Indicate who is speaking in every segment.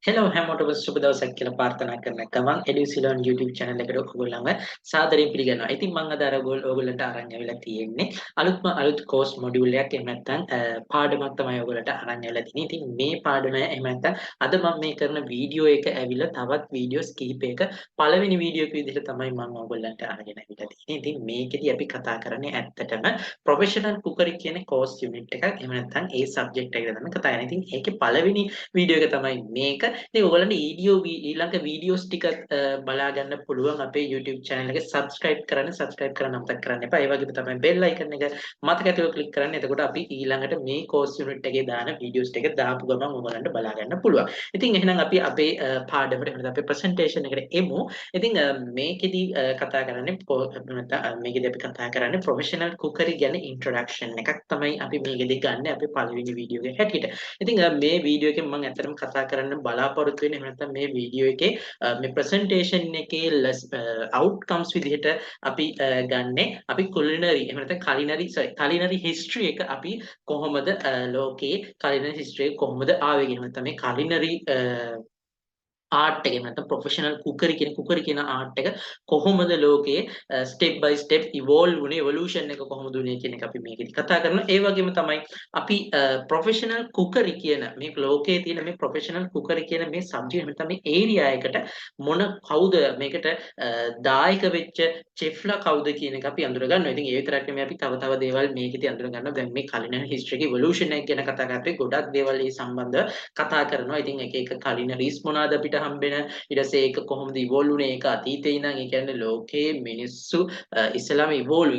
Speaker 1: Hello හැමෝටම සුබ දවසක් කියලා ප්‍රාර්ථනා කරන ගමන් එඩිසිලොන් YouTube channel එකට ඔයගොල්ලන්ව සාදරයෙන් පිළිගන්නවා. ඉතින් මම අද අර ඔයගොල්ලන්ට අරන් ඇවිල්ලා තියෙන්නේ අලුත් course module එකක් එහෙම නැත්නම් පාඩමක් තමයි ඔයගොල්ලන්ට අරන් ඇවිල්ලා තියෙන්නේ. ඉතින් මේ පාඩම එහෙම නැත්නම් අද මම මේ කරන වීඩියෝ එක ඇවිල්ලා තවත් වීඩියෝස් කිහිපයක පළවෙනි වීඩියෝ එක විදිහට තමයි මම ඔයගොල්ලන්ට අරගෙන ඇවිල්ලා තියෙන්නේ. ඉතින් මේකෙදි අපි කතා කරන්නේ ඇත්තටම professional cookery කියන course unit එකක්. එහෙම නැත්නම් ඒ subject එක තමයි කතා කරන්නේ. ඉතින් ඒකේ පළවෙනි වීඩියෝ එක තමයි මේක. ඉතින් ඔයගොල්ලන්ට ඊළඟ වීඩියෝස් ටික බලා ගන්න පුළුවන් අපේ YouTube channel එක subscribe කරන්න අමතක කරන්න එපා. ඒ වගේම තමයි bell icon එක මතක ඇතුව click කරන්න. එතකොට අපි ඊළඟට මේ course unit එකේ දාන වීඩියෝස් ටික දාපු ගමන් ඔයගොල්ලන්ට බලා ගන්න පුළුවන්. ඉතින් එහෙනම් අපි අපේ පාඩමට එහෙනම් අපේ presentation එකට එමු. ඉතින් මේකෙදි කතා කරන්නේ මේකෙදි අපි කතා කරන්නේ professional cookery ගැන introduction එකක් තමයි අපි මේකෙදි ගන්න අපේ පළවෙනි වීඩියෝ එක හැටියට. ඉතින් මේ වීඩියෝ එකෙන් මම ඇත්තටම කතා කරන්න බලාපොරොත්තු වෙන්නේ එහෙම නැත්නම් මේ වීඩියෝ එකේ මේ presentation එකේ outcomes විදිහට අපි ගන්නේ අපි culinary එහෙම නැත්නම් culinary history එක අපි කොහොමද ලෝකයේ culinary history එක කොහොමද ආවේ කියන නැත්නම් මේ culinary ආර්ට් එක නැත්නම් ප්‍රොෆෙෂනල් කුකරි කියන ආර්ට් එක කොහොමද ලෝකයේ ස්ටෙප් බයි ස්ටෙප් ඉවෝල්ව් වුනේ එවොලූෂන් එක කොහොමද වුනේ කියන එක අපි මේකෙදි කතා කරනවා. ඒ වගේම තමයි අපි ප්‍රොෆෙෂනල් කුකරි කියන මේ ලෝකයේ තියෙන මේ ප්‍රොෆෙෂනල් කුකරි කියන මේ සබ්ජෙක්ට් නැත්නම් මේ ඒරියා එකට කවුද මේකට දායක වෙච්ච චෙෆ්ලා කවුද කියන එක අපි අඳුර ගන්නවා. ඉතින් ඒ විතරක් නෙමෙයි අපි තව දේවල් මේකෙදි අඳුර ගන්නවා. දැන් මේ culinary history එකේ evolution එක ගැන කතා කරද්දී ගොඩක් දේවල් ඒ සම්බන්ධව කතා කරනවා. ඉතින් එක culinaries මොනවාද අපිට හම්බෙන ඊට පස්සේ ඒක කොහොමද ඉවෝල්ව් වුනේ ඒක අතීතේ ඉඳන් ඒ කියන්නේ ලෝකයේ මිනිස්සු ඉස්සලාම ඉවෝල්ව්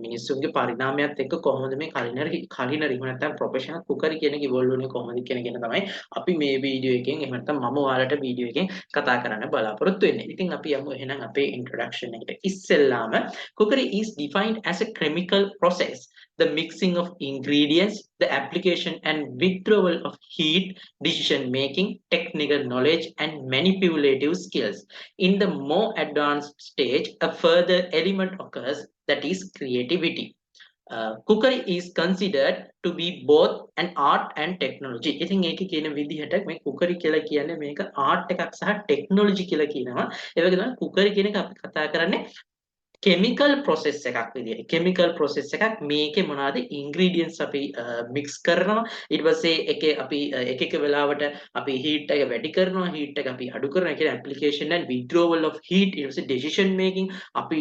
Speaker 1: මිනිස්සුන්ගේ පරිණාමයත් එක්ක කොහොමද මේ culinary නැත්නම් ප්‍රොෆෙෂනල් කුකරි කියන එක ඉවෝල්ව් වුනේ කොහොමද කියන එක තමයි අපි මේ වීඩියෝ එකෙන් එහෙම නැත්නම් මම ඔයාලට වීඩියෝ එකෙන් කතා කරන්න බලාපොරොත්තු වෙන්නේ. ඉතින් අපි යමු එහෙනම් අපේ introduction එකට. ඉස්සෙල්ලාම cookery is defined as a chemical process, the mixing of ingredients, the application and withdrawal of heat, decision making, technical knowledge, and manipulative skills. In the more advanced stage, a further element occurs, that is creativity. Cookery is considered to be both an art and technology. ඉතින් ඒකේ කියන විදිහට මේ cookery කියලා කියන්නේ මේක art එකක් සහ technology කියලා කියනවා. ඒ වගේ තමයි cookery කියන එක අපි කතා කරන්නේ chemical process එකක් විදියට. chemical process එකක් මේකේ මොනවාද ingredients අපි mix කරනවා. ඊට පස්සේ ඒකේ අපි එක වෙලාවට අපි heat එක වැඩි කරනවා, heat එක අපි අඩු කරනවා. ඒ කියන්නේ application and withdrawal of heat, ඊට පස්සේ decision making අපි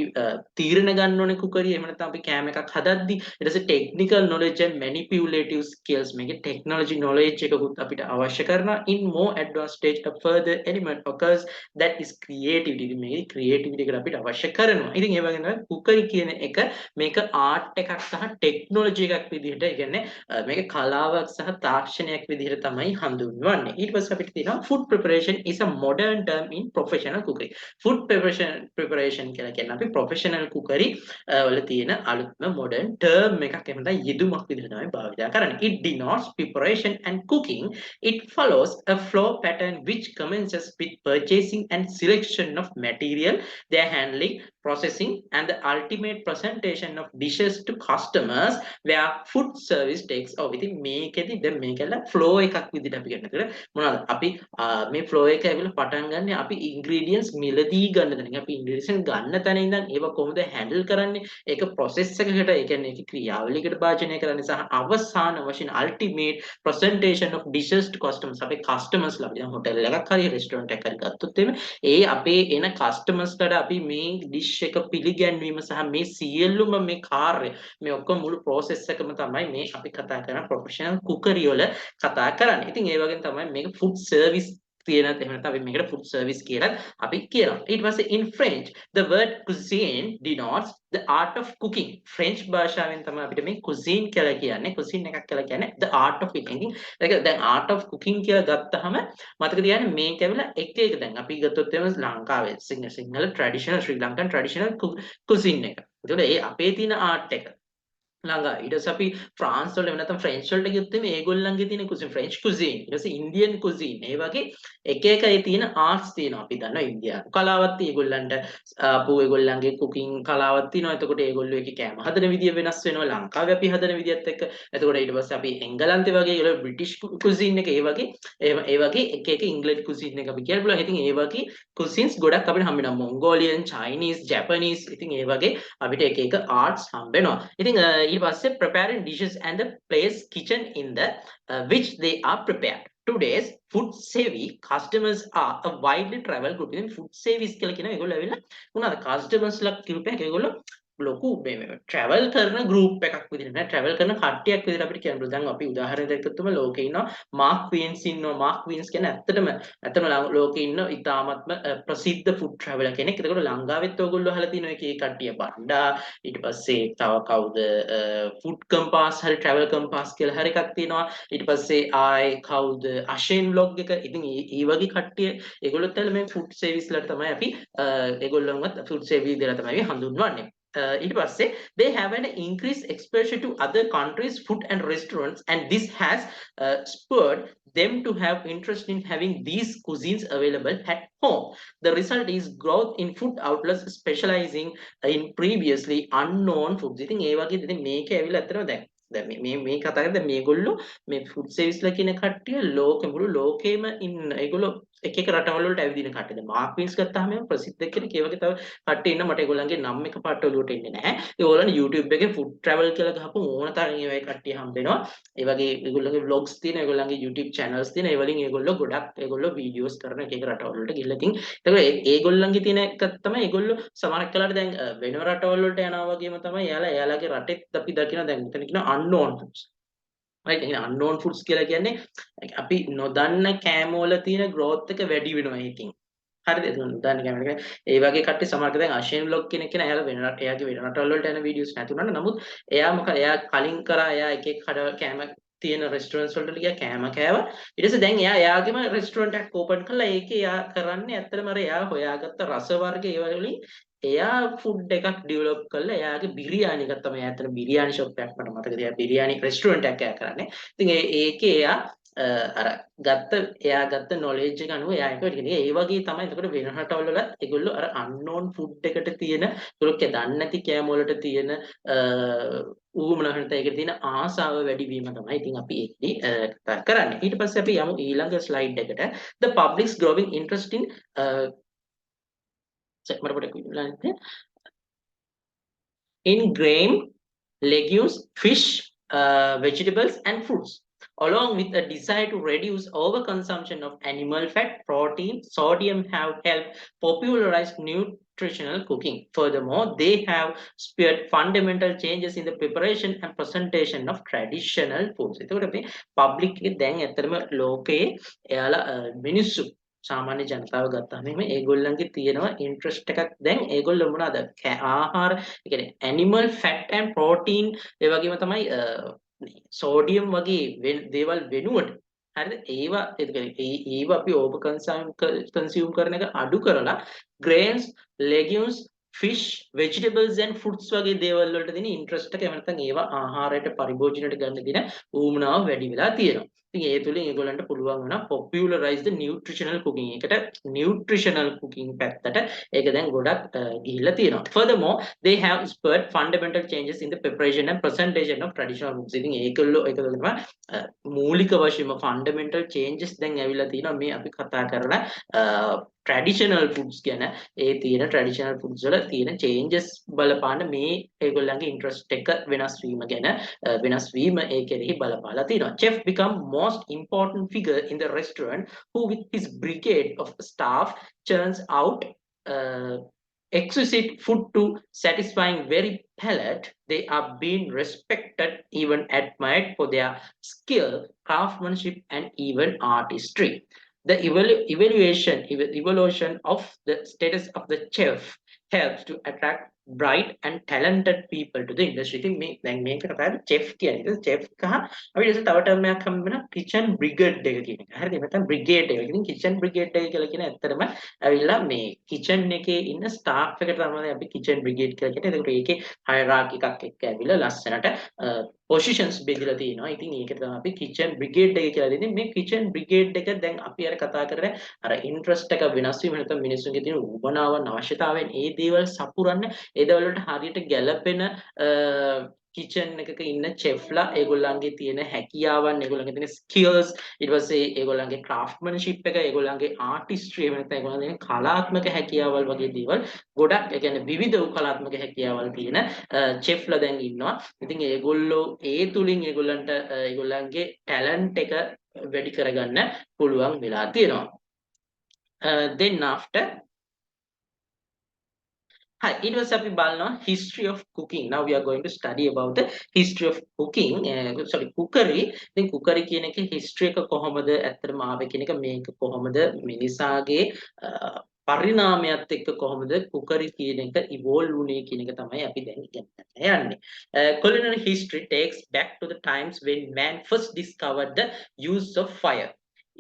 Speaker 1: තීරණ ගන්න ඕනේ cookery. එහෙම නැත්නම් අපි කෑම එකක් හදද්දි ඊට පස්සේ technical knowledge and manipulative skills මේකේ technology knowledge එකකුත් අපිට අවශ්‍ය කරනවා. In more advanced stage a further element occurs, that is creativity. මේ creativity එකට අපිට අවශ්‍ය කරනවා. ඉතින් ඒ වගේම cookery කියන එක මේක ආර්ට් එකක් සහ ටෙක්නොලොජි එකක් විදිහට, ඒ කියන්නේ මේක කලාවක් සහ තාක්ෂණයක් විදිහට තමයි හඳුන්වන්නේ. ඊට පස්සේ අපිට තියෙනවා food preparation is a modern term in professional cookery. food preparation කියලා කියන්නේ අපි professional cookery වල තියෙන අලුත්ම modern term එකක්, එහෙම නැත්නම් යෙදුමක් විදිහට තමයි භාවිත කරන්නේ. It denotes preparation and cooking. It follows a flow pattern which commences with purchasing and selection of material, their handling, processing, and the ultimate presentation of dishes to customers, where food service takes over. ඉතින් මේකෙදි දැන් මේකල flow එකක් විදිහට අපි ගන්නකොට මොනවාද අපි මේ flow එක ඇවිල්ලා පටන් ගන්න අපි ingredients මිලදී ගන්න තැන. අපි ingredients ගන්න තැන ඉඳන් ඒව කොහොමද handle කරන්නේ, ඒක process එකකට, ඒ කියන්නේ ඒක ක්‍රියාවලියකට භාජනය කරන්නේ සහ අවසාන වශයෙන් ultimate presentation of dishes to customers. අපේ customers ලා දැන් hotel එකක් හරි restaurant එකක් හරි ගත්තොත් එimhe ඒ අපේ එන customers ලාට අපි මේ dish එක පිළිගැන්වීම සහ මේ සියලුම මේ කාර්ය මේ ඔක්කොම මුළු process එකම තමයි මේ අපි කතා කරන professional cookery වල කතා කරන්නේ. ඉතින් ඒ වගේම තමයි මේක food service කියන එහෙම නැත්නම් අපි මේකට food service කියලා අපි කියනවා. ඊට පස්සේ in French the word cuisine denotes the art of cooking. French භාෂාවෙන් තමයි අපිට මේ cuisine කියලා කියන්නේ. cuisine එකක් කියලා කියන්නේ the art of cooking. ඒක දැන් art of cooking කියලා ගත්තාම මතක තියාගන්න මේක ඇවිල්ලා එක දැන් අපි ගත්තොත් එම ලංකාවේ සිංහල traditional ශ්‍රී ලංකන් traditional cuisine එක. ඒතකොට ඒ අපේ තියෙන art එක ළඟා. ඊට පස්සේ අපි ෆ්‍රාන්ස් වලට එහෙම නැත්නම් ෆ්‍රෙන්ච් වලට ගියොත් එimhe ඒගොල්ලන්ගේ තියෙන කුසින් ෆ්‍රෙන්ච් කුසින් ඊට පස්සේ ඉන්දියන් කුසින් ඒ වගේ එක එක ඒ තියෙන ආර්ට්ස් තියෙනවා. අපි දන්නවා ඉන්දියානු කලාවක් ඒගොල්ලන්ට ආපු ඒගොල්ලන්ගේ කුකින් කලාවක් තියෙනවා. එතකොට ඒගොල්ලෝ ඒකේ කෑම හදන විදිය වෙනස් වෙනවා. ලංකාවේ අපි හදන විදියත් එක්ක. එතකොට ඊට පස්සේ අපි එංගලන්තේ වගේ ඒගොල්ලෝ බ්‍රිටිෂ් කුසින් එක ඒ වගේ ඒ වගේ එක එක ඉංග්‍රීසි කුසින් එක අපි කියන්න පුළුවන්. ඉතින් ඒ වගේ කුසින්ස් ගොඩක් අපිට හම්බ වෙනවා. මොන්ගෝලියන්, චයිනීස්, ජැපනීස් ඉතින් ඒ වගේ අපිට එක එක ආර්ට්ස් හම්බ වෙනවා. ඉතින් ඊට පස්සේ preparing dishes and the place kitchen in the which they are prepared. Today's food savvy customers are a widely travel group. ඉතින් food savvies කියලා කියන ඒගොල්ලෝ ඇවිල්ලා මොනවාද customers ලා group එකක් ඒගොල්ලෝ ලොකු මේ travel කරන group එකක් විදිහට නෑ travel කරන කට්ටියක් විදිහට අපිට කියන්න පුළුවන්. දැන් අපි උදාහරණයක් ගත්තොත් ලෝකේ ඉන්නවා මාක් ක්වීන්ස් ඉන්නවා. මාක් ක්වීන්ස් කියන්නේ ඇත්තටම ලෝකේ ඉන්න ඉතාමත්ම ප්‍රසිද්ධ food traveler කෙනෙක්. ඒකට ලංකාවෙත් ඔයගොල්ලෝ අහලා තියෙනවා එකේ කට්ටිය බණ්ඩා ඊට පස්සේ තව කවුද ෆුඩ් කම්පාස් හරි ට්‍රැවල් කම්පාස් කියලා හරි එකක් තියෙනවා. ඊට පස්සේ ආයේ කවුද අෂේන් ව්ලොග් එක. ඉතින් ඒ වගේ කට්ටිය ඒගොල්ලොත් ඇවිල්ලා මේ ෆුඩ් සර්විස් වලට තමයි අපි ඒගොල්ලොන්වත් ෆුඩ් සර්විස් විදිහට තමයි අපි හඳුන්වන්නේ. ඊට පස්සේ they have an increased exposure to other countries food and restaurants and this has spurred them to have interest in having these cuisines available at home. The result is growth in food outlets specializing in previously unknown foods. ඉතින් ඒ වගේ ඉතින් මේක ඇවිල්ලා ඇත්තටම දැන් මේ කතා කරද්දී මේගොල්ලෝ මේ ෆුඩ් සර්විස්ලා කියන කට්ටිය මුළු ලෝකෙම ඉන්න ඒගොල්ලෝ එක එක රටවල් වලට ඇවිදින කට්ටිය. දැන් මාක් වින්ස් ගත්තාම එහෙම ප්‍රසිද්ධ කෙනෙක් ඒ වගේ තව කට්ටිය ඉන්න මට ඒගොල්ලන්ගේ නම් එක පාට ඔලුවට එන්නේ නැහැ. ඒගොල්ලන් YouTube එකේ ෆුඩ් ට්‍රැවල් කියලා ගහපුවම ඕන තරම් ඒ වගේ කට්ටිය හම්බ වෙනවා. ඒ වගේ ඒගොල්ලන්ගේ vlogs තියෙන ඒගොල්ලන්ගේ YouTube channels තියෙන ඒ වලින් ඒගොල්ලෝ ගොඩක් ඒගොල්ලෝ videos කරන එක එක රටවල් වලට ගිහිල්ලා ඉතින් ඒගොල්ලෝ ඒගොල්ලන්ගේ තියෙන එකක් තමයි ඒගොල්ලෝ සමහරක් වෙලාවට දැන් වෙන රටවල් වලට යනවා වගේම තමයි එයාලගේ රටෙත් අපි දකිනවා දැන් මෙතන කියන unknown foods. right එහෙනම් unknown foods කියලා කියන්නේ අපි නොදන්න කෑම වල තියෙන growth එක වැඩි වෙනවා ඒකෙන්. හරිද? ඒක උදාහරණ ගන්න. ඒ වගේ කට්ටිය සමහරක් දැන් අෂේන් ව්ලොග් කෙනෙක් කියන එයාලා එයාගේ වෙන රටවල් වලට යන වීඩියෝස් නැති වුණාට නමුත් එයා කලින් කරා එයා එක එක කෑම තියෙන රෙස්ටොරන්ට්ස් වලට ගියා කෑම කෑවා. ඊට පස්සේ දැන් එයා එයාගේම රෙස්ටොරන්ට් එකක් ඕපන් කරලා ඒකේ එයා කරන්නේ ඇත්තටම එයා හොයාගත්ත රස වර්ග ඒ වලින් එයා ෆුඩ් එකක් ඩෙවලොප් කරලා එයාගේ බිරියානි එකක් තමයි ඇත්තට බිරියානි ෂොප් එකක් මට මතකද එයා බිරියානි රෙස්ටොරන්ට් එකක් එයා කරන්නේ. ඉතින් ඒකේ එයා අර එයා ගත්ත knowledge එක අනුව එයා ඒක වැඩි ඒ වගේ තමයි එතකොට වෙන රටවල් වලත් ඒගොල්ලෝ අර unknown food එකට තියෙන ඒගොල්ලෝ දන්නේ නැති කෑම වලට තියෙන ඌමනහට ඒකට තියෙන ආසාව වැඩි වීම තමයි ඉතින් අපි ඒකදී කතා කරන්නේ. ඊට පස්සේ අපි යමු ඊළඟ ස්ලයිඩ් එකට. The public's growing interest in මට පොඩ්ඩක් විදිහට in grain, legumes, fish, vegetables, and fruits, along with a desire to reduce overconsumption of animal fat, protein, sodium, have helped popularize nutritional cooking. Furthermore, they have spurred fundamental changes in the preparation and presentation of traditional foods. එතකොට අපි public එක දැන් ඇත්තටම ලෝකයේ එයාලා මිනිස්සු සාමාන්‍ය ජනතාව ගත්තාම එහෙම ඒගොල්ලන්ගේ තියෙනවා ඉන්ට්‍රස්ට් එකක් දැන් ඒගොල්ලෝ මොනවාද ආහාර ඒ කියන්නේ ඇනිමල් ෆැට් ඇන්ඩ් ප්‍රෝටීන් ඒ වගේම තමයි සෝඩියම් වගේ දේවල් වෙනුවට හරිද ඒවා ඒ කියන්නේ ඒවා අපි ඕවර් කන්සියුම් කරන එක අඩු කරලා grains legumes fish vegetables and fruits වගේ දේවල් වලට දෙන ඉන්ට්‍රස්ට් එක එහෙම නැත්නම් ඒවා ආහාරයට පරිභෝජනයට ගන්න දෙන ඌමනාව වැඩි වෙලා තියෙනවා. ඉතින් ඒ තුලින් ඒගොල්ලන්ට පුළුවන් වුණා popularize the nutritional cooking එකට nutritional cooking පැත්තට ඒක දැන් ගොඩක් ගිහිල්ලා තියෙනවා. Furthermore, they have spurred fundamental changes in the preparation and presentation of traditional foods. ඉතින් ඒකල්ලෝ ඒක තමයි මූලික වශයෙන්ම fundamental changes දැන් ඇවිල්ලා තියෙනවා මේ අපි කතා කරන traditional foods ගැන ඒ තියෙන traditional foods වල තියෙන changes බලපාන මේ ඒගොල්ලන්ගේ interest එක වෙනස් වීම ගැන වෙනස් වීම ඒ කෙරෙහි බලපාලා තියෙනවා. Chef become most important figure in the restaurant who with his brigade of staff churns out exquisite food to satisfying very palate. They are being respected, even admired for their skill, craftsmanship, and even artistry. The evaluation of the status of the chef helps to attract bright and talented people to the industry. ඉතින් මේ දැන් මේක කතා කරන්නේ chef කියන එක. chef කහ අපි ඊට තව term එකක් හම්බ වෙනවා kitchen brigade එක කියන එක. හරිද? නැත්නම් brigade එක. ඉතින් kitchen brigade එක කියලා කියන ඇත්තටම ඇවිල්ලා මේ kitchen එකේ ඉන්න staff එකට තමයි අපි kitchen brigade කියලා කියන්නේ. එතකොට ඒකේ hierarchy එකක් එක්ක ඇවිල්ලා ලස්සනට positions බෙදලා තියෙනවා. ඉතින් ඒකට තමයි අපි kitchen brigade එක කියලා දෙන්නේ. මේ kitchen brigade එක දැන් අපි අර කතා කරන අර interest එක වෙනස් වීම නැත්නම් මිනිස්සුන්ගේ තියෙන උවමනාවන් අවශ්‍යතාවයන් ඒ දේවල් සපුරන්න ඒ දේවල් වලට හරියට ගැළපෙන කිචන් එකක ඉන්න චෙෆ්ලා ඒගොල්ලන්ගේ තියෙන හැකියාවන් ඒගොල්ලන්ගේ තියෙන ස්කිල්ස් ඊට පස්සේ ඒගොල්ලන්ගේ ක්‍රාෆ්ට්මන්ෂිප් එක ඒගොල්ලන්ගේ ආටිස්ට්‍රි එහෙම නැත්නම් ඒගොල්ලන්ගේ කලාත්මක හැකියාවල් වගේ දේවල් ගොඩක් ඒ කියන්නේ විවිධ වූ කලාත්මක හැකියාවල් තියෙන චෙෆ්ලා දැන් ඉන්නවා. ඉතින් ඒගොල්ලෝ ඒ තුලින් ඒගොල්ලන්ට ඒගොල්ලන්ගේ ටැලන්ට් එක වැඩි කරගන්න පුළුවන් වෙලා තියෙනවා. Then after Hi, it was අපි බලනවා history of cooking. Now we are going to study about the history of cooking. Sorry, cookery. ඉතින් cookery කියන එකේ history එක කොහොමද ඇත්තටම ආවේ කියන එක මේක කොහොමද මිනිසාගේ පරිණාමයත් එක්ක කොහොමද cookery කියන එක evolve වුනේ කියන එක තමයි අපි දැන් ඉගෙන ගන්න යන්නේ. Culinary history takes back to the times when man first discovered the use of fire.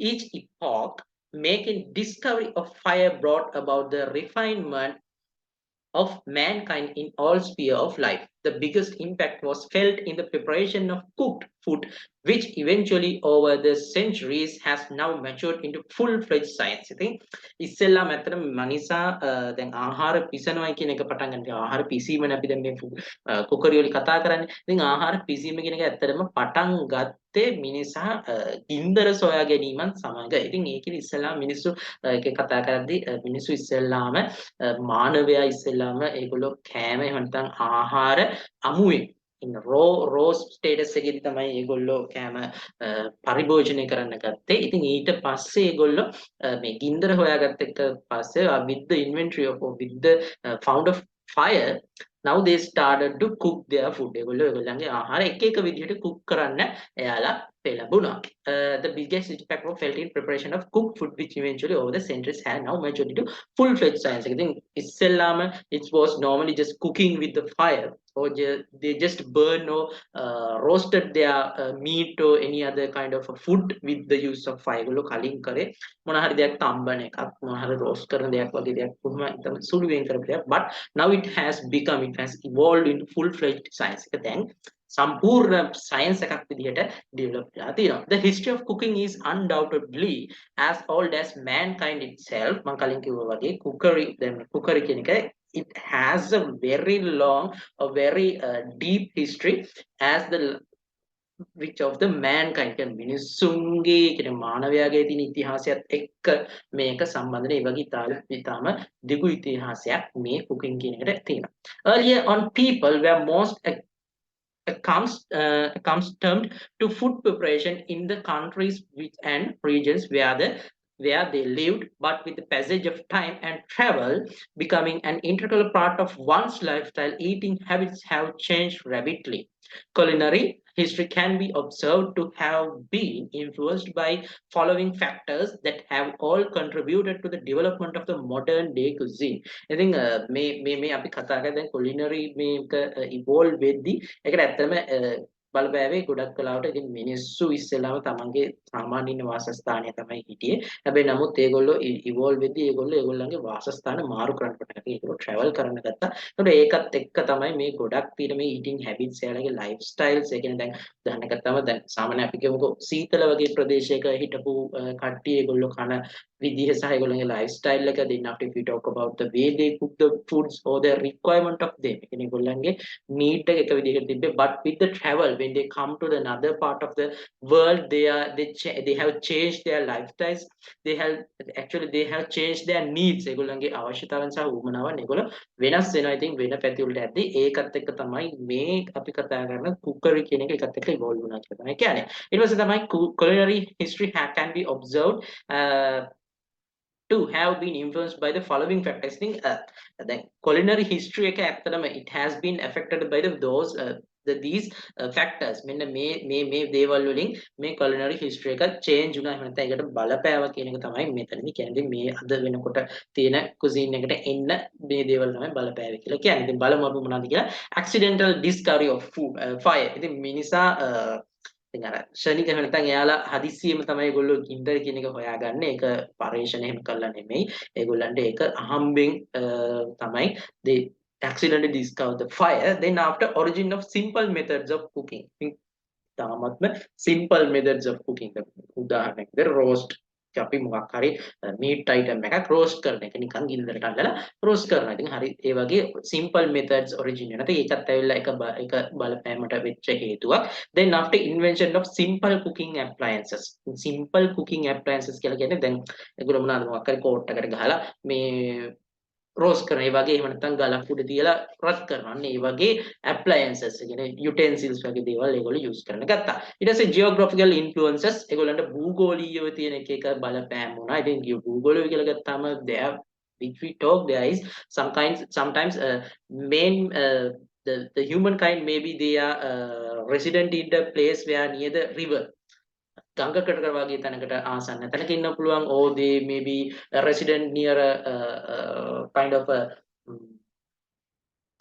Speaker 1: Each epoch making discovery of fire brought about the refinement of mankind in all sphere of life. The biggest impact was felt in the preparation of cooked food, which eventually over the centuries has now matured into full-fledged science. ඉතින් ඉස්සෙල්ලා මැත්තට මනිසා දැන් ආහාර පිසනවා කියන එක පටන් ගන්න. ආහාර පිසීමනේ අපි දැන් මේ කුකරි වල කතා කරන්නේ. ඉතින් ආහාර පිසීම කියන එක ඇත්තටම පටන් ගත්තේ මිනිසා ගින්දර සොයා ගැනීමත් සමග. ඉතින් ඒකෙදි ඉස්සෙල්ලා මිනිස්සු ඒක කතා කරද්දී මිනිස්සු ඉස්සෙල්ලාම මානවයා ඉස්සෙල්ලාම ඒගොල්ලෝ කෑම එහෙම නැත්නම් ආහාර අමුවේ ඉන්න රෝ ස්ටේටස් එකේදී තමයි ඒගොල්ලෝ කෑම පරිභෝජනය කරන්න ගත්තේ. ඉතින් ඊට පස්සේ ඒගොල්ලෝ මේ ගින්දර හොයාගත්ත එක පස්සේ with the inventory of with the found of fire now they started to cook their food. ඒගොල්ලෝ ඒගොල්ලන්ගේ ආහාර එක එක විදිහට cook කරන්න එයාලා පෙළඹුණා. The biggest impact was felt in preparation of cooked food which eventually over the centuries had now matured into full-fledged science. I think Islam it was normally just cooking with the fire or they just burn or roasted their meat or any other kind of a food with the use of fire. ඒගොල්ලෝ කලින් කරේ මොන හරි දෙයක් තම්බන එකක් මොන හරි roast කරන දෙයක් වගේ දෙයක් කොහොම තමයි සුළුවෙන් කරපු දෙයක්. But now it has evolved into full-fledged science. එක දැන් සම්පූර්ණ සයන්ස් එකක් විදිහට ඩෙවලොප් වෙලා තියෙනවා. The history of cooking is undoubtedly as old as mankind itself. මම කලින් කිව්වා වගේ cookery කියන එක it has a very long a very deep history as the which of the mankind කියන මිනිස්සුන්ගේ කියන මානවයාගේ තියෙන ඉතිහාසයත් එක්ක මේක සම්බන්ධනේ ඒ වගේ ඉතාම දිගු ඉතිහාසයක් මේ cooking කියන එකට තියෙනවා. Earlier on people were most accustomed to food preparation in the countries which and regions where they lived, but with the passage of time and travel becoming an integral part of one's lifestyle, eating habits have changed rapidly. Culinary history can be observed to have been influenced by following factors that have all contributed to the development of the modern day cuisine. I think මේ අපි කතා කරලා දැන් culinary මේක evolve වෙද්දී ඒකට ඇත්තම බලපෑවේ ගොඩක් කලාවට ඉතින් මිනිස්සු ඉස්සෙල්ලාම තමන්ගේ සාමාන්‍ය ඉන්න වාසස්ථානය තමයි හිටියේ. හැබැයි නමුත් ඒගොල්ලෝ ඉවෝල්ව් වෙද්දී ඒගොල්ලන්ගේ වාසස්ථාන මාරු කරන්න පටන් ගත්තා. ඒගොල්ලෝ ට්‍රැවල් කරන්න ගත්තා. ඒකට ඒකත් එක්ක තමයි මේ ගොඩක් තියෙන මේ ඊටින් හැබිට්ස් එයාලගේ ලයිෆ් ස්ටයිල්ස් ඒ කියන්නේ දැන් උදාහරණයක් ගත්තම දැන් සාමාන්‍ය අපි කියමුකෝ සීතල වගේ ප්‍රදේශයක හිටපු කට්ටිය ඒගොල්ලෝ කන විදිහ සහ ඒගොල්ලන්ගේ ලයිෆ් ස්ටයිල් එක then after if we talk about the way they cook the foods or the requirement of them ඒ කියන්නේ ඒගොල්ලන්ගේ need එක විදිහකට තිබ්බේ but with the travel when they come to another part of the world they have changed their lifestyles they have changed their needs ඒගොල්ලන්ගේ අවශ්‍යතාවන් සහ උවමනාවන් ඒගොල්ලෝ වෙනස් වෙනවා. ඉතින් වෙන පැති වලට යද්දී ඒකත් එක්ක තමයි මේ අපි කතා කරන cookery කියන එක එකත් එක්ක evolve වුණා කියලා තමයි කියන්නේ. ඊට පස්සේ තමයි culinary history can be observed to have been influenced by the following factors. I think the culinary history එක ඇත්තටම it has been affected by those these factors මෙන්න මේ දේවල් වලින් මේ culinary history එක change වුණා එහෙම නැත්නම් ඒකට බලපෑවා කියන එක තමයි මෙතනදි කියන්නේ මේ අද වෙනකොට තියෙන cuisine එකට එන්න මේ දේවල් තමයි බලපෑවේ කියලා කියන්නේ. ඉතින් බලමු අපි මොනවද කියලා. accidental discovery of food fire. ඉතින් මිනිසා ඉතින් අර ශනික එහෙම නැත්නම් එයාලා හදිස්සියෙම තමයි ඒගොල්ලෝ ගින්දර කියන එක හොයාගන්නේ. ඒක පරීක්ෂණ එහෙම කළා නෙමෙයි. ඒගොල්ලන්ට ඒක අහම්බෙන් තමයි they accidentally discover the fire. Then after origin of simple methods of cooking. තාමත්ම simple methods of cooking. උදාහරණයක් විදිහට roast අපි මොකක් හරි meat item එකක් roast කරන එක නිකන් ගින්දරට අල්ලලා roast කරනවා. ඉතින් හරි ඒ වගේ simple methods origin වෙනවා. ඉතින් ඒකත් ඇවිල්ලා එක බලපෑමට වෙච්ච හේතුවක්. Then after invention of simple cooking appliances. Simple cooking appliances කියලා කියන්නේ දැන් ඒගොල්ලෝ මොනවාද මොකක් හරි කෝට් එකකට ගහලා මේ roast කරන ඒ වගේ එහෙම නැත්නම් ගලක් උඩ තියලා රත් කරනවා. අන්න ඒ වගේ appliances කියන්නේ utensils වගේ දේවල් ඒගොල්ලෝ use කරන්න ගත්තා. ඊට පස්සේ geographical influences ඒගොල්ලන්ට භූගෝලීයව තියෙන එක බලපෑම් වුණා. ඉතින් භූගෝලීය කියලා ගත්තාම there which we talk there is sometimes main the humankind maybe they are resident in the place where near the river ගඟකට වගේ තැනකට ආසන්න තැනක ඉන්න පුළුවන් or they may be a resident near a kind of a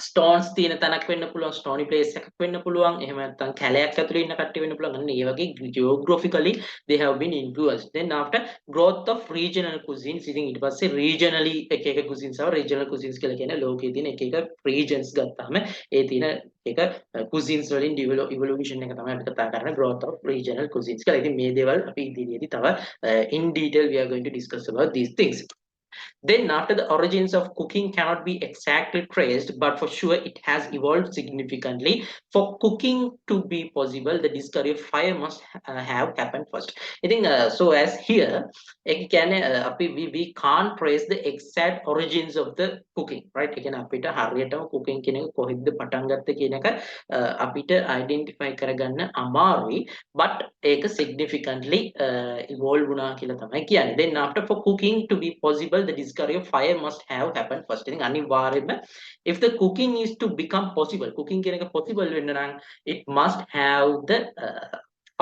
Speaker 1: stones තියෙන තැනක් වෙන්න පුළුවන් ස්ටෝනි ප්ලේස් එකක් වෙන්න පුළුවන් එහෙම නැත්නම් කැලයක් ඇතුලේ ඉන්න කට්ටිය වෙන්න පුළුවන් අන්න ඒ වගේ geographically they have been influenced. Then after growth of regional cuisines ඉතින් ඊට පස්සේ regionally එක cuisines ආව regional cuisines කියලා කියන්නේ ලෝකයේ තියෙන එක regions ගත්තාම ඒ තියෙන එක cuisines වලින් evolution එක තමයි අපි කතා කරන්නේ growth of regional cuisines කියලා. ඉතින් මේ දේවල් අපි ඉදිරියේදී තව in detail we are going to discuss about these things. Then after the origins of cooking cannot be exactly traced, but for sure it has evolved significantly. For cooking to be possible, the discovery of fire must have happened first. I think so as here, we can't trace the exact origins of the cooking, right? Again, අපිට හරියටම cooking කියන එක කොහෙන්ද පටන් ගත්තේ කියන එක අපිට identify කරගන්න අමාරුයි, but ඒක significantly evolve වුණා කියලා තමයි කියන්නේ. Then after for cooking to be possible, the discovery of fire must have happened first. ඉතින් අනිවාර්යයෙන්ම if the cooking is to become possible, cooking කියන එක possible වෙන්න නම් it must have the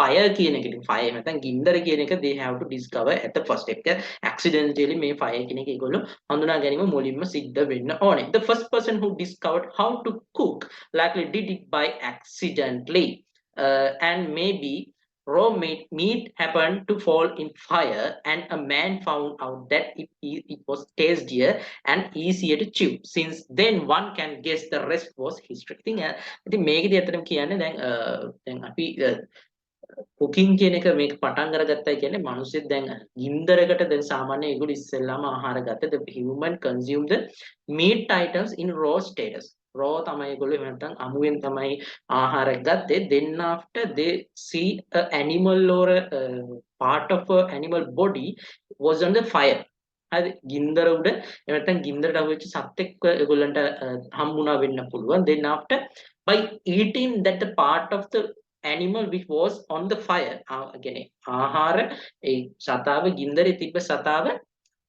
Speaker 1: fire කියන එක. ඉතින් fire නැත්නම් ගින්දර කියන එක they have to discover at the first step. accidentally මේ fire කියන එක ඒගොල්ලෝ හඳුනා ගැනීම මුලින්ම සිද්ධ වෙන්න ඕනේ. The first person who discovered how to cook likely did it by accidentally and maybe raw meat happened to fall in fire and a man found out that it was tastier and easier to chew. Since then one can guess the rest was history. ඉතින් මේකදී අතරම කියන්නේ දැන් අපි cooking කියන එක මේක පටන් අරගත්තා කියන්නේ මිනිස්සු දැන් ගින්දරකට දැන් සාමාන්‍ය ඒගොල්ලෝ ඉස්සෙල්ලාම ආහාර ගත්ත the human consume the meat items in raw status. raw තමයි ඒගොල්ලෝ එහෙම නැත්නම් අමුවෙන් තමයි ආහාර ගත්තේ. Then after they see a animal or a part of a animal body was on the fire. හරි ගින්දර උඩ එහෙම නැත්නම් ගින්දරට අහුවෙච්ච සත්‍යෙක් ඒගොල්ලන්ට හම්බුණා වෙන්න පුළුවන්. Then after by eating that the part of the animal which was on the fire කියන්නේ ආහාර ඒ සතාව ගින්දරේ තිබ්බ සතාව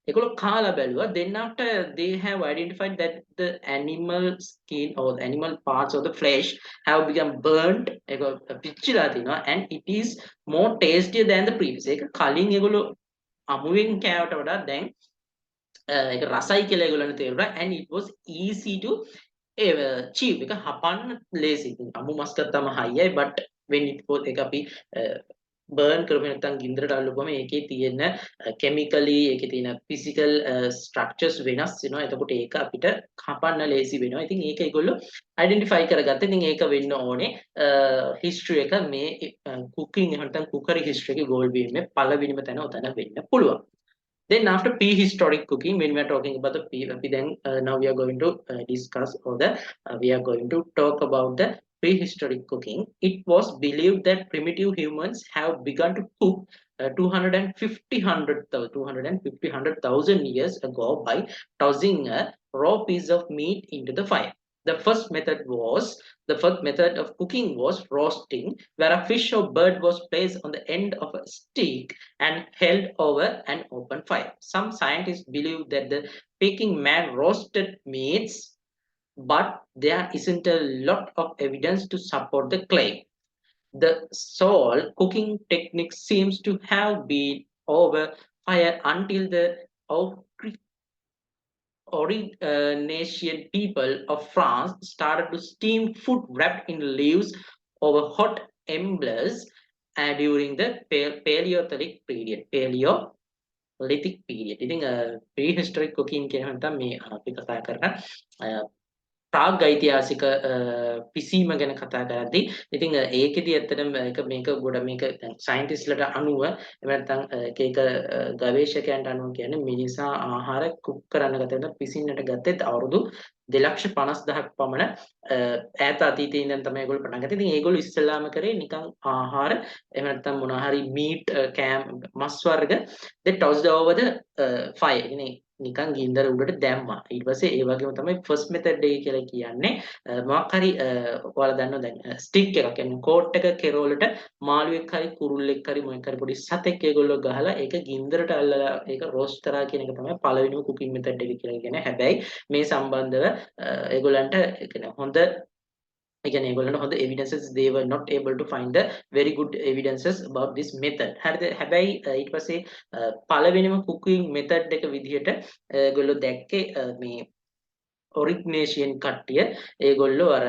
Speaker 1: ඒගොල්ලෝ කාලා බැලුවා. Then after they have identified that the animal skin or the animal parts of the flesh have become burnt ඒක පිච්චිලා තිනවා and it is more tastier than the previous. ඒක කලින් ඒගොල්ලෝ අමුවෙන් කෑවට වඩා දැන් ඒක රසයි කියලා ඒගොල්ලන්ට තේරුණා and it was easy to chew. ඒක හපන්න ලේසි. අමු මස් ගත්තම හයියයි but when it was ඒක අපි burn කරපු නැත්නම් ගින්දරට අල්ලපුවම ඒකේ තියෙන chemically ඒකේ තියෙන physical structures වෙනස් වෙනවා. එතකොට ඒක අපිට කපන්න ලේසි වෙනවා. ඉතින් ඒක ඒගොල්ලෝ identify කරගත්තා. ඉතින් ඒක වෙන්න ඕනේ history එක මේ cooking එහෙම නැත්නම් cookery history එකේ goal වීමේ පළවෙනිම තැන උතන වෙන්න පුළුවන්. Then after prehistoric cooking, when we are talking about the then now we are going to discuss or we are going to talk about the prehistoric cooking. It was believed that primitive humans have begun to cook 250,000 years ago by tossing a raw piece of meat into the fire. The first method of cooking was roasting, where a fish or bird was placed on the end of a stick and held over an open fire. Some scientists believe that the Peking man roasted meats but there isn't a lot of evidence to support the claim. The sole cooking technique seems to have been over fire until the Aurignacian people of France started to steam food wrapped in leaves over hot embers during the Paleolithic period. Paleolithic period. ඉතින් prehistoric cooking කියන එක තමයි මේ අපි කතා කරන ප්‍රාග් ඓතිහාසික පිසීම ගැන කතා කරද්දී ඉතින් ඒකෙදි ඇත්තටම මේක ගොඩ මේක දැන් සයන්ටිස්ට්ලට අනුව එහෙම නැත්නම් එක එක ගවේෂකයන්ට අනුව කියන්නේ මිනිසා ආහාර කුක් කරන්න ගත්තද පිසින්නට ගත්තේ අවුරුදු 2,50,000ක් පමණ ඈත අතීතයේ ඉඳන් තමයි ඒගොල්ලෝ පටන් ගත්තේ. ඉතින් ඒගොල්ලෝ ඉස්සෙල්ලාම කරේ නිකන් ආහාර එහෙම නැත්නම් මොනවා හරි මීට් කෑම මස් වර්ග they tossed over the fire. නිකන් ගින්දර උඩට දැම්මා. ඊට පස්සේ ඒ වගේම තමයි ෆස්ට් මෙතඩ් එක කියලා කියන්නේ මොකක් හරි ඔයාලා දන්නවා දැන් ස්ටික් එකක් කියන්නේ කෝට් එක කෙරවලට මාළුවෙක් හරි කුරුල්ලෙක් හරි මොකක් හරි පොඩි සතෙක් ඒගොල්ලෝ ගහලා ඒක ගින්දරට අල්ලලා ඒක රෝස්ට් කරා කියන එක තමයි පළවෙනිම කුකින් මෙතඩ් එක කියලා කියන්නේ. හැබැයි මේ සම්බන්ධව ඒගොල්ලන්ට ඒ කියන්නේ හොඳ හොඳ evidences they were not able to find the very good evidences about this method. හරිද? හැබැයි ඊට පස්සේ පළවෙනිම cooking method එක විදිහට ඒගොල්ලෝ දැක්කේ මේ ඔරිග්නේෂියන් කට්ටිය ඒගොල්ලෝ අර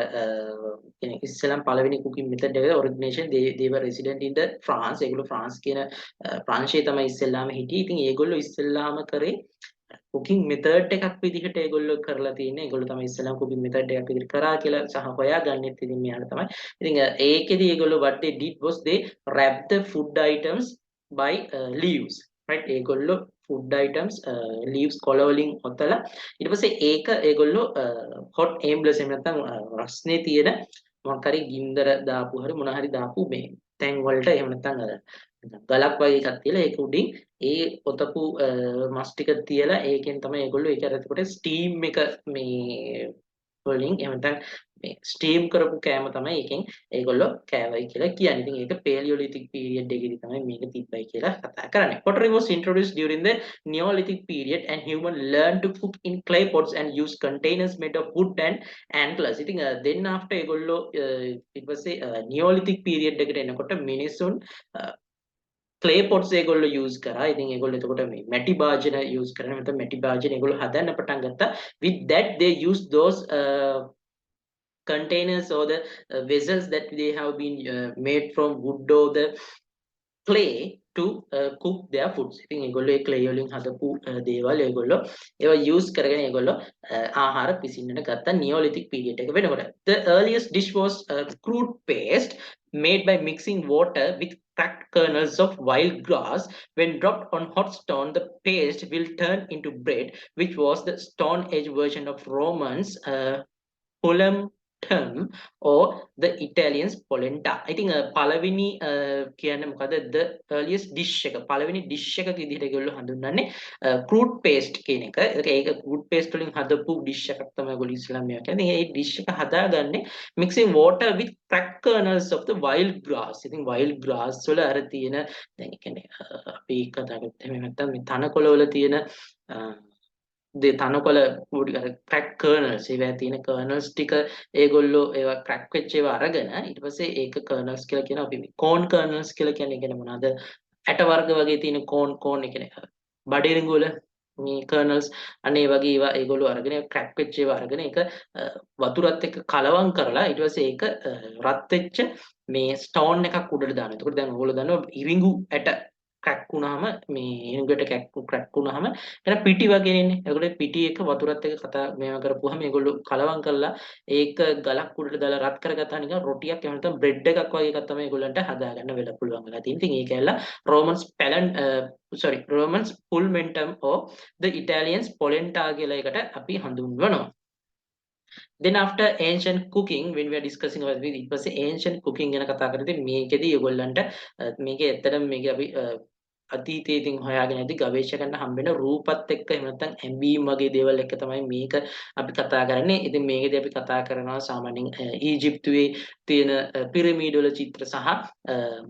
Speaker 1: කියන්නේ ඉස්සෙල්ලාම පළවෙනි cooking method එක ඔරිග්නේෂන් they were resident in the France. ඒගොල්ලෝ ෆ්‍රාන්ස් කියන ප්‍රංශයේ තමයි ඉස්සෙල්ලාම හිටියේ. ඉතින් ඒගොල්ලෝ ඉස්සෙල්ලාම කරේ cooking method එකක් විදිහට ඒගොල්ලෝ කරලා තියෙන්නේ. ඒගොල්ලෝ තමයි ඉස්සෙල්ලාම cooking method එකක් විදිහට කරා කියලා සහ හොයාගන්නෙත් ඉතින් මෙයාලා තමයි. ඉතින් ඒකෙදි ඒගොල්ලෝ what they did was they wrapped the food items by leaves. right? ඒගොල්ලෝ food items leaves කොළ වලින් ඔතලා ඊට පස්සේ ඒක ඒගොල්ලෝ hot embers එහෙම නැත්නම් රස්නේ තියෙන මොකක් හරි ගින්දර දාපු හරි මොන හරි දාපු මේ තැන් වලට එහෙම නැත්නම් ගලක් වගේ එකක් තියලා ඒක උඩින් ඒ ඔතපු මස් ටික තියලා ඒකෙන් තමයි ඒගොල්ලෝ ඒක අරකට ස්ටීම් එක මේ වලින් එහෙම නැත්නම් මේ ස්ටීම් කරපු කෑම තමයි එකෙන් ඒගොල්ලෝ කෑවයි කියලා කියන්නේ. ඉතින් ඒක Paleolithic period එකේදී තමයි මේක තිබ්බයි කියලා කතා කරන්නේ. Pottery was introduced during the Neolithic period and human learned to cook in clay pots and use containers made of wood and antlers. ඉතින් then after ඒගොල්ලෝ ඊට පස්සේ Neolithic period එකට එනකොට මිනිසුන් clay pots ඒගොල්ලෝ use කරා. ඉතින් ඒගොල්ලෝ එතකොට මේ මැටි භාජන use කරනවා. නැත්නම් මැටි භාජන ඒගොල්ලෝ හදන්න පටන් ගත්තා. With that they used those containers or the vessels that they have been made from wood or the clay to cook their foods. ඉතින් ඒගොල්ලෝ ඒ clay වලින් හදපු දේවල් ඒගොල්ලෝ ඒවා use කරගෙන ඒගොල්ලෝ ආහාර පිසින්නට ගත්තා Neolithic period එක වෙනකොට. The earliest dish was crude paste made by mixing water with cracked kernels of wild grass. When dropped on hot stone, the paste will turn into bread, which was the stone age version of Romans polum term or the Italians polenta. I think පළවෙනි කියන්නේ මොකද the earliest dish එක පළවෙනි dish එක විදිහට ඒගොල්ලෝ හඳුන්වන්නේ crude paste කියන එක. ඒක crude paste වලින් හදපු dish එකක් තමයි ඒගොල්ලෝ ඉස්ලාම් මේවා කියන්නේ. මේ dish එක හදාගන්නේ mixing water with cracked kernels of the wild grass. ඉතින් wild grass වල අර තියෙන දැන් ඒ කියන්නේ අපි කතා කරත් එහෙම නැත්නම් මේ තනකොළ වල තියෙන තනකොළ පොඩි අර crack kernels ඒවා තියෙන kernels ටික ඒගොල්ලෝ ඒවා crack වෙච්ච ඒවා අරගෙන ඊට පස්සේ ඒක kernels කියලා කියනවා අපි corn kernels කියලා කියන්නේ මොනවාද ඇට වර්ග වගේ තියෙන corn ඒ කියන්නේ බඩිරිඟු වල මේ kernels අනේ වගේ ඒවා ඒගොල්ලෝ අරගෙන crack වෙච්ච ඒවා අරගෙන ඒක වතුරත් එක්ක කලවම් කරලා ඊට පස්සේ ඒක රත් වෙච්ච මේ stone එකක් උඩට දානවා. එතකොට දැන් ඕගොල්ලෝ දන්නවා ඉරිඟු ඇට ක්‍රැක් වුණාම මේ ඉරිඟුට ක්‍රැක් වුණාම එතන පිටි වගේ එන්නේ. ඒකට පිටි එක වතුරත් එක්ක කතා මේවා කරපුවාම මේගොල්ලෝ කලවම් කරලා ඒක ගලක් උඩට දාලා රත් කරගත්තා නිකන් රොටියක් එහෙම නැත්නම් බ්‍රෙඩ් එකක් වගේ එකක් තමයි ඒගොල්ලන්ට හදාගන්න වෙලා පුළුවන් වෙලා තියෙන්නේ. ඉතින් ඒක ඇල්ල Romans pulmentum or the Italians polenta කියලා එකට අපි හඳුන්වනවා. Then after ancient cooking when we are discussing about it was ancient cooking ගැන කතා කරද්දී මේකෙදී ඒගොල්ලන්ට මේකේ ඇත්තටම මේක අපි අතීතයේ ඉතින් හොයාගෙන ඇති ගවේෂකයන්ට හම්බෙන රූපත් එක්ක එහෙම නැත්නම් ඇඹීම් වගේ දේවල් එක්ක තමයි මේක අපි කතා කරන්නේ. ඉතින් මේකදී අපි කතා කරනවා සාමාන්‍යයෙන් ඊජිප්තුවේ තියෙන පිරමීඩ වල චිත්‍ර සහ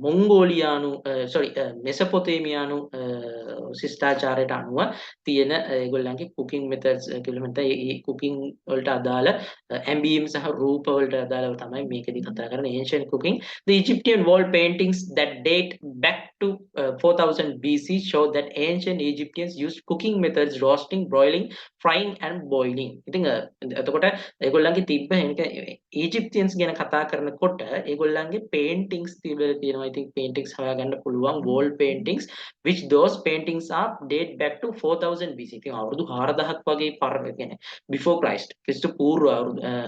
Speaker 1: මොංගෝලියානු මෙසොපොතේමියානු ශිෂ්ටාචාරයට අනුව තියෙන ඒගොල්ලන්ගේ cooking methods කියලා මත ඒ cooking වලට අදාළ ඇඹීම් සහ රූප වලට අදාළව තමයි මේකෙදි කතා කරන්නේ ancient cooking. The Egyptian wall paintings that date back to 4000 BC show that ancient Egyptians used cooking methods roasting, broiling, frying and boiling. ඉතින් එතකොට ඒගොල්ලන්ගේ තිබ්බ Egyptians ගැන කතා කරනකොට ඒගොල්ලන්ගේ paintings තිබෙලා තියෙනවා. ඉතින් paintings හොයාගන්න පුළුවන් wall paintings which those paintings are date back to 4000 BC. ඉතින් අවුරුදු 4000ක් වගේ පරණ කියන්නේ before Christ. ක්‍රිස්තු පූර්ව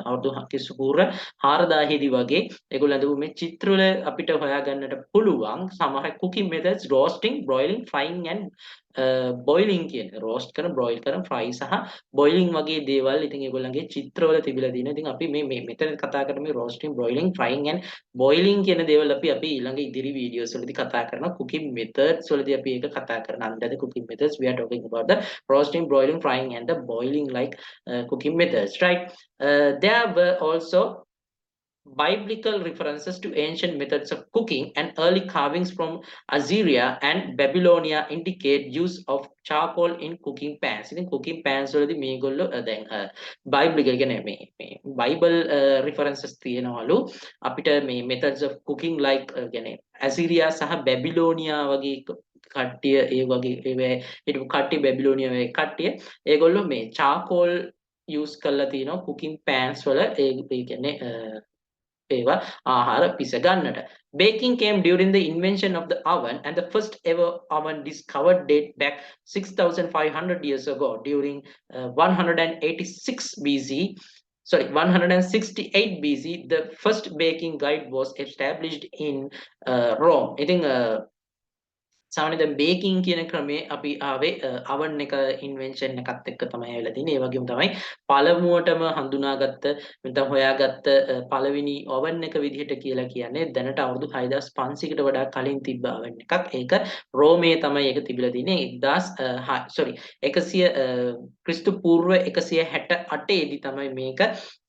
Speaker 1: අවුරුදු ක්‍රිස්තු පූර්ව 4000 දී වගේ ඒගොල්ලන්ගේ මේ චිත්‍රවල අපිට හොයාගන්නට පුළුවන් සමහර cooking methods roasting, broiling, frying and boiling කියන roast කරන broil කරන fry සහ boiling වගේ දේවල් ඉතින් ඒගොල්ලන්ගේ චිත්‍රවල තිබිලා තියෙනවා. ඉතින් අපි මේ මෙතන කතා කරන මේ roasting, broiling, frying and boiling කියන දේවල් අපි ඊළඟ ඉදිරි වීඩියෝස් වලදී කතා කරනවා. cooking methods වලදී අපි ඒක කතා කරනවා. under the cooking methods we are talking about the roasting, broiling, frying and the boiling like cooking methods, right? There were also biblical references to ancient methods of cooking, and early carvings from Assyria and Babylonia indicate use of charcoal in cooking pans. ඉතින් cooking pans වලදී මේගොල්ලෝ දැන් biblical කියන්නේ මේ Bible references තියෙනවලු අපිට මේ methods of cooking like කියන්නේ Assyria සහ Babylonia වගේ කට්ටිය ඒ වගේ ඒ කට්ටිය Babylonia වගේ කට්ටිය ඒගොල්ලෝ මේ charcoal use කරලා තියෙනවා cooking pans වල ඒ කියන්නේ ඒවා ආහාර පිස ගන්නට. Baking came during the invention of the oven, and the first ever oven discovered date back 6500 years ago during 186 BC. Sorry, 168 BC. The first baking guide was established in Rome. I think සාමාන්‍යයෙන් දැන් baking කියන ක්‍රමේ අපි ආවේ oven එක invention එකත් එක්ක තමයි ඇවිල්ලා තියෙන්නේ. ඒ වගේම තමයි පළමුවටම හඳුනාගත්ත නැත්නම් හොයාගත්ත පළවෙනි oven එක විදිහට කියලා කියන්නේ දැනට අවුරුදු 6500කට වඩා කලින් තිබ්බ oven එකක්. ඒක රෝමයේ තමයි ඒක තිබිලා තියෙන්නේ. 100 ක්‍රිස්තු පූර්ව 168 දී තමයි මේක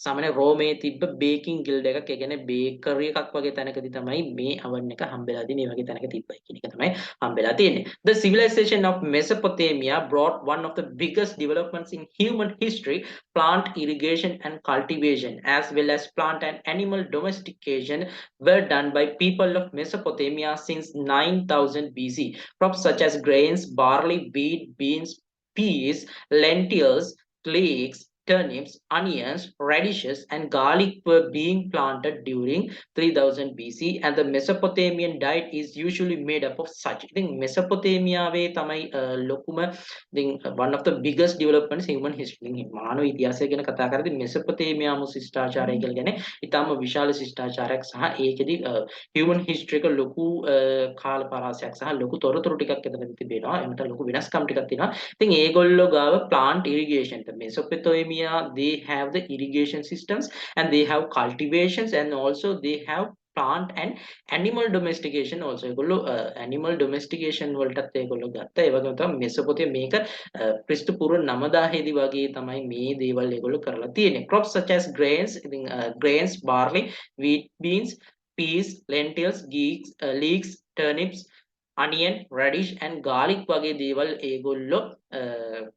Speaker 1: සාමාන්‍ය රෝමයේ තිබ්බ බේකින් ගිල්ඩ් එකක්. ඒ කියන්නේ බේකරි එකක් වගේ තැනකදී තමයි මේ oven එක හම්බෙලා තියෙන්නේ. මේ වගේ තැනක තිබ්බයි කියන එක තමයි The civilization of Mesopotamia brought one of the biggest developments in human history, plant irrigation and cultivation, as well as plant and animal domestication were done by people of Mesopotamia since 9000 BC. Crops such as grains, barley, wheat, beans, peas, lentils, leeks, turnips, onions, radishes, and garlic were being planted during 3000 BC, and the Mesopotamian diet is usually made up of such. I think Mesopotamia ve tamai lokuma one of the biggest developments human history. මානව ඉතිහාසය ගැන කතා කරද්දී Mesopotamia මු ශිෂ්ටාචාරය කියලා කියන්නේ ඊටම විශාල ශිෂ්ටාචාරයක් සහ ඒකෙදි human history එක ලොකු කාල පරාසයක් සහ ලොකු තොරතුරු ටිකක් එතන තිබෙනවා. එමෙතන ලොකු වෙනස්කම් ටිකක් තියෙනවා. ඉතින් ඒගොල්ලෝ ගාව plant irrigation Mesopotamia they have the irrigation systems and they have cultivations and also they have plant and animal domestication also. ඒගොල්ලෝ animal domestication වලටත් ඒගොල්ලෝ ගත්තා. ඒ වගේම තමයි Mesopotamia මේක ක්‍රිස්තු පූර්ව 9000 දී වගේ තමයි මේ දේවල් ඒගොල්ලෝ කරලා තියෙන්නේ. Crops such as grains, grains, barley, wheat, beans, peas, lentils, leeks, turnips, onion, radish and garlic වගේ දේවල් ඒගොල්ලෝ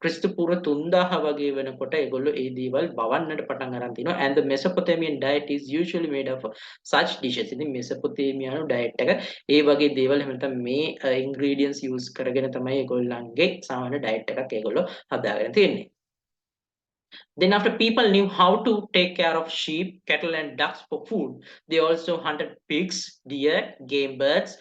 Speaker 1: ක්‍රිස්තු පූර්ව 3000 වගේ වෙනකොට ඒගොල්ලෝ ඒ දේවල් බවන්නට පටන් අරන් තිනවා. And the Mesopotamian diet is usually made of such dishes. ඉතින් මෙසොපොතේමියානු ඩයට් එක ඒ වගේ දේවල් එහෙම නැත්නම් මේ ingredients use කරගෙන තමයි ඒගොල්ලන්ගේ සාමාන්‍ය ඩයට් එකක් ඒගොල්ලෝ හදාගෙන තියෙන්නේ. Then after people knew how to take care of sheep, cattle and ducks for food, they also hunted pigs, deer, game birds,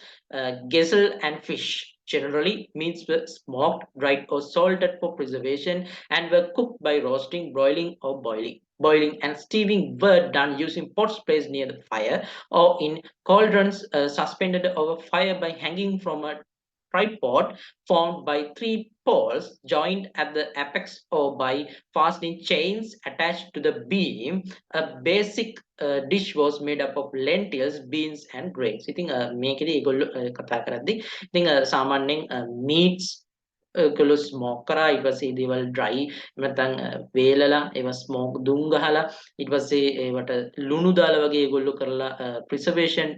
Speaker 1: gazelle and fish. Generally, meats were smoked, dried or salted for preservation and were cooked by roasting, broiling or boiling. Boiling and stewing were done using pots placed near the fire or in cauldrons suspended over fire by hanging from a tripod formed by 3 poles joined at the apex or by fastening chains attached to the beam. A basic dish was made up of lentils, beans and grains. ඉතින් මේකෙදි ඒගොල්ලෝ කතා කරද්දී ඉතින් සාමාන්‍යයෙන් meats ඒගොල්ලෝ smoke කරා. ඊට පස්සේ ඒ දේවල් ඩ්‍රයි නැත්නම් වේලලා ඒවා ස්මෝක් දුම් ගහලා ඊට පස්සේ ඒවට ලුණු දාලා වගේ ඒගොල්ලෝ කරලා ප්‍රිසර්වේෂන්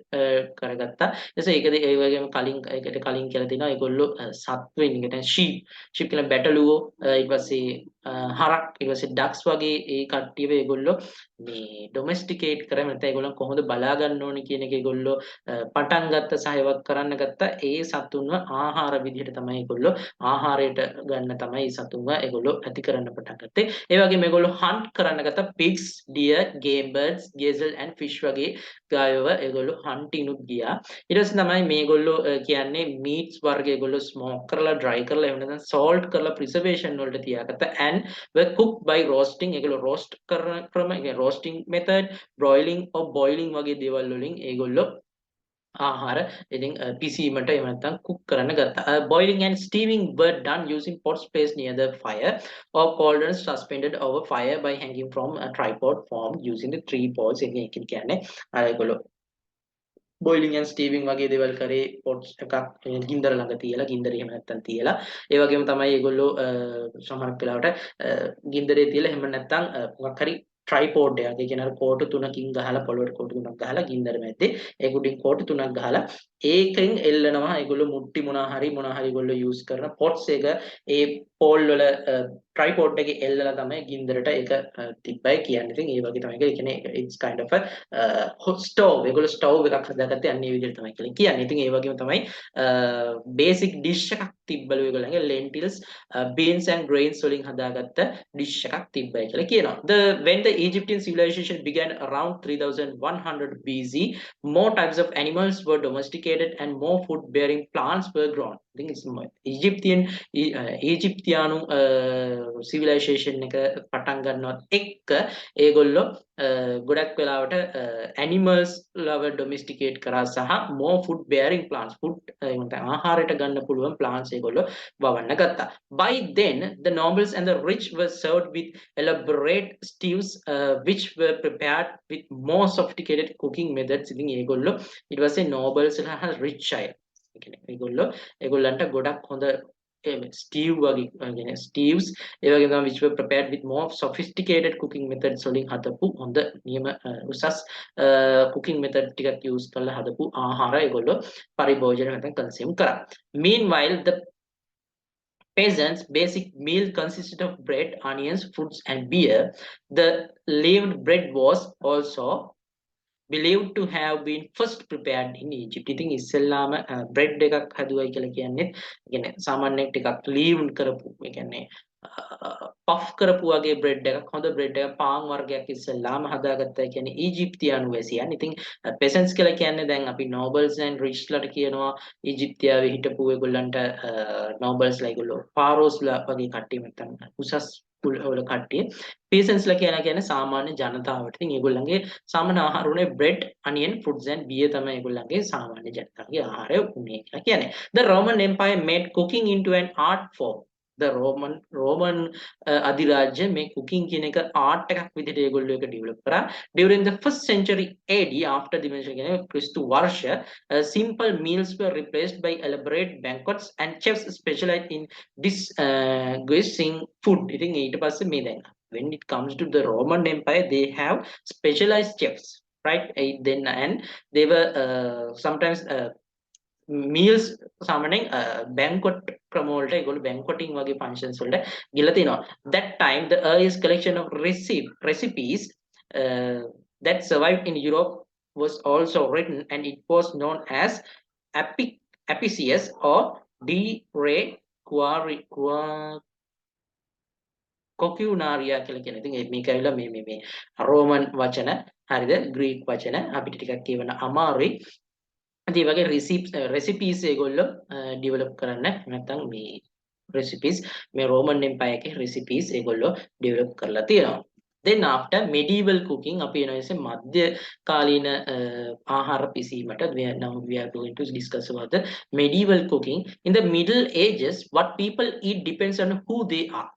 Speaker 1: කරගත්තා. ඊට පස්සේ ඒ වගේම ඒකට කලින් කියලා තියෙනවා ඒගොල්ලෝ සත්වෙන් කියන්නේ ෂීප් කියලා බැටළුවෝ ඊට පස්සේ හරක් ඊට පස්සේ ඩක්ස් වගේ ඒ කට්ටියව ඒගොල්ලෝ මේ ඩොමෙස්ටිකේට් කරා. නැත්නම් ඒගොල්ලන් කොහොමද බලා ගන්න ඕනේ කියන එක ඒගොල්ලෝ පටන් ගත්ත සහයවත් කරන්න ගත්තා. ඒ සතුන්ව ආහාර විදිහට තමයි ඒගොල්ලෝ ආහාරයට ගන්න තමයි සතුන්ව ඒගොල්ලෝ ඇති කරන්න පටන් ගත්තේ. ඒ වගේම ඒගොල්ලෝ හන්ට් කරන්න ගත්ත pigs, deer, game birds, gazelle and fish වගේ ගායව ඒගොල්ලෝ හන්ටින් උත් ගියා. ඊට පස්සේ තමයි මේගොල්ලෝ කියන්නේ මීට්ස් වර්ග ඒගොල්ලෝ ස්මෝක් කරලා ඩ්‍රයි කරලා එහෙම නැත්නම් සෝල්ට් කරලා ප්‍රිසර්වේෂන් වලට තියාගත්තා. and were cooked by roasting ඒගොල්ලෝ රෝස්ට් කරන ක්‍රම ඒ roasting method, broiling or boiling වගේ දේවල් වලින් ඒගොල්ලෝ ආහාර ඉතින් පිසීමට එහෙම නැත්නම් කුක් කරන්න ගත්තා. Boiling and steaming were done using pots placed near the fire or cauldrons suspended over fire by hanging from a tripod formed using the three poles. එකකින් කියන්නේ අර ඒගොල්ලෝ boiling and steaming වගේ දේවල් කරේ pots එකක් ගින්දර ළඟ තියලා ගින්දර එහෙම නැත්නම් තියලා ඒ වගේම තමයි ඒගොල්ලෝ සමහර වෙලාවට ගින්දරේ තියලා එහෙම නැත්නම් මොකක් හරි ට්‍රයිපෝඩ් එකක්. ඒ කියන්නේ අර කෝටු තුනකින් ගහලා පොළොවට කෝටු තුනක් ගහලා ගින්දර මැද්දේ ඒක උඩින් කෝටු තුනක් ගහලා ඒකෙන් එල්ලනවා. ඒගොල්ලෝ මුට්ටි මොනවා හරි ඒගොල්ලෝ යූස් කරන පොට්ස් එක ඒ පෝල් වල ට්‍රයිපෝඩ් එකේ එල්ලලා තමයි ගින්දරට ඒක තිබ්බයි කියන්නේ. ඉතින් ඒ වගේ තමයි ඒක. ඒ කියන්නේ it's kind of a hot stove. ඒගොල්ලෝ ස්ටව් එකක් හදාගත්තේ අන්න ඒ විදිහට තමයි කියලා කියන්නේ. ඉතින් ඒ වගේම තමයි බේසික් ඩිෂ් එකක් තිබ්බලු ඒගොල්ලන්ගේ lentils, beans and grains වලින් හදාගත්ත ඩිෂ් එකක් තිබ්බයි කියලා කියනවා. When the Egyptian civilization began around 3100 BC, more types of animals were domesticated and more food-bearing plants were grown. I think it's Egyptian civilization එක පටන් ගන්නවත් එක්ක ඒගොල්ලෝ ගොඩක් වෙලාවට animals ලව domesticate කරා සහ more food bearing plants ආහාරයට ගන්න පුළුවන් plants ඒගොල්ලෝ වවන්න ගත්තා. By then the nobles and the rich were served with elaborate stews which were prepared with more sophisticated cooking methods. ඉතින් ඒගොල්ලෝ ඊට පස්සේ nobles සහ rich අය ඒගොල්ලන්ට ගොඩක් හොඳ stew වගේ කියන්නේ stews ඒ වගේම තමයි which were prepared with more sophisticated cooking methods වලින් හදපු හොඳ නියම උසස් cooking method ටිකක් use කරලා හදපු ආහාර ඒගොල්ලෝ පරිභෝජන නැත්නම් consume කරා. Meanwhile the peasants' basic meal consisted of bread, onions, fruits, and beer. The leavened bread was also believed to have been first prepared in Egypt. ඉතින් ඉස්සෙල්ලාම bread එකක් හදුවයි කියලා කියන්නේ කියන්නේ සාමාන්‍යයෙන් ටිකක් leavened කරපු ඒ කියන්නේ puff කරපු වගේ bread එකක් හොඳ bread එකක් පාන් වර්ගයක් ඉස්සෙල්ලාම හදාගත්තා කියන්නේ ඊජිප්තියානු වැසියන්. ඉතින් peasants කියලා කියන්නේ දැන් අපි nobles and rich ලට කියනවා ඊජිප්තියාවේ හිටපු ඒගොල්ලන්ට nobles ලා ඒගොල්ලෝ pharaohs ලා වගේ කට්ටිය නැත්නම් උසස් වල කට්ටිය. peasants ලා කියන්නේ සාමාන්‍ය ජනතාවට. ඉතින් ඒගොල්ලන්ගේ සාමාන්‍ය ආහාර උනේ bread, onion, fruits and beer තමයි ඒගොල්ලන්ගේ සාමාන්‍ය ජනතාවගේ ආහාරය උනේ කියලා කියන්නේ. The Roman Empire made cooking into an art form. The Roman අධිරාජ්‍ය මේ cooking කියන එක art එකක් විදිහට ඒගොල්ලෝ ඒක develop කරා. During the 1st century AD after the කියන්නේ ක්‍රිස්තු වර්ෂ simple meals were replaced by elaborate banquets and chefs specialized in disguising food. ඉතින් ඊට පස්සේ මේ දැන් when it comes to the Roman Empire they have specialized chefs, right? Then and they were sometimes meals සාමාන්‍යයෙන් banquet ක්‍රම වලට ඒගොල්ලෝ banqueting වගේ functions වලට ගිහලා තිනවා. That time the earliest collection of recipes that survived in Europe was also written and it was known as Apicius or De Re Cocunariya කියලා කියන. ඉතින් මේක ඇවිල්ලා මේ රෝමන් වචන හරිද ග්‍රීක වචන අපිට ටිකක් කියවන අමාරුයි. ඉතින් වගේ recipes ඒගොල්ලෝ develop කරන්න නැත්නම් මේ recipes මේ Roman Empire එකේ recipes ඒගොල්ලෝ develop කරලා තියෙනවා. Then after medieval cooking අපි එනවා මධ්‍ය කාලීන ආහාර පිසීමට now we are going to discuss about the medieval cooking. In the Middle Ages what people eat depends on who they are.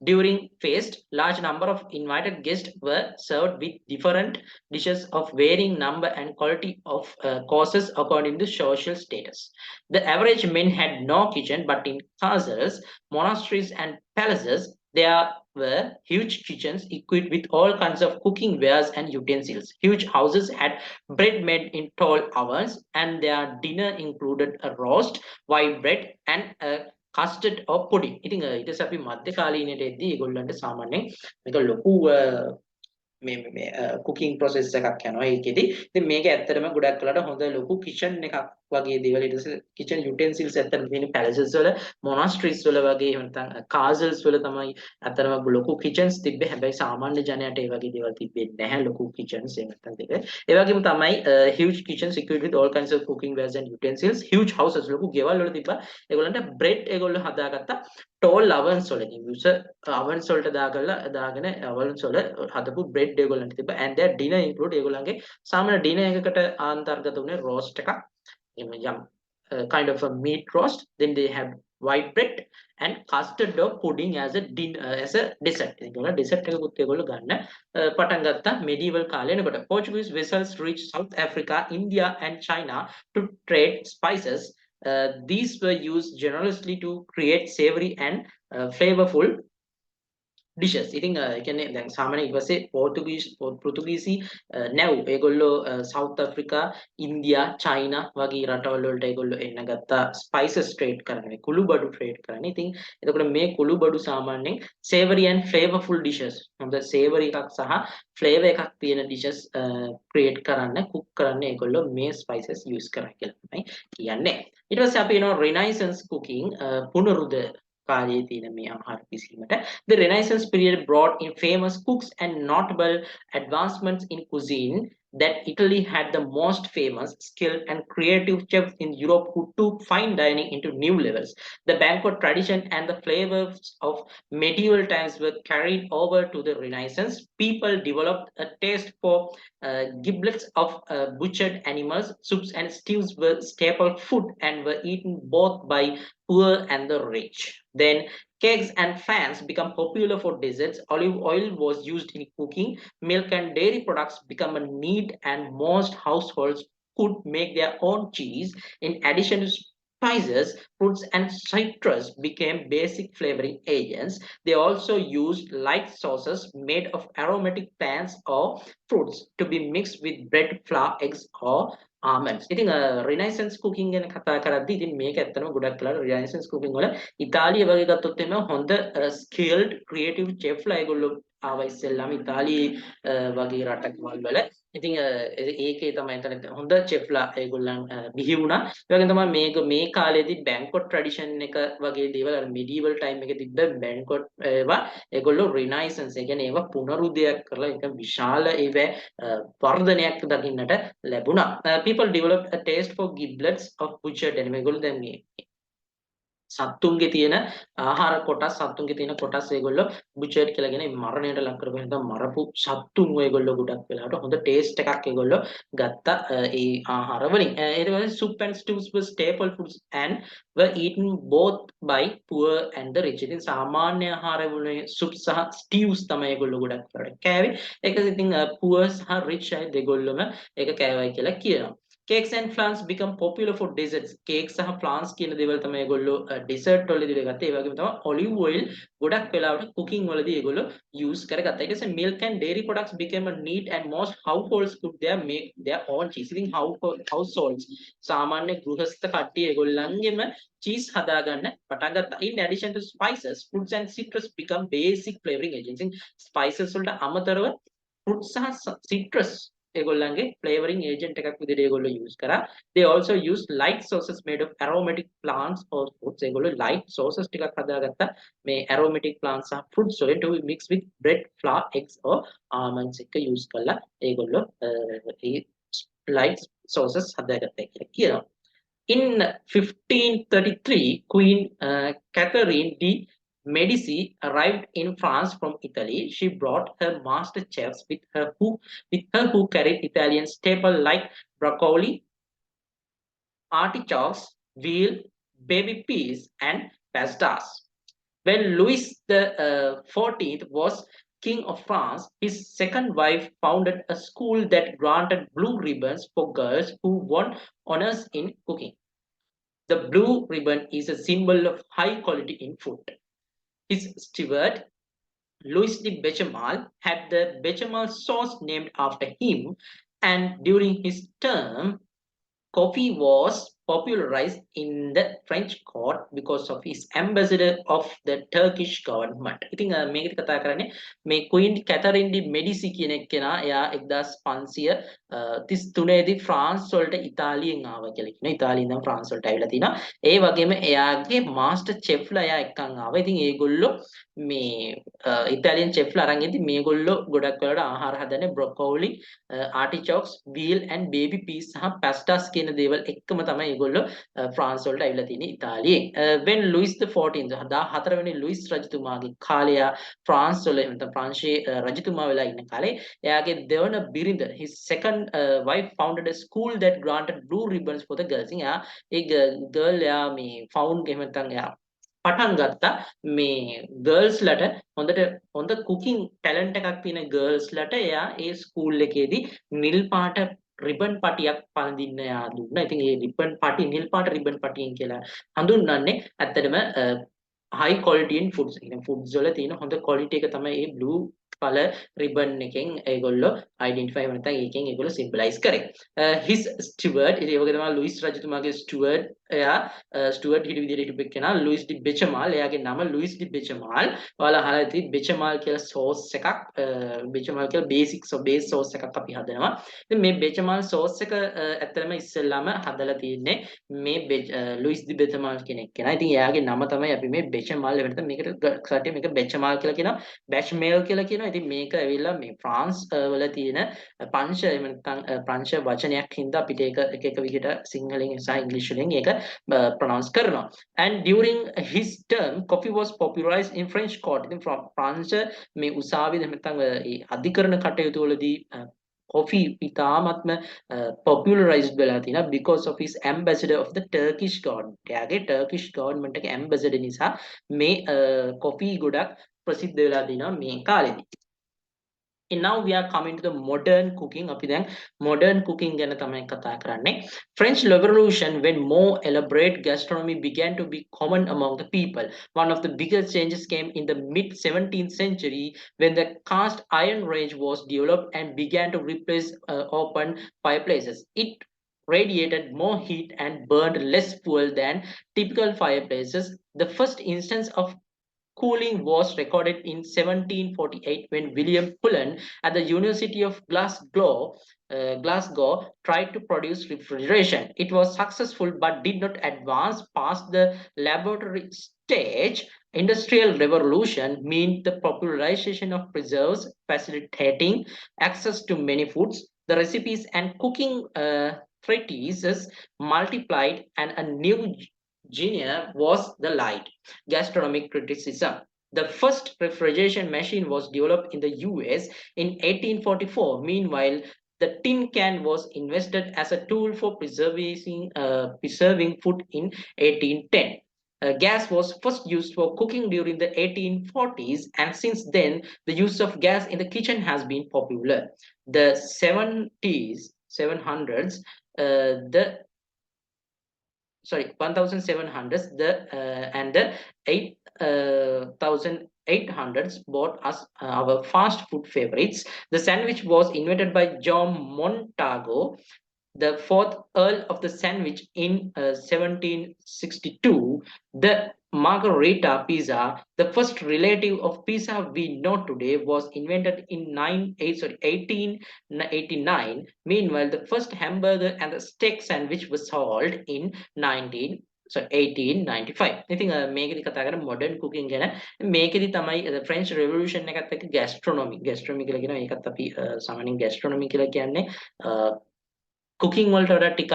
Speaker 1: During feast, large number of invited guests were served with different dishes of varying number and quality of courses according to social status. The average men had no kitchen, but in castles, monasteries, and palaces, there were huge kitchens equipped with all kinds of cooking wares and utensils. Huge houses had bread made in tall ovens, and their dinner included a roast, white bread, and a custard or pudding. ඉතින් ඊට පස්සේ අපි මධ්‍ය කාලීනයට එද්දී ඒගොල්ලන්ට සාමාන්‍යයෙන් මේක ලොකු මේ cooking process එකක් යනවා ඒකෙදි. ඉතින් මේක ඇත්තටම ගොඩක් වෙලාට හොඳ ලොකු kitchen එකක් වගේ දේවල් ඊට පස්සේ kitchen utensils ඇත්තටම තියෙන palaces වල monasteries වල වගේ එහෙම නැත්නම් castles වල තමයි ඇත්තටම ලොකු kitchens තිබ්බේ. හැබැයි සාමාන්‍ය ජනයාට ඒ වගේ දේවල් තිබෙන්නේ නැහැ ලොකු kitchens එහෙම නැත්නම් දෙක. ඒ වගේම තමයි huge kitchens equipped with all kinds of cooking wares and utensils. Huge houses ලොකු ගෙවල් වල තිබ්බා. ඒගොල්ලන්ට bread ඒගොල්ලෝ හදාගත්තා. tall ovens වලකින් ovens වලට දාගෙන ovens වල හදපු bread ඒගොල්ලන්ට තිබ්බා. And their dinner include ඒගොල්ලන්ගේ සාමාන්‍ය dinner එකකට අන්තර්ගත වුණේ roast එකක්. Yum, kind of a meat roast. Then they have white bread and custard or pudding as a as a dessert. ඒගොල්ලෝ dessert එකකුත් ඒගොල්ලෝ ගන්න පටන් ගත්තා medieval කාලේ එනකොට. Portuguese vessels reached South Africa, India and China to trade spices. These were used generously to create savory and flavorful dishes. ඉතින් ඒ කියන්නේ දැන් සාමාන්‍ය ඊපස්සේ පෘතුගීසි නැව් ඒගොල්ලෝ සවුත් අප්‍රිකා, ඉන්දියා, චයිනා වගේ රටවල් වලට ඒගොල්ලෝ එන්න ගත්තා ස්පයිසස් ට්‍රේඩ් කරන්න, කුළුබඩු ට්‍රේඩ් කරන්න. ඉතින් එතකොට මේ කුළුබඩු සාමාන්‍යයෙන් savory and flavorful dishes හොඳ savory එකක් සහ flavor එකක් තියෙන dishes create කරන්න, cook කරන්න ඒගොල්ලෝ මේ spices use කරා කියලා තමයි කියන්නේ. ඊට පස්සේ අපි එනවා Renaissance cooking පුනරුද කාලයේ තියෙන මේ ආහාර පිසීමට. The Renaissance period brought in famous cooks and notable advancements in cuisine that Italy had the most famous, skilled, and creative chefs in Europe who took fine dining into new levels. The banquet tradition and the flavors of medieval times were carried over to the Renaissance. People developed a taste for giblets of butchered animals. Soups and stews were staple food and were eaten both by poor and the rich. Then cakes and fans become popular for desserts. Olive oil was used in cooking. Milk and dairy products become a need, and most households could make their own cheese. In addition to spices, fruits and citrus became basic flavoring agents. They also used light sauces made of aromatic plants or fruits to be mixed with bread, flour, eggs, or almonds. ඉතින් Renaissance cooking ගැන කතා කරද්දී ඉතින් මේක ඇත්තටම ගොඩක් වෙලාවට Renaissance cooking වල ඉතාලිය වගේ ගත්තොත් එimhe හොඳ skilled creative chef ලා ඒගොල්ලෝ ආවා ඉස්සෙල්ලාම ඉතාලියේ වගේ රටකවල් වල. ඉතින් ඒකේ තමයි එතන හොඳ chef ලා ඒගොල්ලන් බිහි වුණා. ඒ වගේම තමයි මේ කාලේදී banquet tradition එක වගේ දේවල් අර medieval time එකේ තිබ්බ banquet ඒවා ඒගොල්ලෝ Renaissance ඒ කියන්නේ ඒවා පුනරුදයක් කරලා ඒක විශාල ඒවා වර්ධනයක් දකින්නට ලැබුණා. People developed a taste for giblets of butchered animal. ඒගොල්ලෝ දැන් මේ සත්තුන්ගේ තියෙන ආහාර කොටස් සත්තුන්ගේ තියෙන කොටස් ඒගොල්ලෝ butchered කියලා කියන මරණයට ලක් කරපු නැත්නම් මරපු සත්තුන් ඒගොල්ලෝ ගොඩක් වෙලාවට හොඳ ටේස්ට් එකක් ඒගොල්ලෝ ගත්තා ඒ ආහාර වලින්. ඊට පස්සේ soup and stews were staple foods and were eaten both by poor and the rich. ඉතින් සාමාන්‍ය ආහාර වලින් soup සහ stews තමයි ඒගොල්ලෝ ගොඩක් වෙලාවට කෑවේ. ඒක ඉතින් poor සහ rich අය දෙගොල්ලම ඒක කෑවයි කියලා කියනවා. Cakes and flans become popular for desserts. Cakes සහ flans කියන දේවල් තමයි ඒගොල්ලෝ dessert වලදී ගත්තේ. ඒ වගේම තමයි olive oil ගොඩක් වෙලාවට cooking වලදී ඒගොල්ලෝ use කරගත්තා. ඊට පස්සේ milk and dairy products became a need and most households could there make their own cheese. ඉතින් households සාමාන්‍ය ගෘහස්ත කට්ටිය ඒගොල්ලන්ගෙම cheese හදාගන්න පටන් ගත්තා. In addition to spices, fruits and citrus become basic flavoring agents. ඉතින් spices වලට අමතරව fruits සහ citrus ඒගොල්ලන්ගේ flavoring agent එකක් විදිහට ඒගොල්ලෝ use කරා. They also used light sauces made of aromatic plants or fruits. ඒගොල්ලෝ light sauces ටිකක් හදාගත්තා මේ aromatic plants සහ fruits වලින් to mix with bread, flour, eggs or almonds එක use කරලා ඒගොල්ලෝ ඒ light sauces හදාගත්තා කියලා කියනවා. In 1533, Queen Catherine de Medici arrived in France from Italy. She brought her master chefs with her who carried Italian staple like broccoli, artichokes, veal, baby peas, and pastas. When Louis the 14th was King of France, his second wife founded a school that granted blue ribbons for girls who won honors in cooking. The blue ribbon is a symbol of high quality in food. His steward, Louis de Bechamel, had the bechamel sauce named after him, and during his term, coffee was popularized in the French court because of his ambassador of the Turkish government. ඉතින් මේකත් කතා කරන්නේ මේ Queen Catherine de Medici කියන එක්කෙනා එයා 1533 දී France වලට ඉතාලියෙන් ආවා කියලා කියනවා. ඉතාලියෙන් ඉඳන් ෆ්‍රාන්ස් වලට ඇවිල්ලා තිනවා. ඒ වගේම එයාගේ මාස්ටර් චෙෆ්ලා එයා එක්කන් ආවා. ඉතින් ඒගොල්ලෝ මේ ඉතාලියන් චෙෆ්ලා අරන් ඉදි මේගොල්ලෝ ගොඩක් වෙලාවට ආහාර හදන්නේ බ්‍රොකෝලි, ආටිචෝක්ස්, veal and baby peas සහ pastas කියන දේවල් එක්කම තමයි ඒගොල්ලෝ ෆ්‍රාන්ස් වලට ඇවිල්ලා තියෙන්නේ ඉතාලියෙන්. when Louis the 14th 14 වෙනි ලුයිස් රජතුමාගේ කාලය ෆ්‍රාන්ස් වල නැත්නම් ප්‍රංශයේ රජතුමා වෙලා ඉන්න කාලේ එයාගේ දෙවන බිරිඳ his second wife founded a school that granted blue ribbons for the girls. එයා ඒ girl එයා මේ found එහෙම නැත්නම් එයා පටන් ගත්තා මේ ගර්ල්ස් ලට හොඳ කුකින් ටැලන්ට් එකක් තියෙන ගර්ල්ස් ලට එයා ඒ ස්කූල් එකේදී නිල් පාට රිබන් පටියක් පළඳින්න එයා දුන්නා. ඉතින් ඒ රිබන් පටි නිල් පාට රිබන් පටියෙන් කියලා හඳුන්වන්නේ ඇත්තටම high quality in foods. ඉතින් foods වල තියෙන හොඳ quality එක තමයි මේ blue color ribbon එකෙන් ඒගොල්ලෝ identify වෙන නැත්නම් ඒකෙන් ඒගොල්ලෝ symbolize කරේ. his steward ඒ වගේ තමයි ලුයිස් රජතුමාගේ steward එයා ස්ටුවර්ට් හිටි විදිහට හිටපු කෙනා ලුයිස් ඩි බෙචමාල්. එයාගේ නම ලුයිස් ඩි බෙචමාල්. ඔයාලා අහලා ඇති බෙචමාල් කියලා සෝස් එකක් බෙචමාල් කියලා බේස් සෝස් එකක් අපි හදනවා. ඉතින් මේ බෙචමාල් සෝස් එක ඇත්තටම ඉස්සෙල්ලාම හදලා තියෙන්නේ මේ ලුයිස් ඩි බෙචමාල් කෙනෙක් කෙනා. ඉතින් එයාගේ නම තමයි අපි මේ බෙචමාල් වෙනත මේකට කටේ මේක බෙචමාල් කියලා කියනවා. බැෂ්මේල් කියලා කියනවා. ඉතින් මේක ඇවිල්ලා මේ ෆ්‍රාන්ස් වල තියෙන පංච එහෙම නැත්නම් ප්‍රංශ වචනයක් හින්දා අපිට ඒක එක විදිහට සිංහලෙන් සහ ඉංග්‍රීසි වලින් ඒක pronounce කරනවා. And during his term coffee was popularized in French court. ඉතින් ප්‍රංශ මේ උසාවියේ එහෙම නැත්නම් ඒ අධිකරණ කටයුතු වලදී coffee ඉතාමත්ම popularized වෙලා තිනා because of his ambassador of the Turkish government. එයාගේ Turkish government එකේ ambassador නිසා මේ coffee ගොඩක් ප්‍රසිද්ධ වෙලා තිනවා මේ කාලෙදී. And now we are coming to the modern cooking. අපි දැන් modern cooking ගැන තමයි කතා කරන්නේ. French Revolution, when more elaborate gastronomy began to be common among the people. One of the biggest changes came in the mid 17th century when the cast iron range was developed and began to replace open fireplaces. It radiated more heat and burned less fuel than typical fireplaces. The first instance of cooling was recorded in 1748 when William Cullen at the University of Glasgow tried to produce refrigeration. It was successful but did not advance past the laboratory stage. Industrial revolution meant the popularization of preserves, facilitating access to many foods. The recipes and cooking treatises multiplied and a new genre was the light gastronomic criticism. The first refrigeration machine was developed in the US in 1844. Meanwhile, the tin can was invented as a tool for preserving food in 1810. Gas was first used for cooking during the 1840s, and since then, the use of gas in the kitchen has been popular. The 700s, the 1700s and the 1800s brought us our fast food favorites. The sandwich was invented by John Montagu, the fourth Earl of the Sandwich in 1762. The margherita pizza, the first relative of pizza we know today, was invented in 1889. Meanwhile, the first hamburger and the steak sandwich was sold in 1895. ඉතින් මේකෙදි කතා කරන්නේ modern cooking ගැන. මේකෙදි තමයි French Revolution එකත් එක්ක gastronomy කියලා කියනවා. ඒකත් අපි සාමාන්‍යයෙන් gastronomy කියලා කියන්නේ cooking වලට වඩා ටිකක්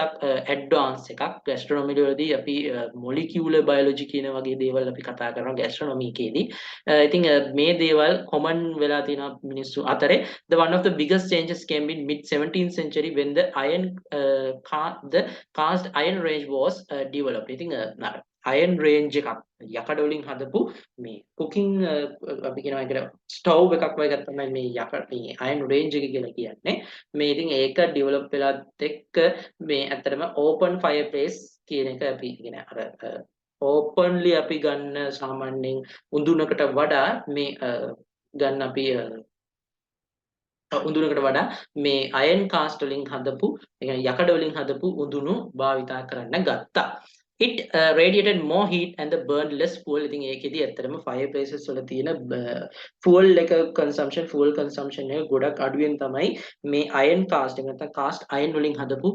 Speaker 1: ඇඩ්වාන්ස් එකක්. gastronomy වලදී අපි molecular biology කියන වගේ දේවල් අපි කතා කරනවා gastronomy එකේදී. ඉතින් මේ දේවල් common වෙලා තියෙනවා මිනිස්සු අතරේ. The one of the biggest changes came in mid 17th century when the cast iron range was developed. ඉතින් අයන් රේන්ජ් එකක් යකඩ වලින් හදපු මේ කුකින් අපි කියනවා ඒකට ස්ටව් එකක් වගේ එකක් තමයි මේ යකඩ මේ අයන් රේන්ජ් එක කියලා කියන්නේ. මේ ඉතින් ඒක ඩෙවලොප් වෙලාත් එක්ක මේ ඇත්තටම ඕපන් ෆයර්ප්ලේස් කියන එක අපි කියන අර ඕපන්ලි අපි ගන්න සාමාන්‍යයෙන් උඳුනකට වඩා මේ ගන්න අපි උඳුනකට වඩා මේ අයන් කාස්ට් වලින් හදපු ඒ කියන්නේ යකඩ වලින් හදපු උඳුණු භාවිතා කරන්න ගත්තා. It radiated more heat and the burned less fuel. ඉතින් ඒකෙදි ඇත්තටම fireplaces වල තියෙන fuel එක consumption එක ගොඩක් අඩුවෙන් තමයි මේ iron cast එක නැත්නම් cast iron වලින් හදපු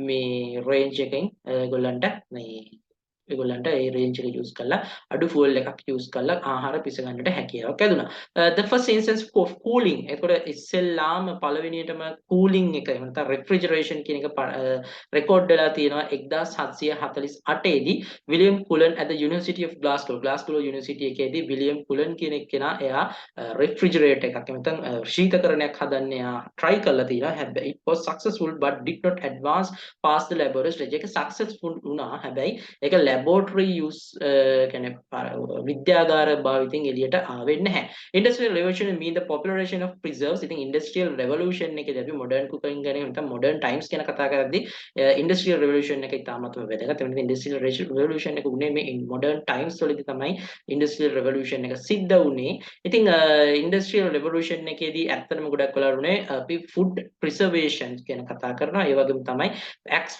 Speaker 1: මේ range එකෙන් ඒගොල්ලන්ට ඒගොල්ලන්ට ඒ රේන්ජ් එක යූස් කරලා අඩු ෆුවල් එකක් යූස් කරලා ආහාර පිස ගන්නට හැකියාවක් ලැබුණා. The first instance of cooling. ඒකට ඉස්සෙල්ලාම පළවෙනියටම cooling එක එහෙම නැත්නම් refrigeration කියන එක රෙකෝඩ් වෙලා තියෙනවා 1748 දී William Cullen at the University of Glasgow University එකේදී විලියම් කුලන් කියන එක්කෙනා එයා refrigerator එකක් එහෙම නැත්නම් ශීතකරණයක් හදන්න එයා try කරලා තියෙනවා. හැබැයි it was successful but did not advance past the laboratory stage. ඒක successful වුණා. හැබැයි ඒක laboratory use කියන්නේ විද්‍යාගාර භාවිතෙන් එළියට ආවෙන්නේ නැහැ. Industrial revolution mean the popularization of preserves. ඉතින් industrial revolution එකේදී අපි modern cooking ගැන නැත්නම් modern times ගැන කතා කරද්දී industrial revolution එක ඉතාමත්ම වැදගත්. ඒ වෙනදී industrial revolution එක උනේ මේ modern times වලදී තමයි industrial revolution එක සිද්ධ වුනේ. ඉතින් industrial revolution එකේදී ඇත්තටම ගොඩක් වෙලා උනේ අපි food preservation ගැන කතා කරනවා. ඒ වගේම තමයි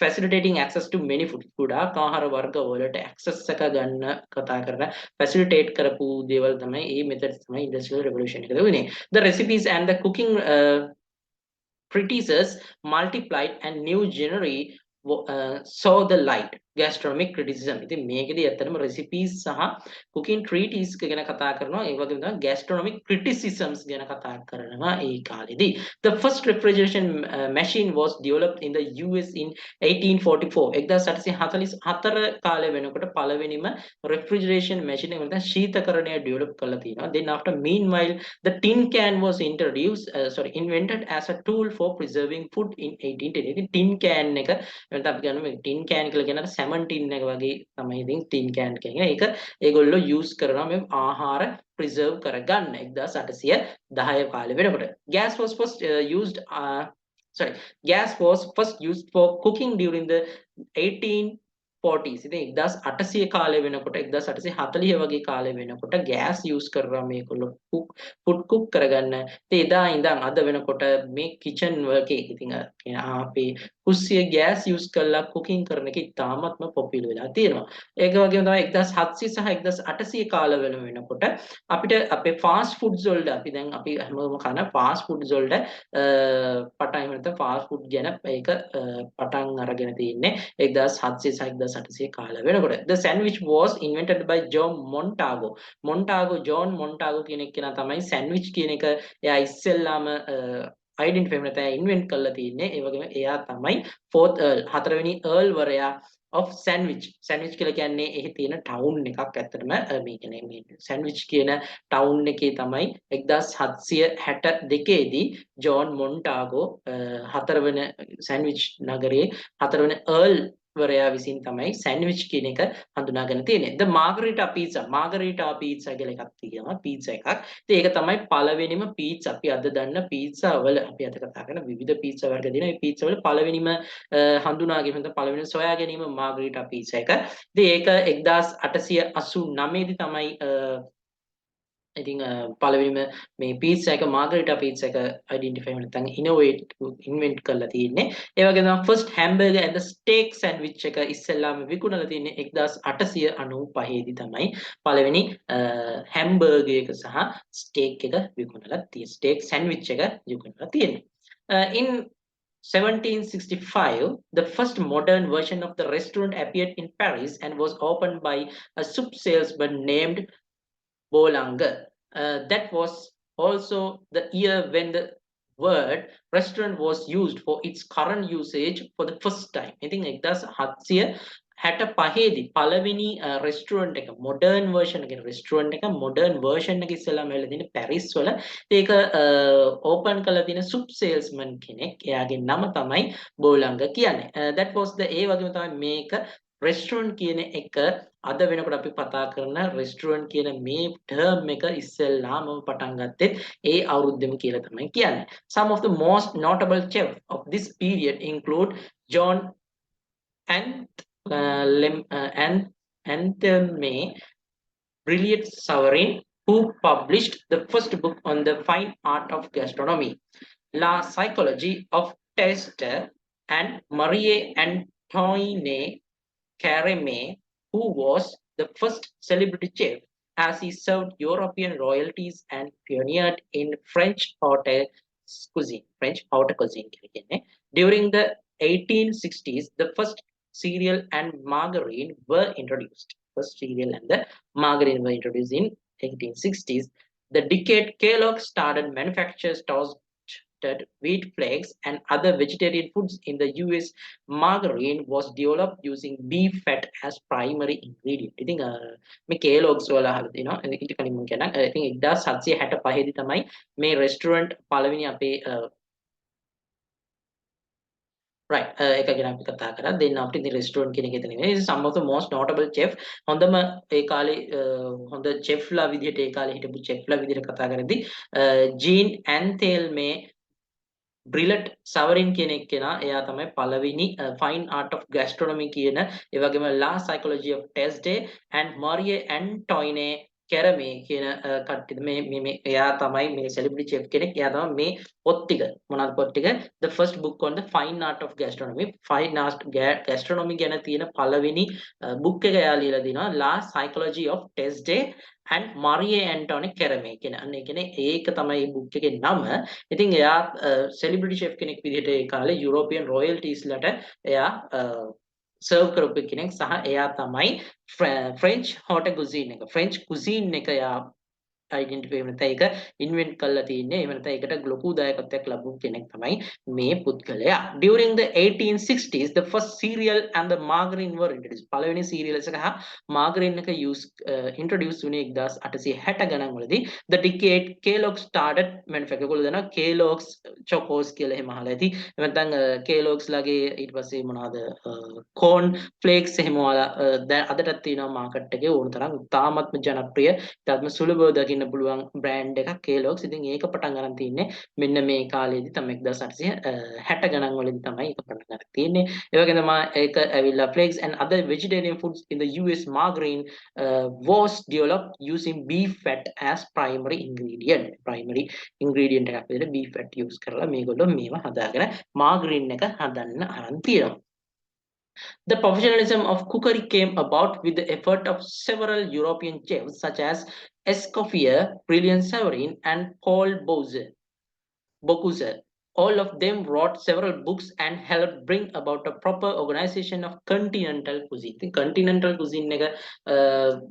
Speaker 1: facilitating access to many food. ගොඩාක් ආහාර වර්ග වලට access එක ගන්න කතා කරන facilitate කරපු දේවල් තමයි මේ method තමයි industrial revolution එකද වෙන්නේ. The recipes and the cooking treatises multiplied and new genre saw the light. Gastronomic criticism. ඉතින් මේකෙදී ඇත්තටම recipes සහ cooking treatise ගැන කතා කරනවා. ඒ වගේම තමයි gastronomic criticisms ගැන කතා කරනවා ඒ කාලෙදී. The first refrigeration machine was developed in the US in 1844. 1844 කාලේ වෙනකොට පළවෙනිම refrigeration machine එක නැත්නම් ශීතකරණය develop කරලා තියෙනවා. Then after meanwhile the tin can was invented as a tool for preserving food in 1810. ඉතින් tin can එක එතන අපි ගන්න මේ tin can කියලා කියන සැමන් ටින් එක වගේ තමයි ඉතින් tin can කියන්නේ. ඒක ඒගොල්ලෝ use කරනවා මේ ආහාර preserve කරගන්න 1810 කාලේ වෙනකොට. Gas was first used for cooking during the 1840s. ඉතින් 1800 කාලේ වෙනකොට 1840 වගේ කාලේ වෙනකොට gas use කරනවා මේගොල්ලෝ food cook කරගන්න. ඉතින් එදා ඉඳන් අද වෙනකොට මේ kitchen work එක ඉතින් අපේ කුස්සිය gas use කරලා cooking කරන එක ඉතාමත්ම popular වෙලා තියෙනවා. ඒක වගේම තමයි 1700 සහ 1800 කාල වෙනකොට අපිට අපේ fast foods වලට අපි දැන් අපි හැමෝම කන fast foods වලට පටන් ගන්න fast food ගැන ඒක පටන් අරගෙන තියෙන්නේ 1700 සහ 1800 කාල වෙනකොට. The sandwich was invented by John Montagu. John Montagu කියන කෙනා තමයි sandwich කියන එක එයා ඉස්සෙල්ලාම identify නැත්නම් invent කරලා තියෙන්නේ. ඒ වගේම එයා තමයි fourth earl හතරවෙනි earl වරයා of sandwich කියලා කියන්නේ එහි තියෙන town එකක් ඇත්තටම මේ කියන්නේ මේ sandwich කියන town එකේ තමයි 1762 දී ජෝන් මොන්ටාගෝ හතරවෙනි sandwich නගරයේ හතරවෙනි earl වරයා විසින් තමයි sandwich කියන එක හඳුනාගෙන තියෙන්නේ. The margherita pizza කියලා එකක් තියෙනවා pizza එකක්. ඉතින් ඒක තමයි පළවෙනිම pizza. අපි අද දන්න pizza වල අපි අද කතා කරන විවිධ pizza වර්ග දෙනවා. මේ pizza වල පළවෙනිම හඳුනාගෙන නැත්නම් පළවෙනිම සොයා ගැනීම margherita pizza එක. ඉතින් ඒක 1889 දී තමයි ඉතින් පළවෙනිම මේ pizza එක margherita pizza එක identify නැත්නම් invent කරලා තියෙන්නේ. ඒ වගේම තමයි first hamburger and the steak sandwich එක ඉස්සෙල්ලාම විකුණලා තියෙන්නේ 1895 දී තමයි පළවෙනි hamburger එක සහ steak එක විකුණලා තියෙන්නේ. steak sandwich එක විකුණලා තියෙන්නේ. In 1765, the first modern version of the restaurant appeared in Paris and was opened by a soup salesman named Bolanger. That was also the year when the word restaurant was used for its current usage for the first time. I think 1765 දී පළවෙනි restaurant එක modern version එක restaurant එක modern version එක ඉස්සෙල්ලාම වෙලා තියෙන්නේ Paris වල. ඒක open කරලා තියෙන soup salesman කෙනෙක්. එයාගේ නම තමයි බෝලංග කියන්නේ. That was the ඒ වගේම තමයි මේක restaurant කියන එක අද වෙනකොට අපි කතා කරන restaurant කියන මේ term එක ඉස්සෙල්ලාම පටන් ගත්තේ ඒ අවුරුද්දෙම කියලා තමයි කියන්නේ. Some of the most notable chefs of this period include John and Anthony Brilliant Savarin, who published the first book on the fine art of gastronomy, La Psychology of Taste, and Marie Antoine Carême, who was the first celebrity chef, as he served European royalties and pioneered in French haute cuisine. French haute cuisine. During the 1860s, the first cereal and margarine were introduced. First cereal and the margarine were introduced in 1860s. The decade Kellogg started manufactures toasted wheat flakes and other vegetarian foods in the US. Margarine was developed using beef fat as primary ingredient. ඉතින් මේ Kellogg's වල අහලා තියෙනවා. ඊට කලින් මම කියනවා. ඉතින් 1765 දී තමයි මේ restaurant පළවෙනි අපේ right එක ගැන අපි කතා කරා. then අපිට ඉතින් restaurant කියන එක එතන නෙවෙයි. some of the most notable chef හොඳම ඒ කාලේ හොඳ chef ලා විදිහට ඒ කාලේ හිටපු chef ලා විදිහට කතා කරද්දී ජීන් ඇන්තෙල්මේ බ්‍රිලට් සවරින් කියන එක්කෙනා එයා තමයි පළවෙනි fine art of gastronomy කියන ඒ වගේම la psychology of taste and Marie Antoine Carême කියන කට්ටිය මේ එයා තමයි මේ celebrity chef කෙනෙක් එයා තමයි මේ පොත් ටික මොනවාද පොත් ටික the first book on the fine art of gastronomy fine art gastronomy ගැන තියෙන පළවෙනි book එක එයා ලියලා දිනවා la psychology of taste and Marie Antoine Carême කියන අන්න ඒ කියන්නේ ඒක තමයි මේ book එකේ නම. ඉතින් එයා celebrity chef කෙනෙක් විදිහට ඒ කාලේ European royalties ලට එයා සර්ව් කරපු කෙනෙක් සහ එයා තමයි French haute cuisine එක French cuisine එක එයා identify වෙන තේ ඒක invent කරලා තින්නේ එහෙම නැත්නම් ඒකට ලොකු දායකත්වයක් ලැබුණු කෙනෙක් තමයි මේ පුද්ගලයා. During the 1860s the first cereal and the margarine were introduced. පළවෙනි cereal එක සහ margarine එක introduce වුණේ 1860 ගණන් වලදී. The decade Kellogg started manufacture. ඔයගොල්ලෝ දන්නවා Kellogg's chocos කියලා එහෙම අහලා ඇති. එහෙම නැත්නම් Kellogg's ලාගේ ඊට පස්සේ මොනවාද corn flakes එහෙම දැන් අදටත් තියෙනවා මාකට් එකේ ඕන තරම් තාමත්ම ජනප්‍රිය තාත්ම සුලභව දකින්න පුළුවන් බ්‍රෑන්ඩ් එකක් Kellogg's. ඉතින් ඒක පටන් ගන්න තියන්නේ මෙන්න මේ කාලේදී තමයි 1860 ගණන් වලදී තමයි ඒක පටන් ගන්න තියෙන්නේ. ඒ වගේම තමයි ඒක ඇවිල්ලා flakes and other vegetarian foods in the US. Margarine was developed using beef fat as primary ingredient. Primary ingredient එකක් විදිහට beef fat use කරලා මේගොල්ලෝ මේව හදාගෙන margarine එක හදන්න අරන් තියෙනවා. The professionalism of cookery came about with the effort of several European chefs such as Escoffier, Brilliant Savarin, and Paul Bocuse. All of them wrote several books and helped bring about a proper organization of continental cuisine. The continental cuisine එක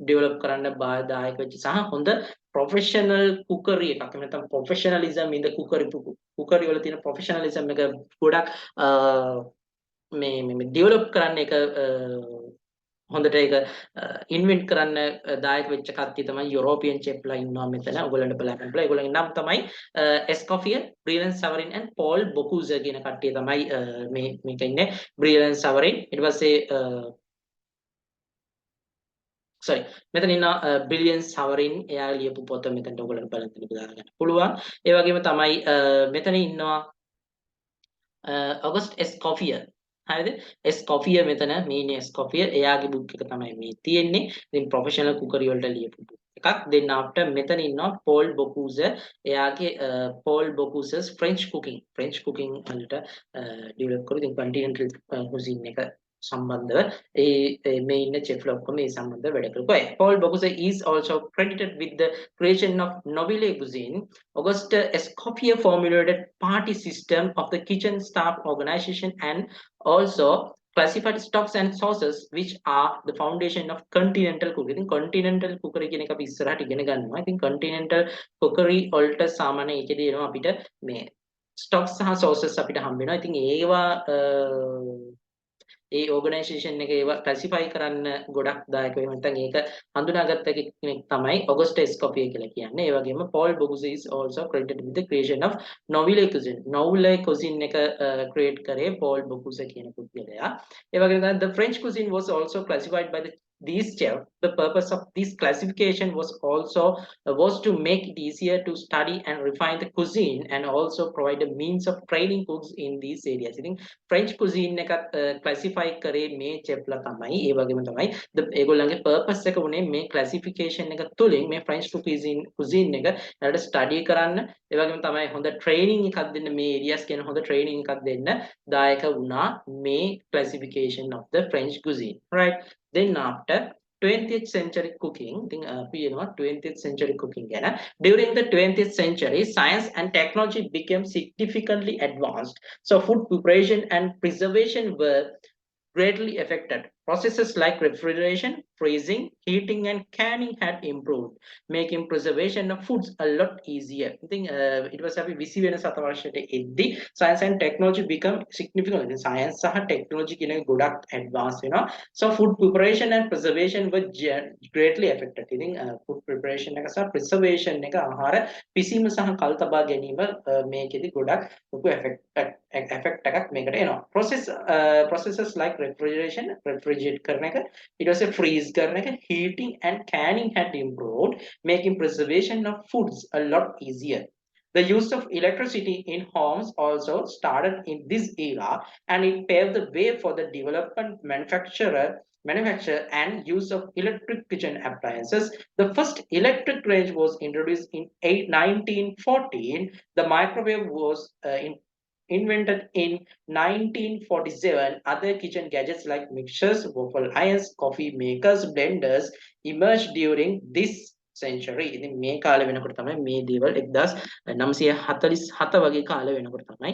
Speaker 1: develop කරන්න බාධායක වෙච්ච සහ හොඳ professional cookery එකක් නැත්නම් professionalism in the cookery වල තියෙන professionalism එක ගොඩක් මේ develop කරන්න එක හොඳට ඒක ඉන්වෙන්ට් කරන්න දායක වෙච්ච කට්ටිය තමයි යුරෝපියන් චෙෆ් ලා ඉන්නවා මෙතන. ඔයගොල්ලන්ට බලන්න පුළුවන්. ඒගොල්ලන්ගේ නම් තමයි Escoffier, Brilliant Savarin and Paul Bocuse කියන කට්ටිය තමයි මේක ඉන්නේ. Brilliant Savarin ඊට පස්සේ sorry මෙතන ඉන්න Brilliant Savarin එයා ලියපු පොත මෙතනට ඔයගොල්ලන්ට බලන්න දාගන්න පුළුවන්. ඒ වගේම තමයි මෙතන ඉන්නවා August Escoffier. හරිද? Escoffier මෙතන මේ Escoffier එයාගේ book එක තමයි මේ තියෙන්නේ. ඉතින් professional cookery වලට ලියපු book එකක්. then after මෙතන ඉන්නවා Paul Bocuse එයාගේ Paul Bocuse's French cooking වලට develop කරලා ඉතින් continental cuisine එක සම්බන්ධව මේ ඉන්න chef ලා ඔක්කොම මේ සම්බන්ධව වැඩ කරපු අය. Paul Bocuse is also credited with the creation of nouvelle cuisine. Auguste Escoffier formulated party system of the kitchen staff organization and also classified stocks and sauces which are the foundation of continental cookery. ඉතින් continental cookery කියන එක අපි ඉස්සරහට ඉගෙන ගන්නවා. ඉතින් continental cookery වලට සාමාන්‍ය ඒකේදී එනවා අපිට මේ stocks සහ sauces අපිට හම්බ වෙනවා. ඉතින් ඒවා ඒ ඕගනයිසේෂන් එක ඒවා ක්ලාසිෆයි කරන්න ගොඩක් දායක වෙනවා. නැත්නම් ඒක හඳුනාගත්ත කෙනෙක් තමයි ඔගස්ට් එස්කොපිය කියලා කියන්නේ. ඒ වගේම Paul Bocuse is also credited with the creation of nouvelle cuisine. Nouvelle cuisine එක create කරේ Paul Bocuse කියන පුද්ගලයා. ඒ වගේම the French cuisine was also classified by these chefs. The purpose of this classification was also was to make it easier to study and refine the cuisine and also provide a means of training cooks in these areas. ඉතින් French cuisine එකත් classify කරේ මේ chefලා තමයි. ඒ වගේම තමයි ඒගොල්ලන්ගේ purpose එක උනේ මේ classification එක තුලින් මේ French cuisine එක යාලට study කරන්න, ඒ වගේම තමයි හොඳ training එකක් දෙන්න, මේ areas කියන හොඳ training එකක් දෙන්න දායක වුණා මේ classification of the French cuisine, right? Then after 20th century cooking, think you know 20th century cooking ගැන. During the 20th century, science and technology became significantly advanced. So food preparation and preservation were greatly affected. Processes like refrigeration, freezing, heating, and canning had improved, making preservation of foods a lot easier. I think it was a busy when science and technology become significant. Science and technology in a good advanced, you know. So food preparation and preservation were greatly affected. I think food preparation and preservation ආහාර පිසීම සහ කල්තබා ගැනීම මේකෙදි ගොඩක් ලොකු effect එකක් මේකට එනවා. Processes like refrigerate කරන එක, it was a freeze කරන එක, heating and canning had improved, making preservation of foods a lot easier. The use of electricity in homes also started in this era, and it paved the way for the development, manufacture and use of electric kitchen appliances. The first electric range was introduced in 1914. The microwave was invented in 1947. Other kitchen gadgets like mixers, waffle irons, coffee makers, blenders emerged during this century. ඉතින් මේ කාලේ වෙනකොට තමයි මේ දේවල් 1947 වගේ කාලේ වෙනකොට තමයි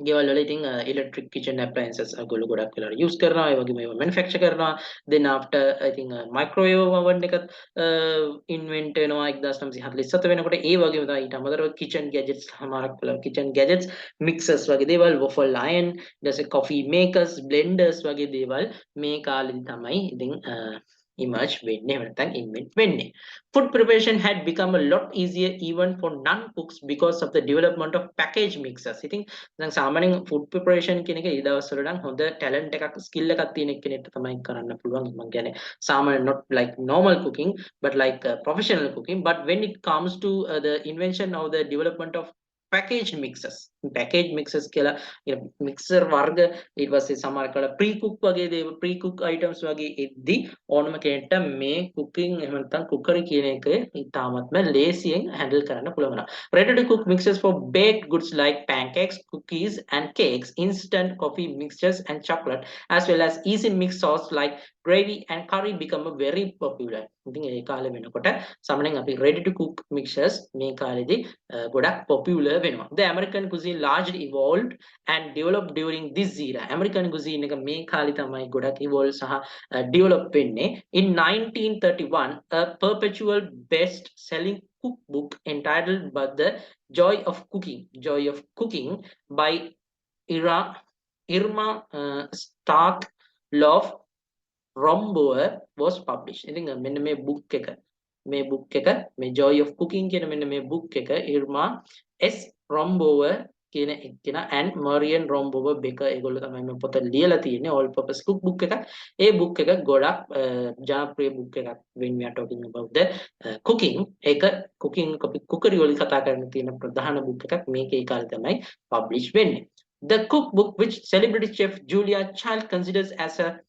Speaker 1: ගෙවල් වල ඉතින් electric kitchen appliances අගොල්ලෝ ගොඩක් වෙලාවට use කරනවා. ඒ වගේම ඒවා manufacture කරනවා. Then after I think microwave oven එකත් invent වෙනවා 1947 වෙනකොට. ඒ වගේම තමයි ඊට අමතරව kitchen gadgets සමහරක් වෙලාවට kitchen gadgets, mixers වගේ දේවල්, waffle iron, ඊට coffee makers, blenders වගේ දේවල් මේ කාලෙදි තමයි ඉතින් emerge වෙන්නේ, නැත්නම් invent වෙන්නේ. Food preparation had become a lot easier even for non-cooks because of the development of package mixers. ඉතින් දැන් සාමාන්‍යයෙන් food preparation කියන එක ඊ දවස්වල නම් හොඳ talent එකක්, skill එකක් තියෙන කෙනෙක්ට තමයි කරන්න පුළුවන්. මම කියන්නේ සාමාන්‍ය not like normal cooking but like professional cooking. But when it comes to the invention of the development of package mixers කියලා mixer වර්ග ඊට පස්සේ සමහර කල pre cook වගේ දේවල්, pre cook items වගේ එද්දි ඕනම කෙනෙක්ට මේ cooking එහෙම නැත්නම් cookery කියන එක ඉතාමත්ම ලේසියෙන් handle කරන්න පුළුවන්. Ready to cook mixers for baked goods like pancakes, cookies and cakes, instant coffee mixtures and chocolate, as well as easy mix sauce like gravy and curry become very popular. ඉතින් ඒ කාලේ වෙනකොට සාමාන්‍යයෙන් අපි ready to cook mixtures මේ කාලේදී ගොඩක් popular වෙනවා. The American cuisine largely evolved and developed during this era. American cuisine එක මේ කාලේ තමයි ගොඩක් evolve සහ develop වෙන්නේ. In 1931, a perpetual best selling cookbook entitled but the Joy of Cooking by Irma Stark Romboer was published. I think මෙන්න මේ book එක මේ Joy of Cooking කියන මෙන්න මේ book එක Irma S Romboer කියන එක්කෙනා and Marian Rombower Becker ඒගොල්ලෝ තමයි මේ පොත ලියලා තියෙන්නේ, all purpose cook book එකක්. ඒ book එක ගොඩක් ජනප්‍රිය book එකක් when we are talking about the cooking. ඒක cookery වලින් කතා කරන්න තියෙන ප්‍රධාන book එකක්. මේක ඒ කාලේ තමයි publish වෙන්නේ. The cookbook, which celebrity chef Julia Child considers as a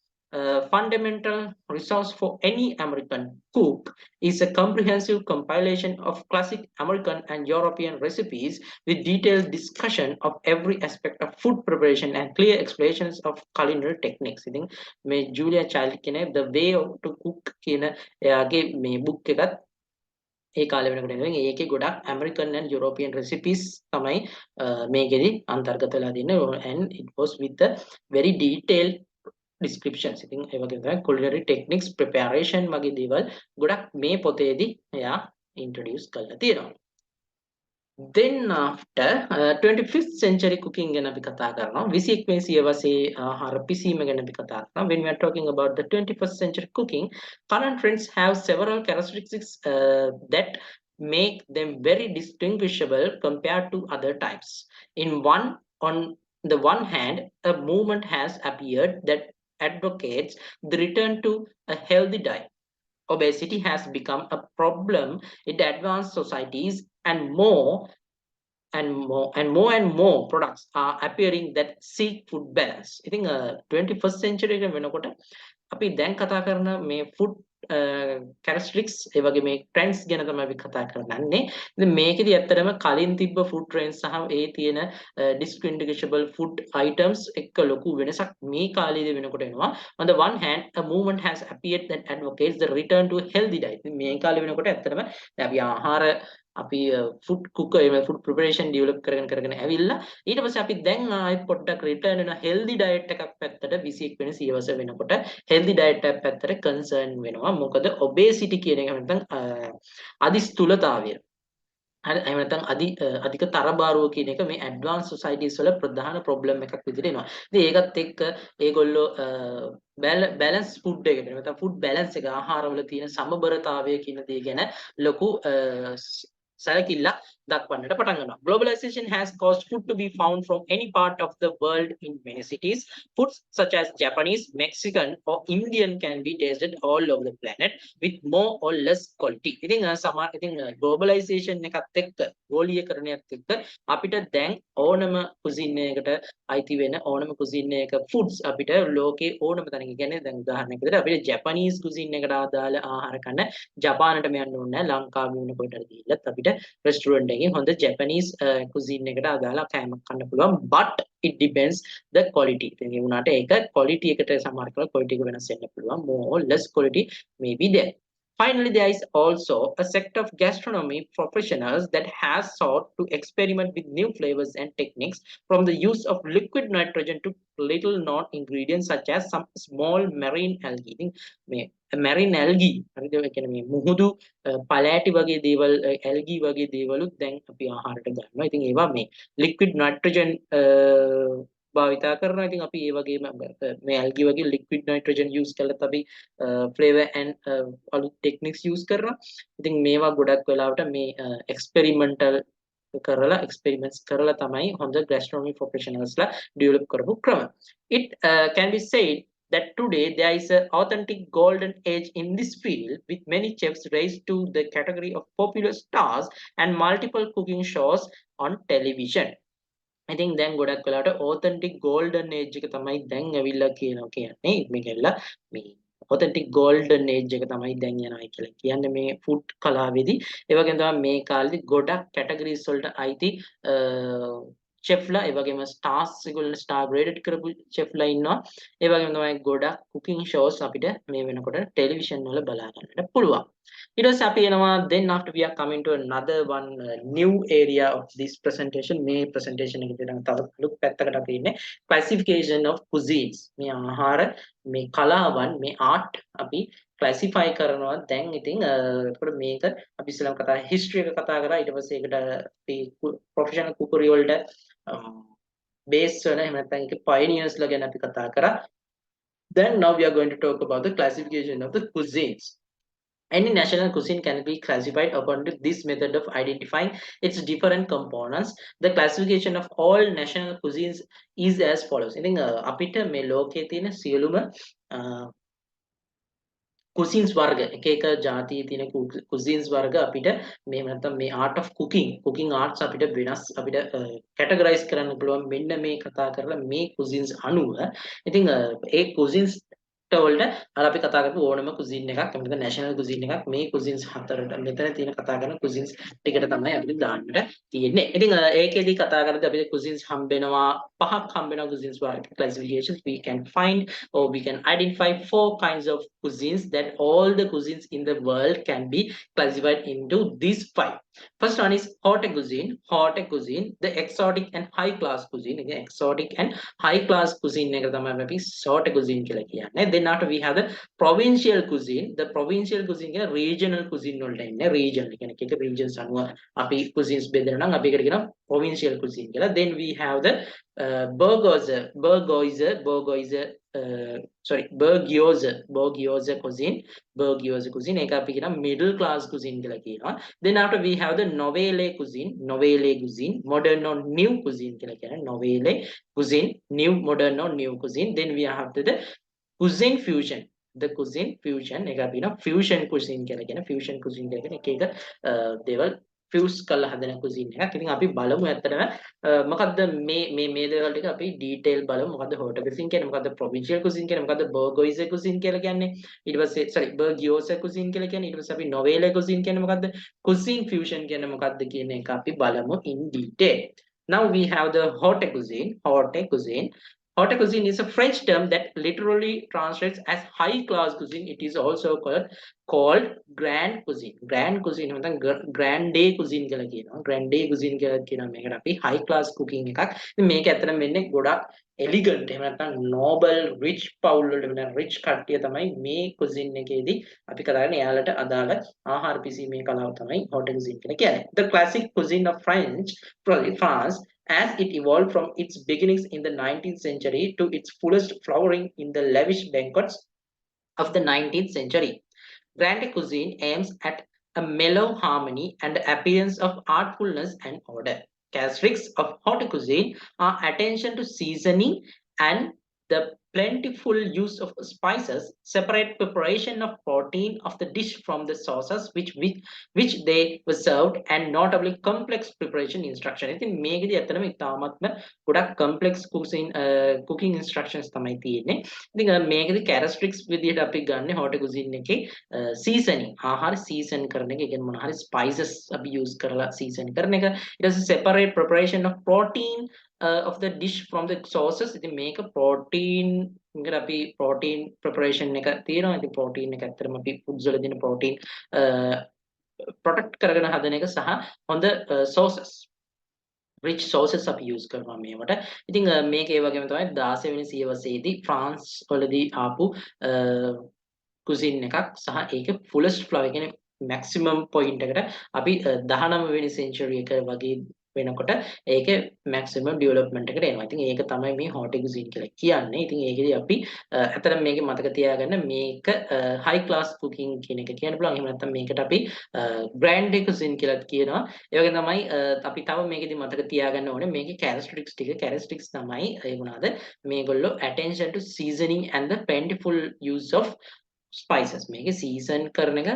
Speaker 1: fundamental resource for any American cook, is a comprehensive compilation of classic American and European recipes with detailed discussion of every aspect of food preparation and clear explanations of culinary techniques. I think මේ Julia Child කියන the way to cook කියන එයාගේ මේ book එකත් ඒ කාලේ වෙනකොට නෙවෙයි, ඒකේ ගොඩක් American and European recipes තමයි මේකෙදි අන්තර්ගත වෙලා තියෙන්නේ, and it was with a very detailed descriptions. ඉතින් ඒ වගේ තමයි culinary techniques, preparation වගේ දේවල් ගොඩක් මේ පොතේදී එයා introduce කරලා තියෙනවා. Then after 25th century cooking ගැන අපි කතා කරනවා 21 වෙනි සියවසේ ආහාර පිසීම ගැන අපි කතා කරනවා. When we are talking about the 21st century cooking, current trends have several characteristics that make them very distinguishable compared to other types. On the one hand, a movement has appeared that advocates the return to a healthy diet. Obesity has become a problem in the advanced societies, and more products are appearing that seek food balance. I think 21st century එක වෙනකොට අපි දැන් කතා කරන මේ food characteristics ඒ වගේ මේ trends ගැන තමයි අපි කතා කරන්නේ. ඉතින් මේකෙදි ඇත්තටම කලින් තිබ්බ food trends සහ ඒ තියෙන distinguishable food items එක්ක ලොකු වෙනසක් මේ කාලේදී වෙනකොට එනවා. On the one hand, a movement has appeared that advocates the return to a healthy diet. ඉතින් මේ කාලේ වෙනකොට ඇත්තටම දැන් අපි ආහාර අපි ෆුඩ් කුකර් එහෙම ෆුඩ් ප්‍රිපරේෂන් ඩෙවලොප් කරගෙන ඇවිල්ලා ඊට පස්සේ අපි දැන් ආයෙත් පොඩ්ඩක් රිටර්න් වෙන හෙල්දි ඩයට් එකක් පැත්තට 21 වෙනි සියවස වෙනකොට හෙල්දි ඩයට් එකක් පැත්තට කන්සර්න් වෙනවා. මොකද ඔබේසිටි කියන එක නැත්නම් අදිස්තුලතාවය හරි එහෙම නැත්නම් අධික තරබාරුව කියන එක මේ ඇඩ්වාන්ස් සොසයිටිස් වල ප්‍රධාන ප්‍රොබ්ලම් එකක් විදිහට එනවා. ඉතින් ඒකත් එක්ක ඒගොල්ලෝ බැලන්ස් ෆුඩ් එක නැත්නම් ෆුඩ් බැලන්ස් එක ආහාරවල තියෙන සමබරතාවය කියන දේ ගැන ලොකු සැලකිල්ලක් දක්වන්නට පටන් ගන්නවා. Globalization has caused food to be found from any part of the world in many cities. Foods such as Japanese, Mexican or Indian can be tasted all over the planet with more or less quality. ඉතින් globalization එකත් එක්ක ගෝලීයකරණයත් එක්ක අපිට දැන් ඕනම cuisine එකකට අයිති වෙන ඕනම cuisine එක foods අපිට ලෝකේ ඕනම තැනක කියන්නේ දැන් උදාහරණයක් විදිහට අපිට Japanese cuisine එකට අදාළ ආහාර කන්න ජපානටම යන්න ඕනේ නැහැ. ලංකාවේ වුණ කොටට ගිහිල්ලත් අපිට restaurant එකකින් හොඳ Japanese cuisine එකට අදාළ කෑමක් කන්න පුළුවන්. But it depends the quality. ඉතින් ඒ වුණාට ඒක quality එකට සමහර කල quality එක වෙනස් වෙන්න පුළුවන්. More or less quality may be there. Finally, there is also a sector of gastronomy professionals that has sought to experiment with new flavors and techniques, from the use of liquid nitrogen to little known ingredients such as some small marine algae. ඉතින් මේ marine algae හරිද ඒ කියන්නේ මේ මුහුදු පළෑටි වගේ දේවල් algae වගේ දේවලුත් දැන් අපි ආහාරයට ගන්නවා. ඉතින් ඒවා මේ liquid nitrogen භාවිතා කරනවා. ඉතින් අපි ඒ වගේම මේ algae වගේ liquid nitrogen use කළත් අපි flavor and අලුත් techniques use කරනවා. ඉතින් මේවා ගොඩක් වෙලාවට මේ experimental කරලා experiments කරලා තමයි හොඳ gastronomy professionals ලා develop කරපු ක්‍රම. It can be said that today there is an authentic golden age in this field, with many chefs raised to the category of popular stars and multiple cooking shows on television. I think දැන් ගොඩක් වෙලාවට authentic golden age එක තමයි දැන් ඇවිල්ලා කියනවා කියන්නේ මේකෙල්ල මේ authentic golden age එක තමයි දැන් යනවා කියලා කියන්නේ මේ food කලාවේදී ඒ වගේම තමයි මේ කාලේදී ගොඩක් categories වලට අයිති chefලා ඒ වගේම stars ඒගොල්ලෝ star graded කරපු chefලා ඉන්නවා ඒ වගේම තමයි ගොඩක් cooking shows අපිට මේ වෙනකොට television වල බලා ගන්නට පුළුවන්. It was happy, then after we are coming to another one new area of this presentation. May presentation look at the classification of cuisines. Me ahara, me kalawan, me art, api classify කරනවා දැන් ඉතින් ඒකට මේක අපි ඉස්සෙල්ලාම කතා history එක කතා කරා ඊට පස්සේ ඒකට අපි professional cookery වලට base වෙන එහෙම නැත්නම් ඒක pioneers ලා ගැන අපි කතා කරා. Then now we are going to talk about the classification of the cuisines. Any national cuisine can be classified according to this method of identifying its different components. The classification of all national cuisines is as follows. I think අපිට මේ ලෝකයේ තියෙන සියලුම cuisines වර්ග එක එක ජාතියේ තියෙන cuisines වර්ග අපිට මේ නැත්තම් මේ art of cooking arts අපිට වෙනස් අපිට categorize කරන්න පුළුවන් මෙන්න මේ කතා කරලා මේ cuisines අනුව. ඉතින් ඒ cuisines වලට අර අපි කතා කරපු ඕනම cuisine එකක් අපිට national cuisine එකක් මේ cuisines හතරට මෙතන තියෙන කතා කරන cuisines ටිකට තමයි අපිට දාන්නට තියෙන්නේ. ඉතින් ඒකෙදි කතා කරද්දී අපිට cuisines හම්බෙනවා පහක් හම්බෙනවා cuisines වර්ග classifications. We can find or we can identify 4 kinds of cuisines that all the cuisines in the world can be classified into these 5. First one is haute cuisine, the exotic and high class cuisine. Again, exotic and high class cuisine එක තමයි අපි haute cuisine කියලා කියන්නේ. then after we have the provincial cuisine. The provincial cuisine එක regional cuisine වලට එන්නේ. region කියන්නේ එක regions අනුව අපි cuisines බෙදලා නම් අපි එකට කියනවා provincial cuisine කියලා. Then we have the burgoiser cuisine ඒක අපි කියනවා middle class cuisine කියලා කියනවා. Then after we have the nouvelle cuisine, modern or new cuisine කියලා කියනවා. nouvelle cuisine, new, modern or new cuisine. Then we have the cuisine fusion. The cuisine fusion එක අපි කියනවා fusion cuisine කියලා කියනවා. fusion cuisine කියලා කියන එක දේවල් fuse කරලා හදන cuisine එකක්. ඉතින් අපි බලමු ඇත්තටම මොකද්ද මේ දේවල් ටික අපි detail බලමු. මොකද්ද haute cuisine කියන්නේ, මොකද්ද provincial cuisine කියන්නේ, මොකද්ද bourgeois cuisine කියලා කියන්නේ. ඊට පස්සේ bourgeois cuisine කියලා කියන්නේ. ඊට පස්සේ අපි nouvelle cuisine කියන්නේ මොකද්ද, cuisine fusion කියන්නේ මොකද්ද කියන එක අපි බලමු in detail. Now we have the haute cuisine. Haute cuisine is a French term that literally translates as high class cuisine. It is also called grand cuisine. Grand cuisine නැත්නම් grande cuisine කියලා කියනවා. grande cuisine කියලා කියනවා මේකට අපි high class cooking එකක්. ඉතින් මේක ඇත්තටම වෙන්නේ ගොඩක් elegant එහෙම නැත්නම් noble rich පවුල් වලට වෙන rich කට්ටිය තමයි මේ cuisine එකේදී අපි කතා කරන්නේ. එයාලට අදාළ ආහාර පිසීමේ කලාව තමයි haute cuisine කියලා කියන්නේ. The classic cuisine of France, as it evolved from its beginnings in the 19th century to its fullest flowering in the lavish banquets of the 19th century. Grande cuisine aims at a mellow harmony and the appearance of artfulness and order. Characteristics of haute cuisine are attention to seasoning and the plentiful use of spices, separate preparation of protein of the dish from the sauces which they were served, and notably complex preparation instruction. ඉතින් මේකදී ඇත්තටම ඉතාමත්ම ගොඩක් complex cooking instructions තමයි තියෙන්නේ. ඉතින් මේකදී characteristics විදිහට අපි ගන්න haute cuisine එකේ seasoning, ආහාර season කරන එක. ඒ කියන්නේ මොන හරි spices අපි use කරලා season කරන එක. ඊට පස්සේ separate preparation of protein of the dish from the sauces. ඉතින් මේක protein එකට අපි protein preparation එක තියෙනවා. ඉතින් protein එක ඇත්තටම අපි foods වල දෙන protein protect කරගෙන හදන එක සහ හොඳ sauces, rich sauces අපි use කරනවා මේවට. ඉතින් මේක ඒ වගේම තමයි 16 වෙනි සියවසේදී France වලදී ආපු cuisine එකක් සහ ඒක fullest flower කියන්නේ maximum point එකට අපි 19 වෙනි century එක වගේ වෙනකොට ඒකේ maximum development එකට එනවා. ඉතින් ඒක තමයි මේ haute cuisine කියලා කියන්නේ. ඉතින් ඒකෙදි අපි අතරම මේකේ මතක තියාගන්න මේක high class cooking කියන එක කියන්න පුළුවන්. එහෙම නැත්නම් මේකට අපි grande cuisine කියලා කියනවා. ඒ වගේ තමයි අපි තව මේකෙදි මතක තියාගන්න ඕනේ මේකේ characteristics තමයි ඒ මොනවාද මේගොල්ලෝ attention to seasoning and the plentiful use of spices. මේකේ season කරන එක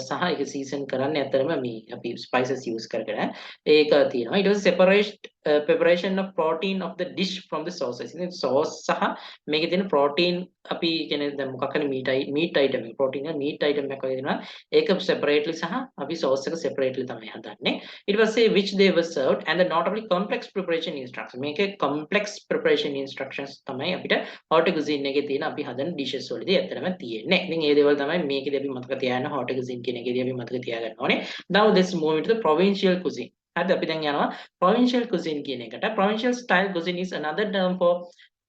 Speaker 1: සහ ඒක season කරන්නේ ඇත්තටම මේ අපි spices use කරගෙන ඒක තියෙනවා. ඊට පස්සේ separate preparation of protein of the dish from the sauces. ඉතින් sauce සහ මේකේ තියෙන protein අපි කියන්නේ දැන් මොකක් හරි meat item එක protein එක meat item එකක් වගේ දෙනවා. ඒක separately සහ අපි sauce එක separately තමයි හදන්නේ. ඊට පස්සේ which they were served and the notably complex preparation instructions. මේකේ complex preparation instructions තමයි අපිට haute cuisine එකේ තියෙන අපි හදන dishes වලදී ඇත්තටම තියෙන්නේ. ඉතින් ඒ දේවල් තමයි මේකේදී අපි මතක තියාගන්න haute cuisine කියන එකේදී අපි මතක තියාගන්න ඕනේ. Now let's move into the provincial cuisine. හරිද? අපි දැන් යනවා provincial cuisine කියන එකට. Provincial style cuisine is another term for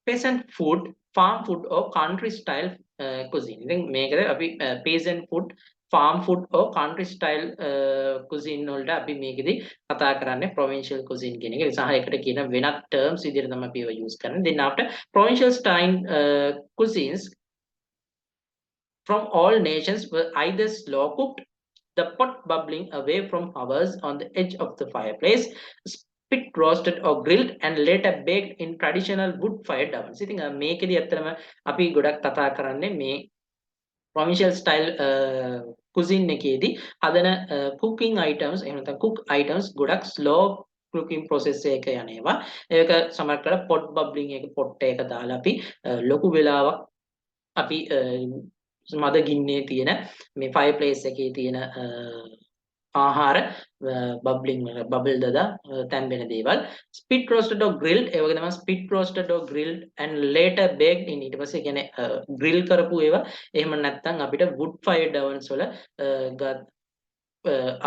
Speaker 1: peasant food, farm food or country style cuisine. ඉතින් මේකද අපි peasant food, farm food or country style cuisine වලට අපි මේකෙදි කතා කරන්නේ provincial cuisine කියන එක. සහ ඒකට කියන වෙනත් terms විදිහට තමයි අපි ඒවා use කරන්නේ. Then after provincial style cuisines from all nations were either slow cooked, the pot bubbling away from hours on the edge of the fireplace, spit roasted or grilled, and later baked in traditional wood fired ovens. ඉතින් මේකෙදි ඇත්තටම අපි ගොඩක් කතා කරන්නේ මේ provincial style cuisine එකේදී හදන cooking items එහෙම නැත්නම් cook items ගොඩක් slow cooking process එක යනවා. ඒක සමහර කල pot bubbling එක pot එක දාලා අපි ලොකු වෙලාවක් අපි මද ගින්නේ තියෙන මේ fireplace එකේ තියෙන ආහාර bubbling bubble දදා තැම්බෙන දේවල් spit roasted or grilled ඒ වගේ තමයි spit roasted or grilled and later baked in ඊට පස්සේ කියන්නේ grill කරපු ඒවා එහෙම නැත්නම් අපිට wood fired ovens වල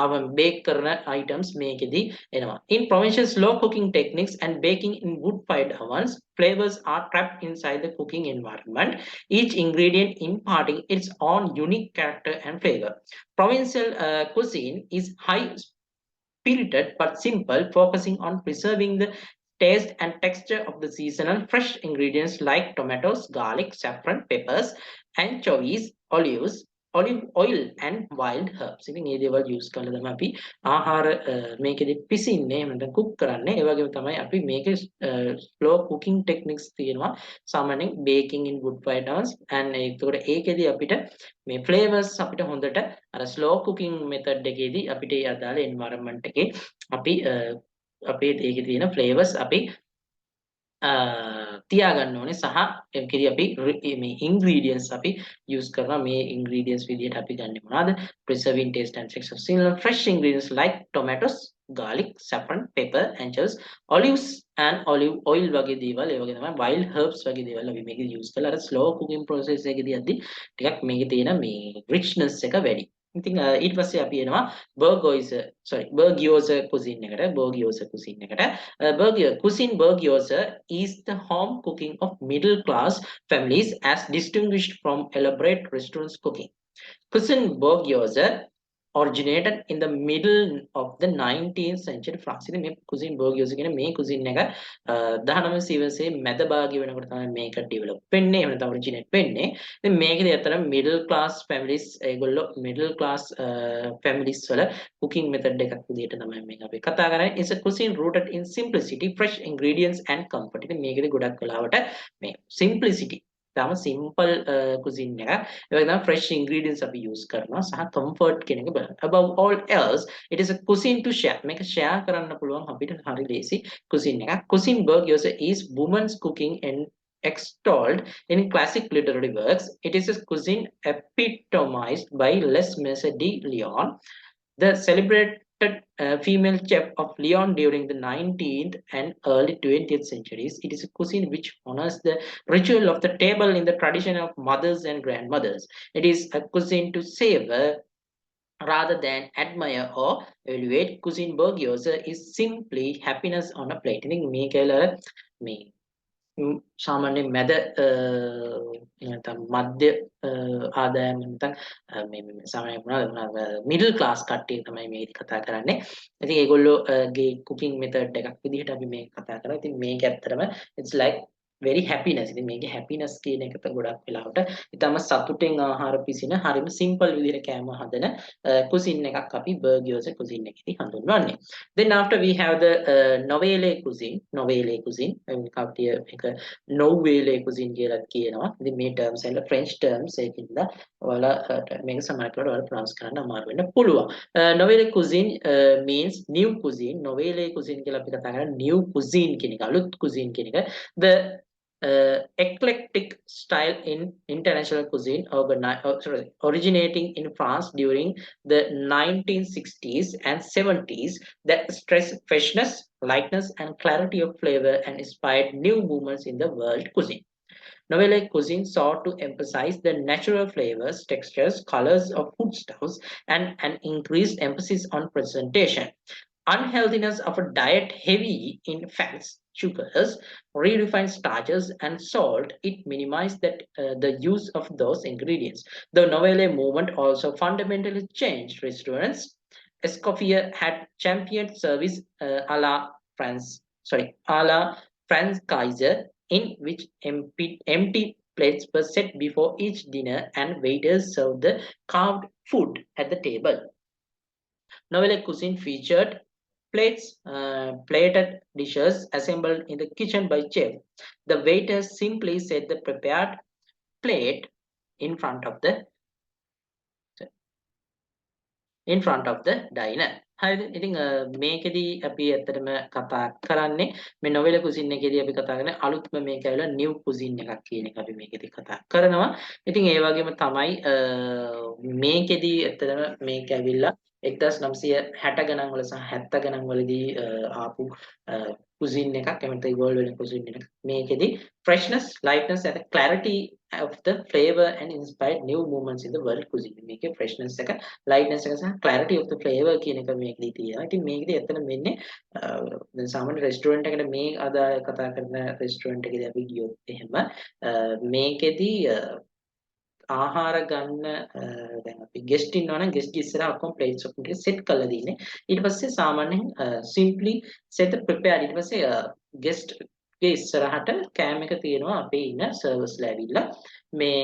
Speaker 1: our bake කරන items මේකෙදි එනවා. In provincial slow cooking techniques and baking in wood-fired ovens, flavors are trapped inside the cooking environment, each ingredient imparting its own unique character and flavor. Provincial cuisine is high spirited but simple, focusing on preserving the taste and texture of the seasonal fresh ingredients like tomatoes, garlic, saffron, peppers, anchovies, olive oil, and wild herbs. ඉතින් මේ දේවල් use කරලා තමයි අපි ආහාර මේකෙදි පිසින්නේ එහෙම cook කරන්නේ. ඒ වගේම තමයි අපි මේකේ slow cooking techniques තියෙනවා. සාමාන්‍යයෙන් baking in wood fired ovens and ඒකට ඒකෙදි අපිට මේ flavors අපිට හොඳට අර slow cooking method එකේදී අපිට ඒ අදාළ environment එකේ අපි අපේ ඒකේ තියෙන flavors අපි තියාගන්න ඕනේ සහ ඒකෙදි අපි මේ ingredients අපි use කරනවා මේ ingredients විදිහට අපි ගන්නෙ මොනවාද preserving taste and texture of seasonal fresh ingredients like tomatoes garlic saffron pepper anchovies olives and olive oil වගේ දේවල් ඒ වගේ තමයි wild herbs වගේ දේවල් අපි මේකේ use කරලා අර slow cooking process එකේදී අද්දි ටිකක් මේකේ තියෙන මේ richness එක වැඩි. ඉතින් ඊට පස්සේ අපි එනවා Bergioza cuisine එකට Bergioza cuisine එකට Bergioza is the home cooking of middle class families as distinguished from elaborate restaurants cooking. Cuisine Bergioza originated in the middle of the 19th century France. ඉතින් මේ cuisine Bergioza කියන මේ cuisine එක 19 සියවසේ මැද භාගය වෙනකොට තමයි මේක develop වෙන්නේ. එහෙම නැත්නම් originate වෙන්නේ. ඉතින් මේකේදී අතර middle class families ඒගොල්ලෝ middle class families වල cooking method එකක් විදිහට තමයි මේක අපි කතා කරන්නේ. It's a cuisine rooted in simplicity, fresh ingredients and comfort. ඉතින් මේකේදී ගොඩක් වෙලාවට මේ simplicity තම simple cuisine එක. ඒ වගේම fresh ingredients අපි use කරනවා සහ comfort කියන එක බලන්න. Above all else, it is a cuisine to share. මේක share කරන්න පුළුවන් අපිට හරි ලේසි cuisine එකක්. Cuisine Bergioza is women's cooking and extolled in classic literary works. It is a cuisine epitomized by Les Messer de Lyon, the celebrated female chef of Lyon during the 19th and early 20th centuries. It is a cuisine which honors the ritual of the table in the tradition of mothers and grandmothers. It is a cuisine to savor rather than admire or elevate. Cuisine Bergioza is simply happiness on a plate. ඉතින් මේකල මේ සාමාන්‍ය මැද නැත්නම් මධ්‍ය ආදායම නැත්නම් මේ සාමාන්‍ය මොනවද මිඩල් ක්ලාස් කට්ටිය තමයි මේක කතා කරන්නේ. ඉතින් ඒගොල්ලෝගේ cooking method එකක් විදිහට අපි මේක කතා කරා. ඉතින් මේක ඇත්තටම it's like very happiness. ඉතින් මේකේ happiness කියන එකට ගොඩක් වෙලාවට ඊටම සතුටෙන් ආහාර පිසින හරිම simple විදිහට කෑම හදන cuisine එකක් අපි Bergioza cuisine එකේදී හඳුන්වන්නේ. Then after we have the Novelle cuisine. කප්ටිය මේක Novelle cuisine කියලා කියනවා. ඉතින් මේ terms වල French terms ඒකින්ද ඔයාලා මේක සමහරවිට ඔයාලා pronounce කරන්න අමාරු වෙන්න පුළුවන්. Novelle cuisine means new cuisine. Novelle cuisine කියලා අපි කතා කරන්නේ new cuisine කියන එක. අලුත් cuisine කියන එක. The eclectic style in international cuisine originating in France during the 1960s and 70s that stress freshness, lightness and clarity of flavor and inspired new movements in the world cuisine. Nouvelle cuisine sought to emphasize the natural flavors, textures, colors of foodstuffs and an increased emphasis on presentation. Unhealthiness of a diet heavy in fats, sugars, refined starches, and salt, it minimized the use of those ingredients. The Nouvelle movement also fundamentally changed restaurants. Escoffier had championed service a la Francaise, in which empty plates were set before each dinner and waiters served the carved food at the table. Nouvelle cuisine featured plated dishes assembled in the kitchen by chef. The waiters simply set the prepared plate in front of the diner. හරිද? ඉතින් මේකෙදී අපි ඇත්තටම කතා කරන්නේ මේ Nouvelle cuisine එකේදී අපි කතා කරන්නේ අලුත්ම මේක ඇවිල්ලා new cuisine එකක් කියන එක අපි මේකෙදී කතා කරනවා. ඉතින් ඒ වගේම තමයි මේකෙදී ඇත්තටම මේක ඇවිල්ලා 1960 ගණන් වල සහ 70 ගණන් වලදී ආපු cuisine එකක් එහෙම නැත්නම් evolve වෙන cuisine එකක්. මේකෙදි freshness, lightness and clarity of the flavor and inspired new movements in the world cuisine. මේකේ freshness එක, lightness එක සහ clarity of the flavor කියන එක මේකෙදි තියෙනවා. ඉතින් මේකෙදි ඇත්තට වෙන්නේ දැන් සාමාන්‍ය රෙස්ටුරන්ට් එකකට මේ අද කතා කරන රෙස්ටුරන්ට් එකේදී අපි ගියොත් එහෙම මේකෙදි ආහාර ගන්න දැන් අපි ගෙස්ට් ඉන්නවනම් ගෙස්ට් ඉස්සරහා ඔක්කොම ප්ලේට්ස් ඔක්කොම ටික සෙට් කරලා දින්නේ. ඊට පස්සේ සාමාන්‍යයෙන් simply set prepared ඊට පස්සේ ගෙස්ට් ගේ ඉස්සරහට කෑම එක තියෙනවා අපේ ඉන්න සර්වර්ස්ලා ඇවිල්ලා මේ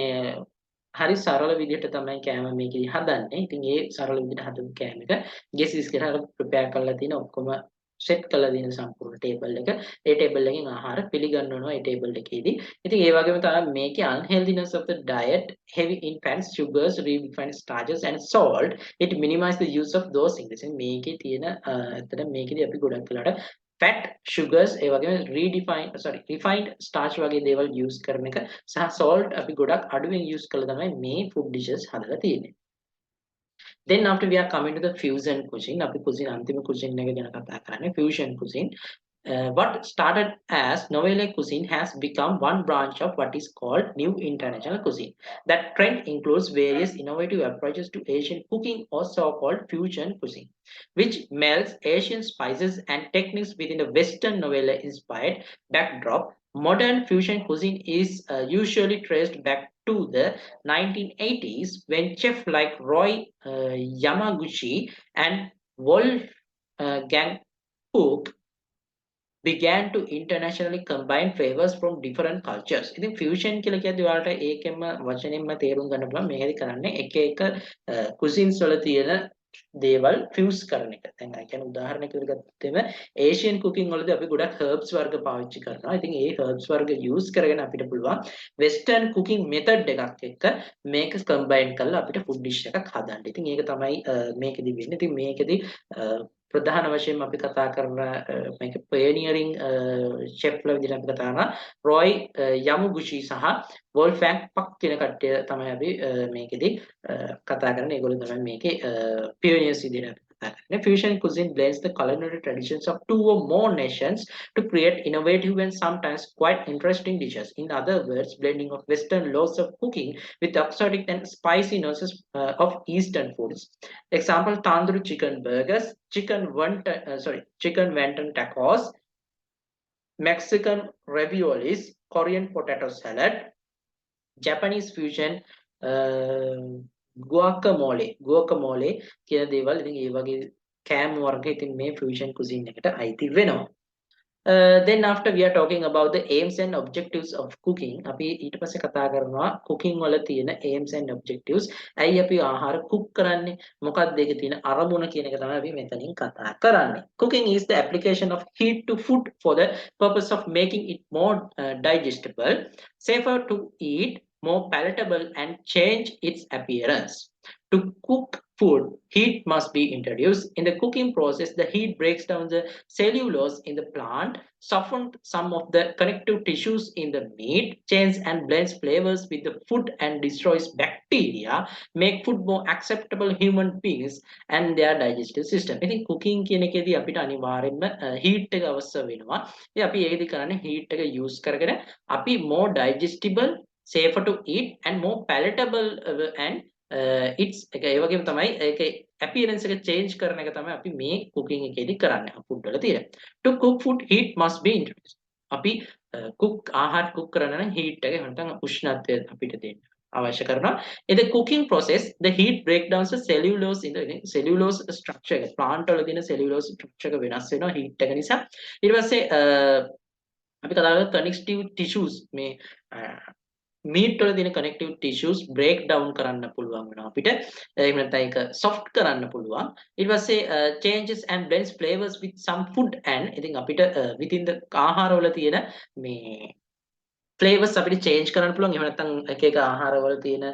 Speaker 1: හරි සරල විදිහට තමයි කෑම මේකෙදි හදන්නේ. ඉතින් ඒ සරල විදිහට හදපු කෑම එක ගෙස්ට් ඉස්සරහට prepare කරලා තියෙන ඔක්කොම සෙට් කරලා දින සම්පූර්ණ ටේබල් එක. ඒ ටේබල් එකෙන් ආහාර පිළිගන්වනවා ඒ ටේබල් එකේදී. ඉතින් ඒ වගේම තමයි මේකේ unhealthiness of the diet, heavy in fats, sugars, refined starches and salt, it minimize the use of those ingredients. මේකේ තියෙන ඇත්තට මේකේදී අපි ගොඩක් වෙලාවට fat, sugars ඒ වගේම refined starch වගේ දේවල් use කරන එක සහ salt අපි ගොඩක් අඩුවෙන් use කළා තමයි මේ food dishes හදලා තියෙන්නේ. Then after we are coming to the fusion cuisine, අපි cuisine අන්තිම cuisine එක ගැන කතා කරන්නේ fusion cuisine. What started as Nouvelle cuisine has become one branch of what is called New International Cuisine. That trend includes various innovative approaches to Asian cooking or so-called fusion cuisine, which melds Asian spices and techniques within a Western Nouvelle-inspired backdrop. Modern fusion cuisine is usually traced back to the 1980s when chefs like Roy Yamaguchi and Wolfgang Puck began to internationally combine flavors from different cultures. ඉතින් fusion කියලා කියද්දි ඔයාලට ඒකෙන්ම වචනෙන්ම තේරුම් ගන්න පුළුවන් මේකෙදි කරන්නේ එක එක cuisines වල තියෙන දේවල් fuse කරන එක. දැන් අය කියන්නේ උදාහරණයක් විදිහට ගත්තොත් එම Asian cooking වලදී අපි ගොඩක් herbs වර්ග පාවිච්චි කරනවා. ඉතින් ඒ herbs වර්ග use කරගෙන අපිට පුළුවන් western cooking method එකක් එක්ක මේක combine කරලා අපිට food dish එකක් හදන්න. ඉතින් ඒක තමයි මේකෙදි වෙන්නේ. ඉතින් මේකෙදි ප්‍රධාන වශයෙන් අපි කතා කරන මේක pioneering chefලා විදිහට අපි කතා කරනවා රොයි යමුගුචි සහ වොල්ෆැන්ග් පක් කියන කට්ටිය තමයි අපි මේකෙදි කතා කරන්නේ. ඒගොල්ලෝ තමයි මේකේ pioneers විදිහට අපි කතා කරන්නේ. Fusion cuisine blends the culinary traditions of two or more nations to create innovative and sometimes quite interesting dishes. In other words, blending of Western laws of cooking with exotic and spicy nuances of Eastern foods. Example: tandoori chicken burgers, chicken wonton tacos, Mexican raviolis, Korean potato salad, Japanese fusion guacamole කියන දේවල්. ඉතින් ඒ වගේ කෑම වර්ග ඉතින් මේ fusion cuisine එකට අයිති වෙනවා. Then after we are talking about the aims and objectives of cooking, අපි ඊට පස්සේ කතා කරනවා cooking වල තියෙන aims and objectives. ඇයි අපි ආහාර cook කරන්නේ? මොකක්ද ඒකේ තියෙන අරමුණ කියන එක තමයි අපි මෙතනින් කතා කරන්නේ. Cooking is the application of heat to food for the purpose of making it more digestible, safer to eat, more palatable and change its appearance. To cook food, heat must be introduced. In the cooking process, the heat breaks down the cellulose in the plant, softens some of the connective tissues in the meat, changes and blends flavors with the food and destroys bacteria, make food more acceptable human beings and their digestive system. ඉතින් cooking කියන එකේදී අපිට අනිවාර්යයෙන්ම heat එක අවශ්‍ය වෙනවා. ඉතින් අපි ඒකදී කරන්නේ heat එක use කරගෙන අපි more digestible, safer to eat and more palatable and it's ඒ වගේම තමයි ඒකේ appearance එක change කරන එක තමයි අපි මේ cooking එකේදී කරන්නේ food වල තියෙන. To cook food, heat must be introduced. අපි ආහාර cook කරන නම් heat එක නැත්නම් උෂ්ණත්වය අපිට දෙන්න අවශ්‍ය කරනවා. In the cooking process, the heat breaks down the cellulose in the cellulose structure. plant වල තියෙන cellulose structure එක වෙනස් වෙනවා heat එක නිසා. ඊට පස්සේ අපි කතා කරලා connective tissues මේ meat වල තියෙන connective tissues break down කරන්න පුළුවන් වෙනවා අපිට. එහෙම නැත්නම් ඒක soft කරන්න පුළුවන්. ඊට පස්සේ changes and blends flavors with some food and ඉතින් අපිට within the ආහාර වල තියෙන මේ flavors අපිට change කරන්න පුළුවන්. එහෙම නැත්නම් එක එක ආහාරවල තියෙන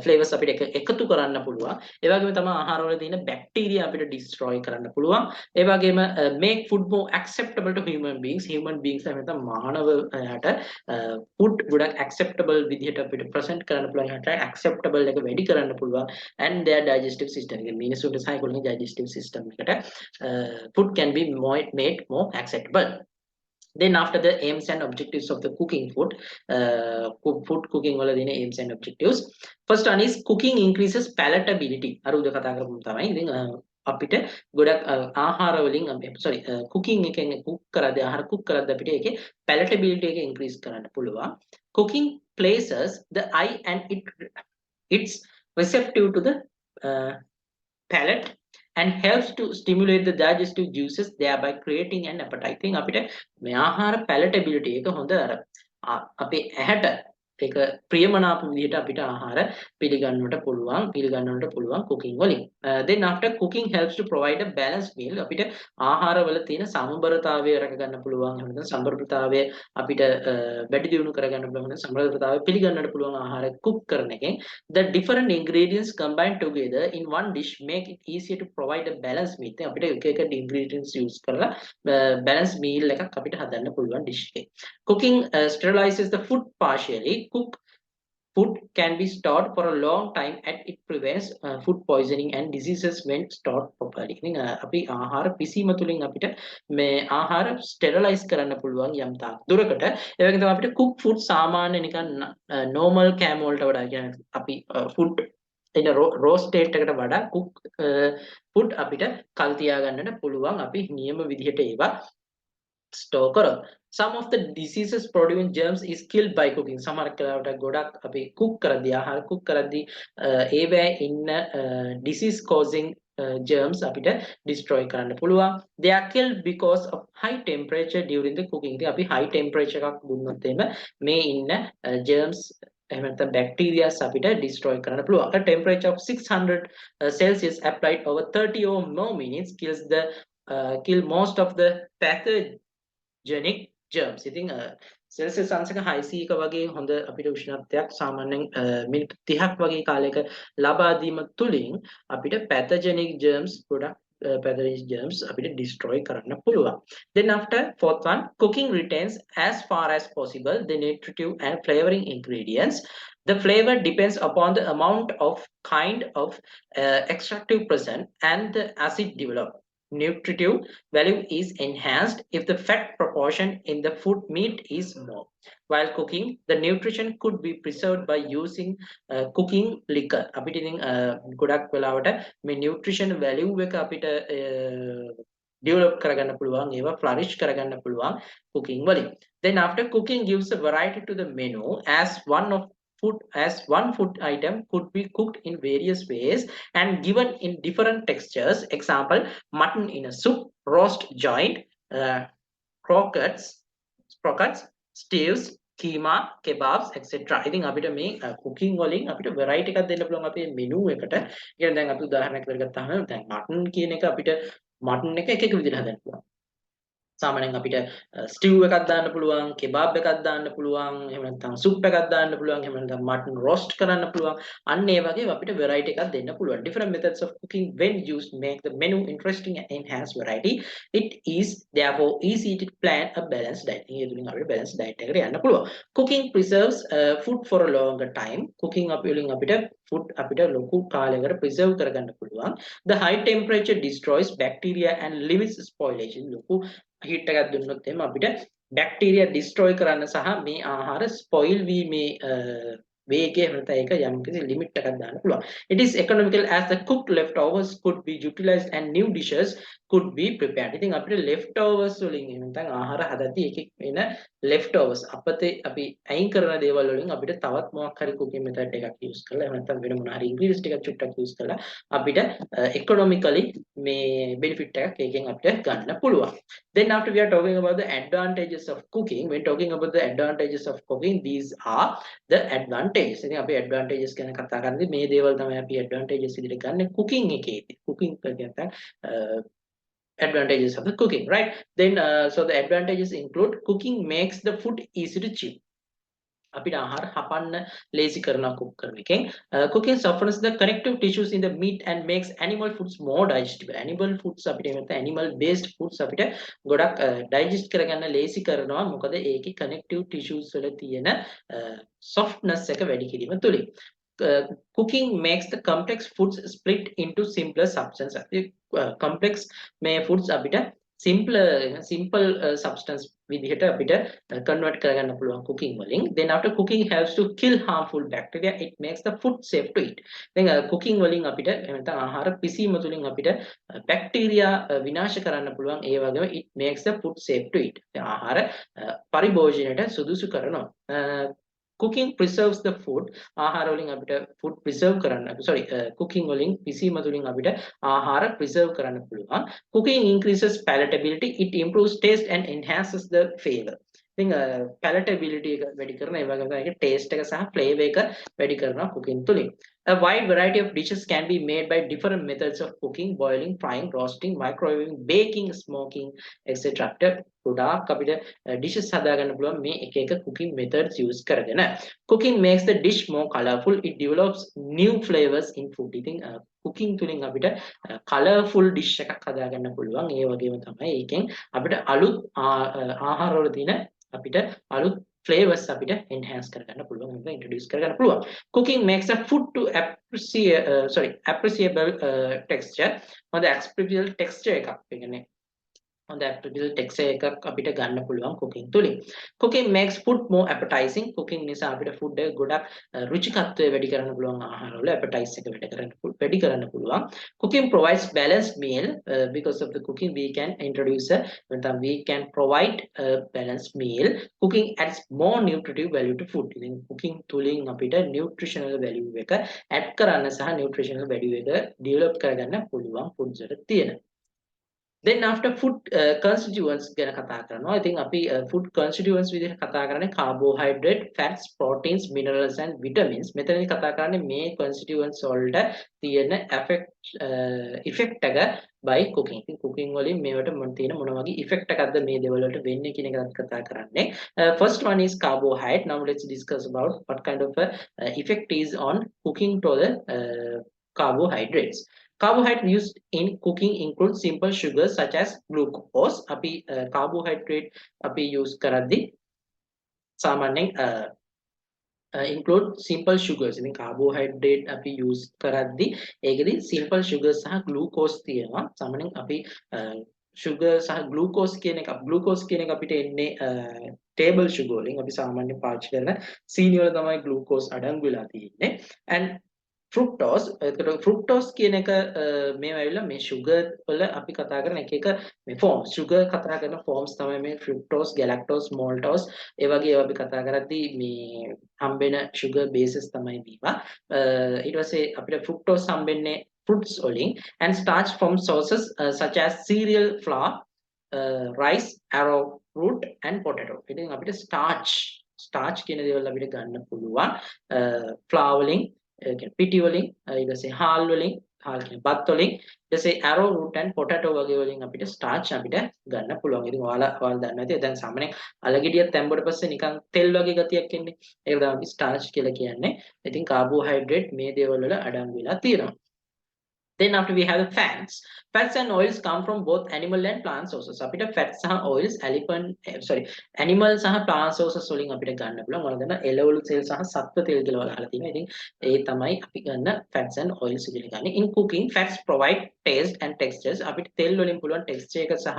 Speaker 1: flavors අපිට එකතු කරන්න පුළුවන්. ඒ වගේම තමයි ආහාරවල තියෙන bacteria අපිට destroy කරන්න පුළුවන්. ඒ වගේම make food more acceptable to human beings. Human beings එහෙම නැත්නම් මානවයාට food ගොඩක් acceptable විදිහට අපිට present කරන්න පුළුවන්. ඒකට acceptable එක වැඩි කරන්න පුළුවන්. And their digestive system. ඉතින් මිනිසුන්ට සහ ඒගොල්ලන්ගේ digestive system එකට food can be made more acceptable. Then after the aims and objectives of the cooking food, food cooking වල දෙන aims and objectives. First one is cooking increases palatability. අර උද කතා කරපු තමයි. ඉතින් අපිට ගොඩක් ආහාර වලින් sorry cooking එකෙන් cook කරද්දී ආහාර cook කරද්දී අපිට ඒකේ palatability එක increase කරන්න පුළුවන්. Cooking places the eye and it's receptive to the uh, palate and helps to stimulate the digestive juices thereby creating an appetite. ඉතින් අපිට මේ ආහාර palatability එක හොඳ අර අපේ ඇහැට ඒක ප්‍රියමනාප විදිහට අපිට ආහාර පිළිගන්නවට පුළුවන් cooking වලින්. Then after cooking helps to provide a balanced meal. අපිට ආහාරවල තියෙන සමබරතාවය රැක ගන්න පුළුවන්. එහෙම නැත්නම් සමබරතාවය අපිට වැඩි දියුණු කර ගන්න පුළුවන්. සමබරතාවය පිළිගන්නට පුළුවන් ආහාර cook කරන එකෙන් the different ingredients combined together in one dish make it easier to provide a balanced meal. අපිට එක එක ingredients use කරලා balanced meal එකක් අපිට හදන්න පුළුවන් dish එකේ. Cooking sterilizes the food partially. Cooked food can be stored for a long time and it prevents food poisoning and diseases when stored properly. ඉතින් අපි ආහාර පිසීම තුලින් අපිට මේ ආහාර ස්ටෙරිලයිස් කරන්න පුළුවන් යම් තාක් දුරකට. ඒ වගේම තමයි අපිට cook food සාමාන්‍ය නිකන් normal cam වලට වඩා කියන්නේ අපි food in a raw state එකට වඩා cook food අපිට කල් තියා ගන්නට පුළුවන් අපි නියම විදිහට ඒවා store කරොත්. Some of the diseases producing germs is killed by cooking. සමහර කාලවට ගොඩක් අපි cook කරද්දී ආහාර cook කරද්දී ඒවැ ඉන්න disease causing germs අපිට destroy කරන්න පුළුවන්. They are killed because of high temperature during the cooking. ඉතින් අපි high temperature එකක් දුන්නොත් එහෙම මේ ඉන්න germs එහෙම නැත්නම් bacteria අපිට destroy කරන්න පුළුවන්. A temperature of 600 Celsius applied over 30 or more minutes kill most of the pathogenic germs. ඉතින් සෙල්සියස් අංශක 600 ක වගේ හොඳ අපිට උෂ්ණත්වයක් සාමාන්‍යයෙන් මිනිත්තු 30ක් වගේ කාලයක ලබා දීම තුලින් අපිට pathogenic germs අපිට destroy කරන්න පුළුවන්. Then after fourth one, cooking retains as far as possible the nutritive and flavoring ingredients. The flavor depends upon the amount of kind of extractive present and the acid developed. Nutritive value is enhanced if the fat proportion in the food meat is more. While cooking, the nutrition could be preserved by using cooking liquor. අපිට ඉතින් ගොඩක් වෙලාවට මේ nutrition value එක අපිට develop කරගන්න පුළුවන් ඒවා flourish කරගන්න පුළුවන් cooking වලින්. Then after cooking gives a variety to the menu as one food item could be cooked in various ways and given in different textures. Example, mutton in a soup, roast joint, croquettes, stews, keema, kebabs, etc. ඉතින් අපිට මේ cooking වලින් අපිට variety එකක් දෙන්න පුළුවන් අපේ menu එකට. කියන්නේ දැන් අපි උදාහරණයක් කරගත්තාම දැන් mutton කියන එක අපිට mutton එක එක විදිහට හදන්න පුළුවන්. සාමාන්‍යයෙන් අපිට ස්ටිව් එකක් දාන්න පුළුවන්, කෙබාබ් එකක් දාන්න පුළුවන්, එහෙම නැත්නම් සුප් එකක් දාන්න පුළුවන්, එහෙම නැත්නම් මටන් රෝස්ට් කරන්න පුළුවන්. අන්න ඒ වගේ අපිට variety එකක් දෙන්න පුළුවන්. Different methods of cooking when used make the menu interesting and enhance variety. It is therefore easy to plan a balanced diet. මේ තුලින් අපිට balanced diet එකකට යන්න පුළුවන්. Cooking preserves food for a longer time. Cooking අපිට food අපිට ලොකු කාලයකට preserve කරගන්න පුළුවන්. The high temperature destroys bacteria and limits spoilage. ලොකු heat එකක් දුන්නොත් එහෙම අපිට bacteria destroy කරන්න සහ මේ ආහාර spoil වීමේ වේගය එහෙම නැත්නම් ඒක යම්කිසි limit එකක් දාන්න පුළුවන්. It is economical as the cooked leftovers could be utilized and new dishes could be prepared. ඉතින් අපිට leftovers වලින් එහෙම නැත්නම් ආහාර හදද්දී එකෙක් වෙන leftovers අපතේ අපි අයින් කරන දේවල් වලින් අපිට තවත් මොකක් හරි cooking method එකක් use කරලා එහෙම නැත්නම් වෙන මොන හරි ingredients ටිකක් චුට්ටක් use කරලා අපිට economically මේ benefit එකක් ඒකෙන් අපිට ගන්න පුළුවන්. Then after we are talking about the advantages of cooking, when talking about the advantages of cooking, these are the advantages. ඉතින් අපි advantages ගැන කතා කරද්දී මේ දේවල් තමයි අපි advantages විදිහට ගන්න cooking එකේදී. cooking කියන්නේ advantages of the cooking, right? Then so the advantages include cooking makes the food easy to chew. අපිට ආහාර හපන්න ලේසි කරනවා cook කරන එකෙන්. Cooking softens the connective tissues in the meat and makes animal foods more digestible. Animal foods අපිට එහෙම animal based foods අපිට ගොඩක් digest කරගන්න ලේසි කරනවා. මොකද ඒකේ connective tissues වල තියෙන softness එක වැඩි කිරීම තුලින්. Cooking makes the complex foods split into simpler substances. Complex මේ foods අපිට simple substance විදිහට අපිට convert කරගන්න පුළුවන් cooking වලින්. Then after cooking helps to kill harmful bacteria. It makes the food safe to eat. දැන් cooking වලින් අපිට නැත්නම් ආහාර පිසීම තුලින් අපිට බැක්ටීරියා විනාශ කරන්න පුළුවන්. ඒ වගේම it makes the food safe to eat. දැන් ආහාර පරිභෝජනයට සුදුසු කරනවා. Cooking preserves the food. ආහාර වලින් අපිට food preserve කරන්න sorry cooking වලින් පිසීම තුලින් අපිට ආහාර preserve කරන්න පුළුවන්. Cooking increases palatability. It improves taste and enhances the flavor. ඉතින් palatability එක වැඩි කරන ඒ වගේම තමයි taste එක සහ flavor එක වැඩි කරනවා cooking තුලින්. A wide variety of dishes can be made by different methods of cooking: boiling, frying, roasting, microwaving, baking, smoking, etc. ගොඩාක් අපිට dishes හදාගන්න පුළුවන් මේ එක එක cooking methods use කරගෙන. Cooking makes the dish more colorful. It develops new flavors in food. ඉතින් cooking තුලින් අපිට colourful dish එකක් හදාගන්න පුළුවන්. ඒ වගේම තමයි ඒකෙන් අපිට අලුත් ආහාරවල තියෙන අපිට අලුත් flavors අපිට enhance කරගන්න පුළුවන්, ඒක introduce කරගන්න පුළුවන්. Cooking makes a food to appreciable texture. හොඳ appreciable texture එකක්. ඒ කියන්නේ හොඳ appreciable texture එකක් අපිට ගන්න පුළුවන් cooking තුලින්. Cooking makes food more appetizing. Cooking නිසා අපිට food එක ගොඩක් රුචිකත්වය වැඩි කරන්න පුළුවන් ආහාරවල appetize එක වැඩි කරන්න පුළුවන්. Cooking provides balanced meal. Because of the cooking we can provide a balanced meal. Cooking adds more nutritive value to food. ඉතින් cooking තුලින් අපිට nutritional value එක add කරන්න සහ nutritional value එක develop කරගන්න පුළුවන් foods වල තියෙන. Then after food constituents ගැන කතා කරනවා. I think අපි food constituents විදිහට කතා කරන්නේ carbohydrate, fats, proteins, minerals and vitamins. මෙතනදී කතා කරන්නේ මේ constituents වලට තියෙන effect එක by cooking. ඉතින් cooking වලින් මේවට තියෙන මොන වගේ effect එකක්ද මේ දේවල් වලට වෙන්නේ කියන එක කතා කරන්නේ. First one is carbohydrate. Now let's discuss about what kind of effect is on cooking to the carbohydrates. Carbohydrate used in cooking include simple sugars such as glucose. අපි carbohydrate අපි use කරද්දී සාමාන්‍යයෙන් include simple sugars. ඉතින් carbohydrate අපි use කරද්දී ඒකෙදි simple sugars සහ glucose තියෙනවා. සාමාන්‍යයෙන් අපි sugar සහ glucose කියන එක අපිට එන්නේ table sugar වලින්. අපි සාමාන්‍යයෙන් පාවිච්චි කරන සීනි වල තමයි glucose අඩංගු වෙලා තියෙන්නේ. And fructose කියන එක මේ ඇවිල්ලා මේ sugar වල අපි කතා කරන එක මේ forms sugar කතා කරන forms තමයි මේ fructose, galactose, maltose ඒ වගේ ඒවා අපි කතා කරද්දී මේ හම්බෙන sugar bases තමයි මේවා. ඊට පස්සේ අපිට fructose හම්බෙන්නේ fruits වලින් and starch from sources such as cereal, flour, rice, arrowroot and potato. ඉතින් අපිට starch කියන දේවල් අපිට ගන්න පුළුවන් flour වලින් පිටි වලින් ඊට පස්සේ හාල් වලින් කියන බත් වලින් ඊට පස්සේ arrowroot and potato වගේ වලින් අපිට starch අපිට ගන්න පුළුවන්. ඉතින් ඔයාලා දන්නවා ඇති දැන් සාමාන්‍යයෙන් අලගෙඩියක් තැම්බුවට පස්සේ නිකන් තෙල් වගේ ගතියක් එන්නේ. ඒක තමයි අපි starch කියලා කියන්නේ. ඉතින් carbohydrate මේ දේවල් වල අඩංගු වෙලා තියෙනවා. Then after we have the fats. Fats and oils come from both animal and plant sources. අපිට fats සහ oils animal සහ plant sources වලින් අපිට ගන්න පුළුවන්. මොනවද ගන්න? එළවලු තෙල් සහ සත්ව තෙල් කියලා වලහලා තියෙනවා. ඉතින් ඒ තමයි අපි ගන්න fats and oils විදිහට ගන්න. In cooking, fats provide taste and textures. අපිට තෙල් වලින් පුළුවන් texture එක සහ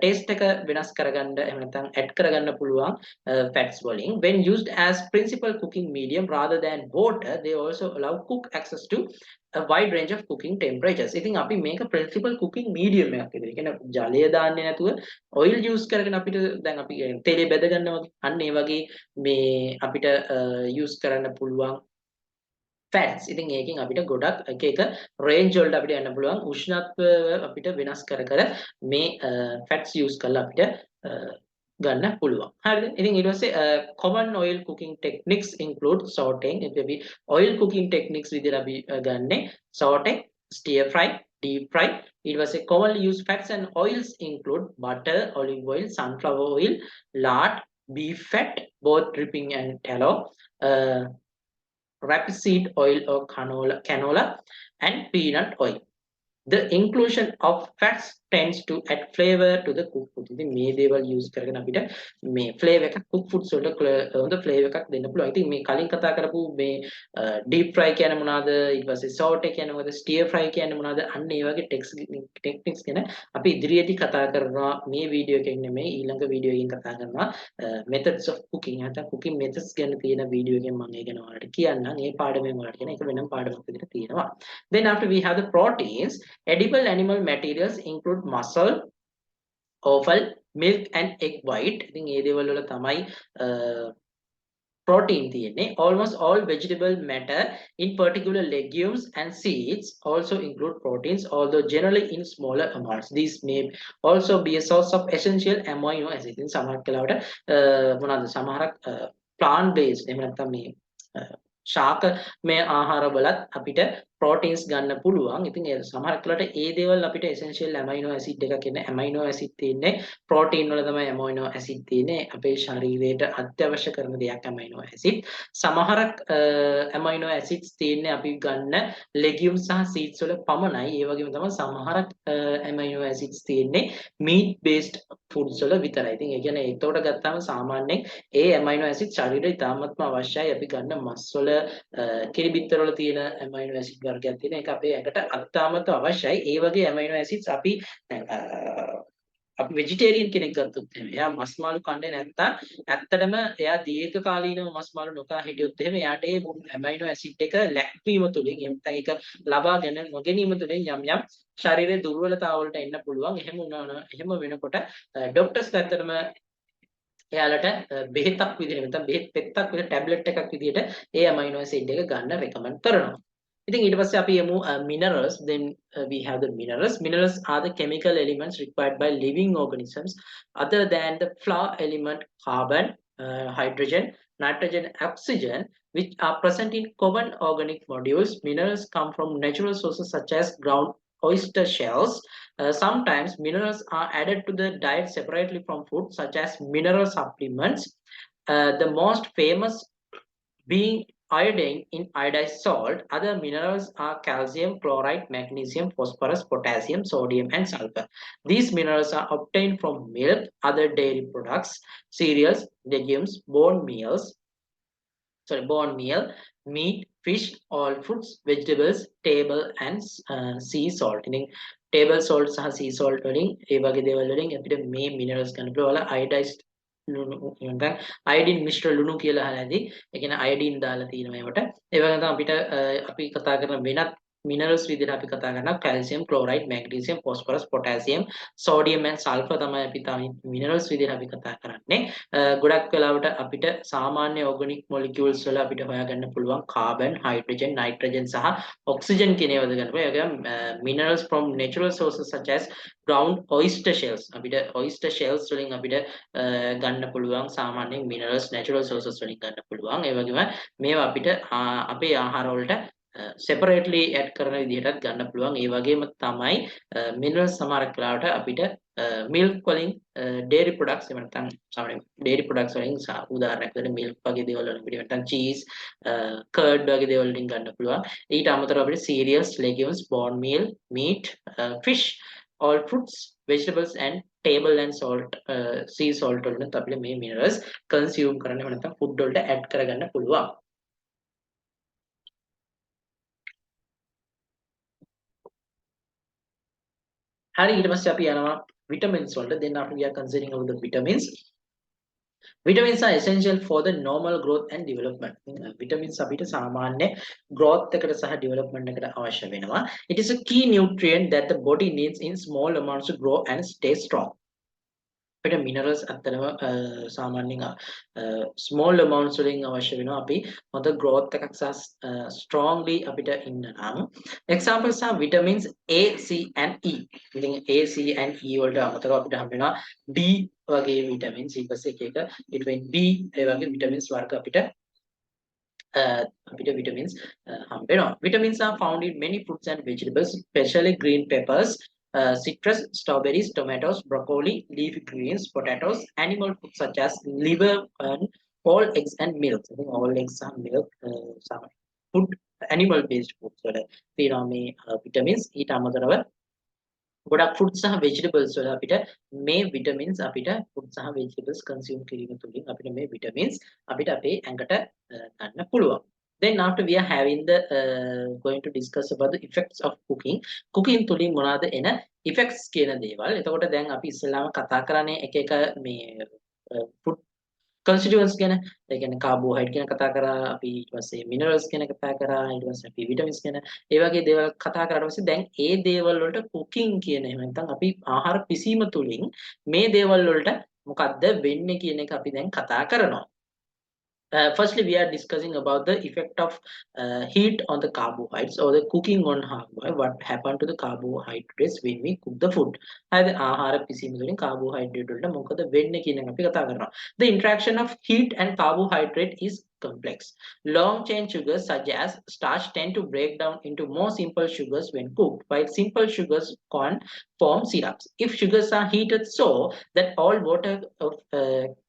Speaker 1: taste එක වෙනස් කරගන්න එහෙම නැත්නම් add කරගන්න පුළුවන් fats වලින්. When used as principal cooking medium rather than water, they also allow cook access to a wide range of cooking temperatures. ඉතින් අපි මේක principal cooking medium එකක් විදිහට. ඒ කියන්නේ ජලය දාන්නේ නැතුව oil use කරගෙන අපිට දැන් අපි තෙලේ බෙද ගන්නවා වගේ. අන්න ඒ වගේ මේ අපිට use කරන්න පුළුවන් fats. ඉතින් ඒකෙන් අපිට ගොඩක් එක range වලට අපිට යන්න පුළුවන්. උෂ්ණත්වය අපිට වෙනස් කර මේ fats use කරලා අපිට ගන්න පුළුවන්. හරිද? ඉතින් ඊට පස්සේ common oil cooking techniques include sauteing. අපි oil cooking techniques විදිහට අපි ගන්නේ sauteing, stir fry, deep fry. ඊට පස්සේ commonly used fats and oils include butter, olive oil, sunflower oil, lard, beef fat, both dripping and tallow, rapeseed oil or canola and peanut oil. The inclusion of fats tends to add flavor to the cooked food. ඉතින් මේ දේවල් use කරගෙන අපිට මේ flavor එකක් cooked foods වලට හොඳ flavor එකක් දෙන්න පුළුවන්. ඉතින් මේ කලින් කතා කරපු මේ deep fry කියන්නේ මොනවාද? ඊට පස්සේ saute කියන්නේ මොකද? stir fry කියන්නේ මොනවාද? අන්න ඒ වගේ techniques ගැන අපි ඉදිරියේදී කතා කරනවා. මේ වීඩියෝ එකෙන් නෙමෙයි ඊළඟ වීඩියෝ එකකින් කතා කරනවා methods of cooking. නැත්නම් cooking methods ගැන තියෙන වීඩියෝ එකෙන් මම ඒ ගැන ඔයාලට කියන්නම්. ඒ පාඩමෙන් ඔයාලට කියන එක වෙනම පාඩමක් විදිහට තියෙනවා. Then after we have the proteins, edible animal materials include muscle, offal, milk and egg white. ඉතින් මේ දේවල් වල තමයි protein තියෙන්නේ. Almost all vegetable matter, in particular legumes and seeds, also include proteins, although generally in smaller amounts. These may also be a source of essential amino acids. ඉතින් සමහර කාලවල මොනවාද සමහරක් plant based එහෙම නැත්නම් මේ ශාක මේ ආහාරවලත් අපිට proteins ගන්න පුළුවන්. ඉතින් ඒ සමහර කාලවලට ඒ දේවල් අපිට essential amino acid එකක් කියන amino acid තියෙන්නේ protein වල තමයි amino acid තියෙන්නේ. අපේ ශරීරයට අත්‍යවශ්‍ය කරන දෙයක් amino acid. සමහරක් amino acids තියෙන්නේ අපි ගන්න legumes සහ seeds වල පමණයි. ඒ වගේම තමයි සමහරක් amino acids තියෙන්නේ meat based foods වල විතරයි. ඉතින් ඒ කියන්නේ ඒතකොට ගත්තාම සාමාන්‍යයෙන් ඒ amino acid ශරීරයට ඉතාමත්ම අවශ්‍යයි. අපි ගන්න මස් වල කිරිබිත්තර වල තියෙන amino acid වර්ගයක් තියෙන එක අපේ ඇඟට අත්‍යවශ්‍ය අවශ්‍යයි. ඒ වගේ amino acids අපි vegetarian කෙනෙක් ගත්තොත් එහෙම එයා මස් මාළු කන්නේ නැත්තම් ඇත්තටම එයා දීර්ඝ කාලීනව මස් මාළු නොකා හිටියොත් එහෙම එයාට ඒ amino acid එක ලැක්වීම තුළින් එහෙම නැත්නම් ඒක ලබාගෙන නොගැනීම තුළින් යම් යම් ශරීරයේ දුර්වලතාව වලට එන්න පුළුවන්. එහෙම වෙනකොට ડોක්ටර්ස් ඇත්තටම එයාලට බෙහෙතක් විදිහට නැත්නම් බෙහෙත් පෙත්තක් විදිහට ටැබ්ලට් එකක් විදිහට ඒ amino acid එක ගන්න රෙකමන්ඩ් කරනවා. ඉතින් ඊට පස්සේ අපි යමු minerals. Then we have the minerals. Minerals are the chemical elements required by living organisms other than the flour element carbon, hydrogen, nitrogen, oxygen, which are present in common organic modules. Minerals come from natural sources such as ground oyster shells. Sometimes minerals are added to the diet separately from food, such as mineral supplements. The most famous being iodine in iodized salt. Other minerals are calcium, chloride, magnesium, phosphorus, potassium, sodium, and sulfur. These minerals are obtained from milk, other dairy products, cereals, legumes, bone meal, meat, fish, all fruits, vegetables, table, and sea salt. ඉතින් table salt සහ sea salt වලින් ඒ වගේ දේවල් වලින් අපිට මේ minerals ගන්න පුළුවන්. iodized ලුණු අයඩින් මිශ්‍ර ලුණු කියලා අහලා ඇති. ඒ කියන්නේ අයඩින් දාලා තියෙනවා ඒවට. ඒ වගේම තමයි අපිට අපි කතා කරන වෙනත් minerals විදිහට අපි කතා කරනවා calcium, chloride, magnesium, phosphorus, potassium, sodium and sulfur තමයි අපි තමයි minerals විදිහට අපි කතා කරන්නේ. ගොඩක් වෙලාවට අපිට සාමාන්‍ය organic molecules වල අපිට හොයාගන්න පුළුවන් carbon, hydrogen, nitrogen සහ oxygen කියන ඒවා ගන්න පුළුවන්. ඒ වගේම minerals from natural sources such as ground oyster shells. අපිට oyster shells වලින් අපිට ගන්න පුළුවන් සාමාන්‍යයෙන් minerals natural sources වලින් ගන්න පුළුවන්. ඒ වගේම මේවා අපිට අපේ ආහාර වලට separately add කරන විදිහටත් ගන්න පුළුවන්. ඒ වගේම තමයි minerals සමහර කාලවට අපිට milk වලින් dairy products එහෙම නැත්නම් සාමාන්‍යයෙන් dairy products වලින් උදාහරණයක් විදිහට milk වගේ දේවල් වලින් අපිට නැත්නම් cheese, curd වගේ දේවල් වලින් ගන්න පුළුවන්. ඊට අමතරව අපිට cereals, legumes, bone meal, meat, fish, all fruits, vegetables and table and salt, sea salt වලට අපිට මේ minerals consume කරන්න එහෙම නැත්නම් food වලට add කරගන්න පුළුවන්. හරි ඊට පස්සේ අපි යනවා vitamins වලට. Then after we are considering about the vitamins. Vitamins are essential for the normal growth and development. Vitamins අපිට සාමාන්‍ය growth එකට සහ development එකට අවශ්‍ය වෙනවා. It is a key nutrient that the body needs in small amounts to grow and stay strong. අපිට minerals අතරම සාමාන්‍යයෙන් small amounts වලින් අවශ්‍ය වෙනවා අපි හොඳ growth එකක් සහ strongly අපිට ඉන්න නම්. Examples are vitamins A, C and E. ඉතින් A, C and E වලට අමතරව අපිට හම්බ වෙනවා D වගේ vitamins ඊපස්සේ එක vitamin B ඒ වගේ vitamins වර්ග අපිට vitamins හම්බ වෙනවා. Vitamins are found in many fruits and vegetables, especially green peppers, citrus, strawberries, tomatoes, broccoli, leafy greens, potatoes, animal foods such as liver and whole eggs and milk. I think all eggs and milk, some food, animal based foods. So, තියෙනවා මේ vitamins ඊට අමතරව ගොඩක් fruits සහ vegetables වල අපිට මේ vitamins අපිට fruits සහ vegetables consume කිරීම තුළින් අපිට මේ vitamins අපිට අපේ ඇඟට ගන්න පුළුවන්. Then after we are having the going to discuss about the effects of cooking. Cooking තුළින් මොනවාද එන effects කියන දේවල්. එතකොට දැන් අපි ඉස්සෙල්ලාම කතා කරන්නේ එක එක මේ food constituents ගැන. ඒ කියන්නේ carbohydrate ගැන කතා කරා, අපි ඊට පස්සේ minerals ගැන කතා කරා, ඊට පස්සේ අපි vitamins ගැන ඒ වගේ දේවල් කතා කරාට පස්සේ දැන් ඒ දේවල් වලට cooking කියන එහෙම නැත්නම් අපි ආහාර පිසීම තුලින් මේ දේවල් වලට මොකද්ද වෙන්නේ කියන එක අපි දැන් කතා කරනවා. Firstly, we are discussing about the effect of heat on the carbohydrates or the cooking on carbohydrates. What happened to the carbohydrates when we cook the food? The carbohydrate The interaction of heat and carbohydrate is complex. Long chain sugars such as starch tend to break down into more simple sugars when cooked, while simple sugars can form syrups. If sugars are heated so that all water of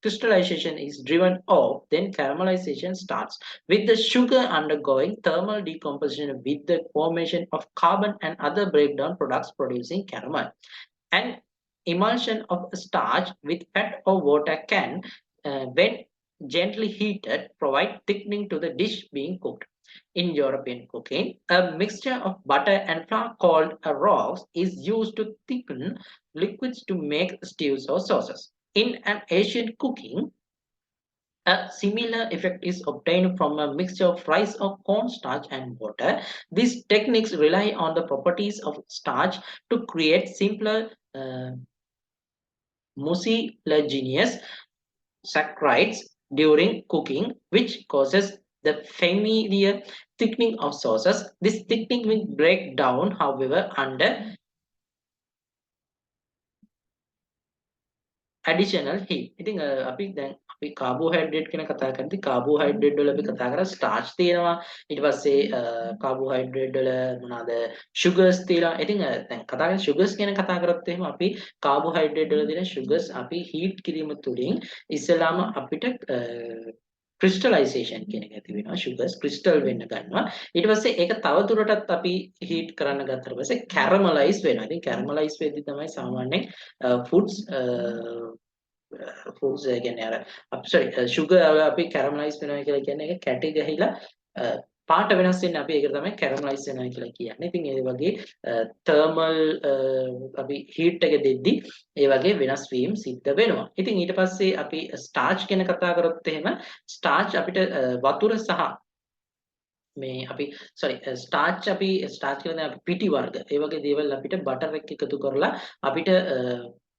Speaker 1: crystallization is driven off, then caramelization starts, with the sugar undergoing thermal decomposition with the formation of carbon and other breakdown products producing caramel. And emulsion of starch with fat or water can, when gently heated, provide thickening to the dish being cooked. In European cooking, a mixture of butter and flour called a rocks is used to thicken liquids to make stews or sauces. In an Asian cooking, a similar effect is obtained from a mixture of rice or cornstarch and water. These techniques rely on the properties of starch to create simpler mucilaginous saccharides during cooking, which causes the familiar thickening of sauces. This thickening will break down, however, under additional heat. ඉතින් අපි දැන් අපි carbohydrate ගැන කතා කරද්දී carbohydrate වල අපි කතා කරා ස්ටාර්ච් තියෙනවා ඊට පස්සේ කාබෝහයිඩ්‍රේට් වල මොනවාද sugars තියෙනවා. ඉතින් දැන් කතා කරන්නේ sugars ගැන කතා කරොත් එහෙම අපි කාබෝහයිඩ්‍රේට් වල තියෙන sugars අපි heat කිරීම තුලින් ඉස්සෙල්ලාම අපිට crystallization කියන එක ඇති වෙනවා sugars crystal වෙන්න ගන්නවා ඊට පස්සේ ඒක තව දුරටත් අපි heat කරන්න ගත්තට පස්සේ caramelize වෙනවා. ඉතින් caramelize වෙද්දි තමයි සාමාන්‍යයෙන් foods foods කියන්නේ අර sorry sugar අපි caramelize වෙනවා කියලා කියන්නේ ඒක කැටි ගහිලා පාට වෙනස් වෙන්නේ අපි ඒකට තමයි caramelize වෙනවා කියලා කියන්නේ. ඉතින් ඒ වගේ thermal අපි heat එක දෙද්දි ඒ වගේ වෙනස් වීම සිද්ධ වෙනවා. ඉතින් ඊට පස්සේ අපි starch ගැන කතා කරොත් එහෙම starch අපිට වතුර සහ මේ අපි sorry starch අපි starch කියන්නේ අපි පිටි වර්ග ඒ වගේ දේවල් අපිට butter එක එකතු කරලා අපිට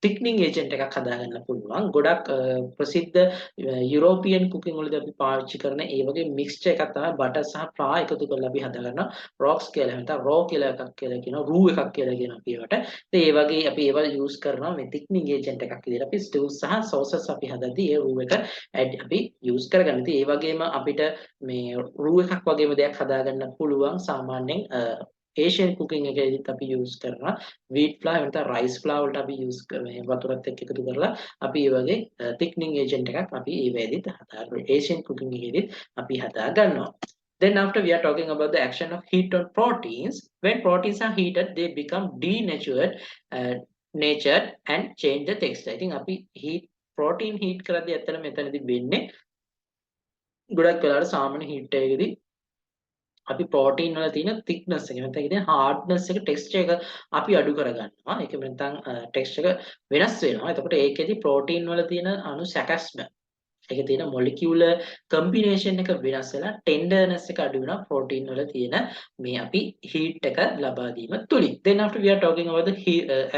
Speaker 1: thickening agent එකක් හදාගන්න පුළුවන්. ගොඩක් ප්‍රසිද්ධ යුරෝපියන් cooking වලදී අපි පාවිච්චි කරන ඒ වගේ mixture එකක් තමයි butter සහ flour එකතු කරලා අපි හදාගන්නවා. rocks කියලා නැත්නම් raw කියලා එකක් කියලා කියනවා. roux එකක් කියලා කියනවා අපි ඒවට. ඉතින් ඒ වගේ අපි ඒවා use කරනවා මේ thickening agent එකක් විදිහට. අපි stews සහ sauces අපි හදද්දී ඒ roux එක අපි use කරගන්න. ඉතින් ඒ වගේම අපිට මේ roux එකක් වගේම දෙයක් හදාගන්න පුළුවන් සාමාන්‍යයෙන් Asian cooking එකේදීත් අපි use කරනවා wheat flour නැත්නම් rice flour වලට අපි use මේ වතුරත් එක්ක එකතු කරලා අපි ඒ වගේ thickening agent එකක් අපි ඒ වේදිත් හදාගන්නවා Asian cooking එකේදීත් අපි හදා ගන්නවා. Then after we are talking about the action of heat on proteins. When proteins are heated, they become denatured, natured and change the texture. I think අපි heat protein heat කරද්දී ඇත්තට මෙතනදී වෙන්නේ ගොඩක් වෙලාවට සාමාන්‍ය heat එකේදී අපි protein වල තියෙන thickness එක නැත්නම් ඒකේ hardness එක texture එක අපි අඩු කරගන්නවා. ඒක නැත්නම් texture එක වෙනස් වෙනවා. එතකොට ඒකෙදි protein වල තියෙන අණු සැකැස්ම ඒකේ තියෙන molecular combination එක වෙනස් වෙලා tenderness එක අඩු වෙනවා protein වල තියෙන මේ අපි heat එක ලබා දීම තුලින්. Then after we are talking about the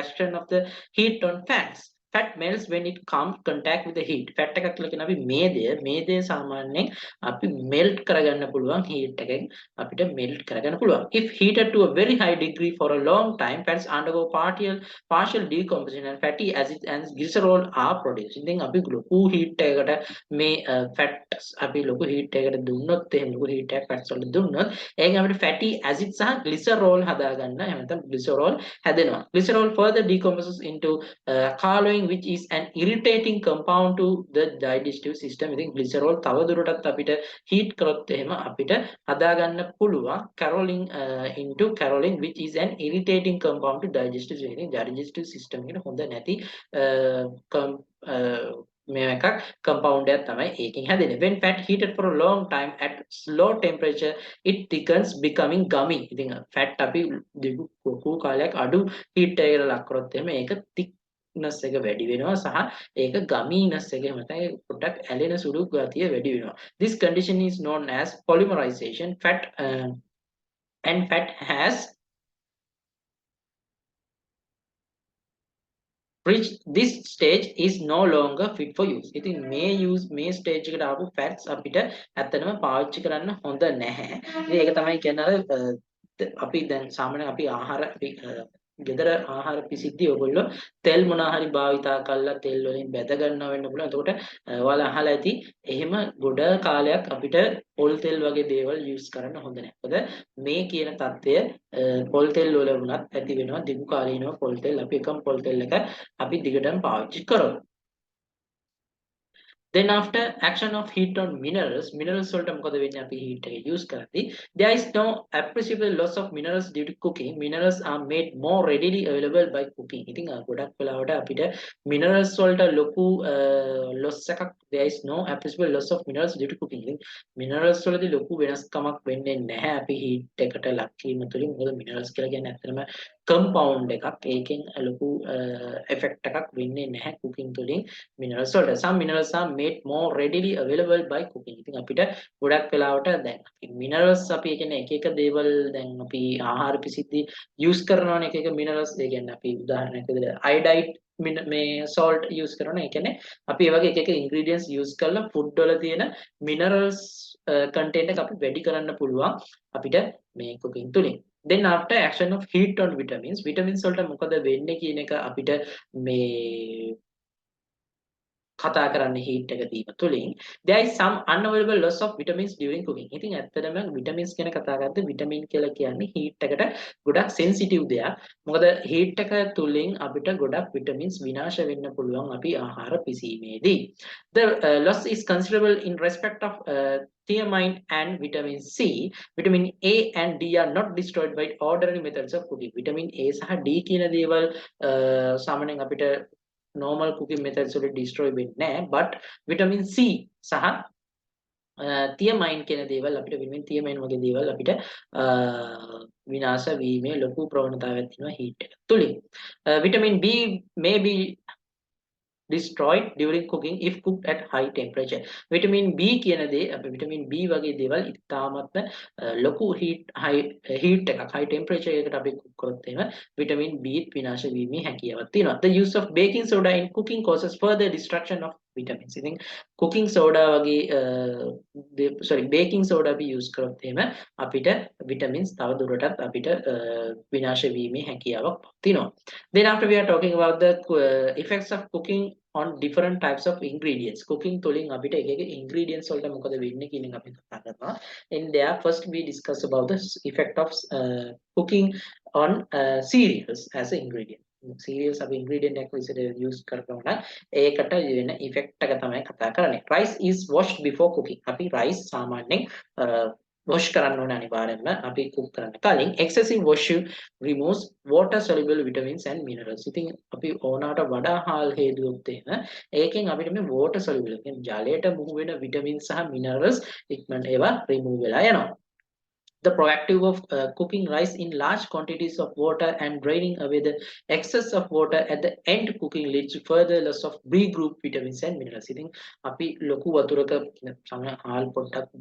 Speaker 1: action of the heat on fats. Fat melts when it comes contact with the heat. Fat එකක් කියලා කියන අපි මේදය සාමාන්‍යයෙන් අපි melt කරගන්න පුළුවන් heat එකෙන් අපිට melt කරගන්න පුළුවන්. If heated to a very high degree for a long time, fats undergo partial decomposition and fatty acids and glycerol are produced. ඉතින් අපි ලොකු heat එකකට මේ fats අපි ලොකු heat එකකට දුන්නොත් එහෙනම් ලොකු heat එකක් fats වලට දුන්නොත් ඒකෙන් අපිට fatty acids සහ glycerol හදාගන්න එහෙම නැත්නම් glycerol හැදෙනවා. Glycerol further decomposes into caloin caroling which is an irritating compound to the digestive system. ඉතින් glycerol තවදුරටත් අපිට heat කරොත් එහෙම අපිට හදාගන්න පුළුවන් caroling into caroling which is an irritating compound to digestive system. digestive system එකට හොඳ නැති මේ එකක් compound එකක් තමයි ඒකෙන් හැදෙන්නේ. When fat heated for a long time at low temperature it thickens becoming gummy. ඉතින් fat අපි දිගු කාලයක් අඩු heat එකකට ලක් කරොත් එහෙම ඒක thickness එක වැඩි වෙනවා සහ ඒක gumminess එක එහෙම නැත්නම් පොඩ්ඩක් ඇලෙන සුළු ගතිය වැඩි වෙනවා. This condition is known as polymerization. Fat has reached this stage is no longer fit for use. ඉතින් මේ stage එකට ආපු fats අපිට ඇත්තටම පාවිච්චි කරන්න හොඳ නැහැ. ඉතින් ඒක තමයි කියන්නේ අපි දැන් සාමාන්‍යයෙන් අපි ආහාර අපි ගෙදර ආහාර පිසිද්දී ඔයගොල්ලෝ තෙල් මොනවා හරි භාවිතා කරලා තෙල් වලින් බැද ගන්නවා වෙන්න පුළුවන්. එතකොට ඔයාලා අහලා ඇති එහෙම ගොඩ කාලයක් අපිට පොල් තෙල් වගේ දේවල් යූස් කරන්න හොඳ නැහැ. මොකද මේ කියන தත්ත්වය පොල් තෙල් වල වුණත් ඇති වෙනවා දිගු කාලීනව පොල් තෙල් අපි එකම පොල් තෙල් එක අපි දිගටම පාවිච්චි කරමු. Then after action of heat on minerals වලට මොකද වෙන්නේ අපි heat එක use කරද්දී there is no appreciable loss of minerals due to cooking. Minerals are made more readily available by cooking. ඉතින් ගොඩක් වෙලාවට අපිට minerals වලට ලොකු loss එකක් there is no appreciable loss of minerals due to cooking. ඉතින් minerals වලදී ලොකු වෙනස්කමක් වෙන්නේ නැහැ අපි heat එකට ලක් වීම තුළින්. මොකද minerals කියලා කියන්නේ ඇත්තටම compound එකක්. ඒකෙන් ලොකු effect එකක් වෙන්නේ නැහැ cooking තුළින් minerals වලට. Some minerals are made more readily available by cooking. ඉතින් අපිට ගොඩක් වෙලාවට දැන් minerals අපි කියන්නේ එක එක දේවල් දැන් අපි ආහාර පිසිද්දී use කරනවනේ එක එක minerals. ඒ කියන්නේ අපි උදාහරණයක් විදිහට iodide මේ salt use කරනවා. ඒ කියන්නේ අපි ඒ වගේ එක එක ingredients use කරලා food වල තියෙන minerals content එක අපි වැඩි කරන්න පුළුවන් අපිට මේ cooking තුලින්. Then after action of heat on vitamins වලට මොකද වෙන්නේ කියන එක අපිට මේ කතා කරන්නේ heat එක දීම තුලින් there is some unavoidable loss of vitamins during cooking. ඉතින් ඇත්තටම vitamins ගැන කතා කරද්දී vitamin කියලා කියන්නේ heat එකට ගොඩක් sensitive දෙයක්. මොකද heat එක තුලින් අපිට ගොඩක් vitamins විනාශ වෙන්න පුළුවන් අපි ආහාර පිසීමේදී. The loss is considerable in respect of thiamine and vitamin C. Vitamin A and D are not destroyed by ordinary methods of cooking. Vitamin A සහ D කියන දේවල් සාමාන්‍යයෙන් අපිට normal cooking methods වල destroy වෙන්නේ නැහැ. But vitamin C සහ thiamine කියන දේවල් අපිට vitamin thiamine වගේ දේවල් අපිට විනාශ වීමේ ලොකු ප්‍රවණතාවයක් තියෙනවා heat එක තුලින්. Vitamin B may be destroyed during cooking if cooked at high temperature. Vitamin B කියන දේ අපි vitamin B වගේ දේවල් ඉතාමත්ම ලොකු heat එකක් high temperature එකකට අපි cook කරොත් එහෙම vitamin B විනාශ වීමේ හැකියාවක් තියෙනවා. The use of baking soda in cooking causes further destruction of vitamins. ඉතින් cooking soda වගේ baking soda අපි use කරොත් එහෙම අපිට vitamins තව දුරටත් අපිට විනාශ වීමේ හැකියාවක් තියෙනවා. Then after we are talking about the effects of cooking on different types of ingredients. Cooking තුලින් අපිට එක එක ingredients වලට මොකද වෙන්නේ කියන එක අපි කතා කරනවා. In there first we discuss about the effect of cooking on cereals as an ingredient. Cereals අපි ingredient එකක් විදිහට use කරනවා නම් ඒකට වෙන effect එක තමයි කතා කරන්නේ. Rice is washed before cooking. අපි rice සාමාන්‍යයෙන් wash කරන්න ඕනේ අනිවාර්යෙන්ම අපි cook කරන්න කලින්. Excessive washing removes water soluble vitamins and minerals. ඉතින් අපි ඕනකට වඩා හාල් හේදුවොත් එහෙම ඒකෙන් අපිට මේ water soluble කියන්නේ ජලයට මුහු වෙන vitamins සහ minerals ඉක්මනට ඒවා remove වෙලා යනවා. The proactive of cooking rice in large quantities of water and draining away the excess of water at the end cooking leads to further loss of B group vitamins and minerals. ඉතින් අපි ලොකු වතුරක සමහර හාල් පොට්ටක්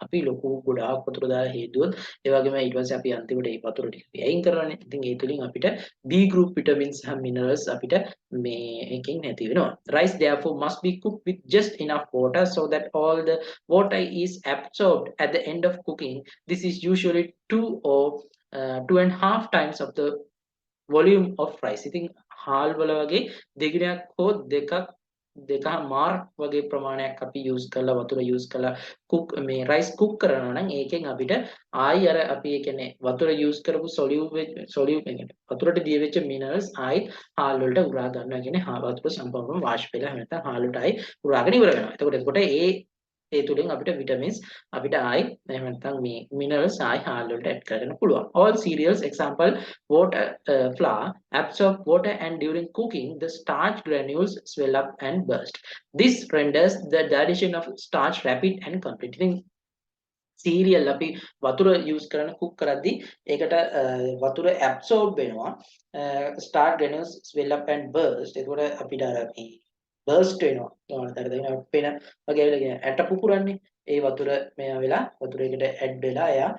Speaker 1: අපි ලොකු ගොඩාක් වතුර දාලා හේදුවොත් ඒ වගේම ඊට පස්සේ අපි අන්තිමට ඒ වතුර ටික අයින් කරනවානේ. ඉතින් ඒ තුලින් අපිට B group vitamins and minerals අපිට මේ එකෙන් නැති වෙනවා. Rice therefore must be cooked with just enough water so that all the water is absorbed at the end of cooking. This is usually 2.5 times of the volume of rice. ඉතින් හාල් වල වගේ දෙගුණයක් හෝ දෙකක් දෙක මාර්ක් වගේ ප්‍රමාණයක් අපි යූස් කරලා වතුර යූස් කරලා කුක් මේ රයිස් කුක් කරනවා නම් ඒකෙන් අපිට ආයි අර අපි ඒ කියන්නේ වතුර යූස් කරපු වතුරට දිය වෙච්ච මිනරල්ස් ආයි හාල් වලට උරා ගන්නවා කියන්නේ වතුර සම්පූර්ණයෙන්ම වාෂ්ප වෙලා නැත්නම් හාල් වලට ආයි උරාගෙන ඉවර වෙනවා. එතකොට ඒ තුලින් අපිට විටමින්ස් අපිට ආයි එහෙම නැත්නම් මේ මිනරල්ස් ආයි හාල් වලට ඇඩ් කරගන්න පුළුවන්. All cereals example water flour absorb water and during cooking the starch granules swell up and burst. This renders the digestion of starch rapid and complete. ඉතින් සීරියල් අපි වතුර යූස් කරන කුක් කරද්දී ඒකට වතුර ඇබ්සෝබ් වෙනවා start granules swell up and burst. එතකොට අපිට අර මේ බර්ස්ට් වෙනවා. ඔයාලට දැනෙන පේන වගේ වෙලා ඇට පුපුරන්නේ. ඒ වතුර මෙයා වෙලා වතුරේකට ඇඩ් වෙලා එයා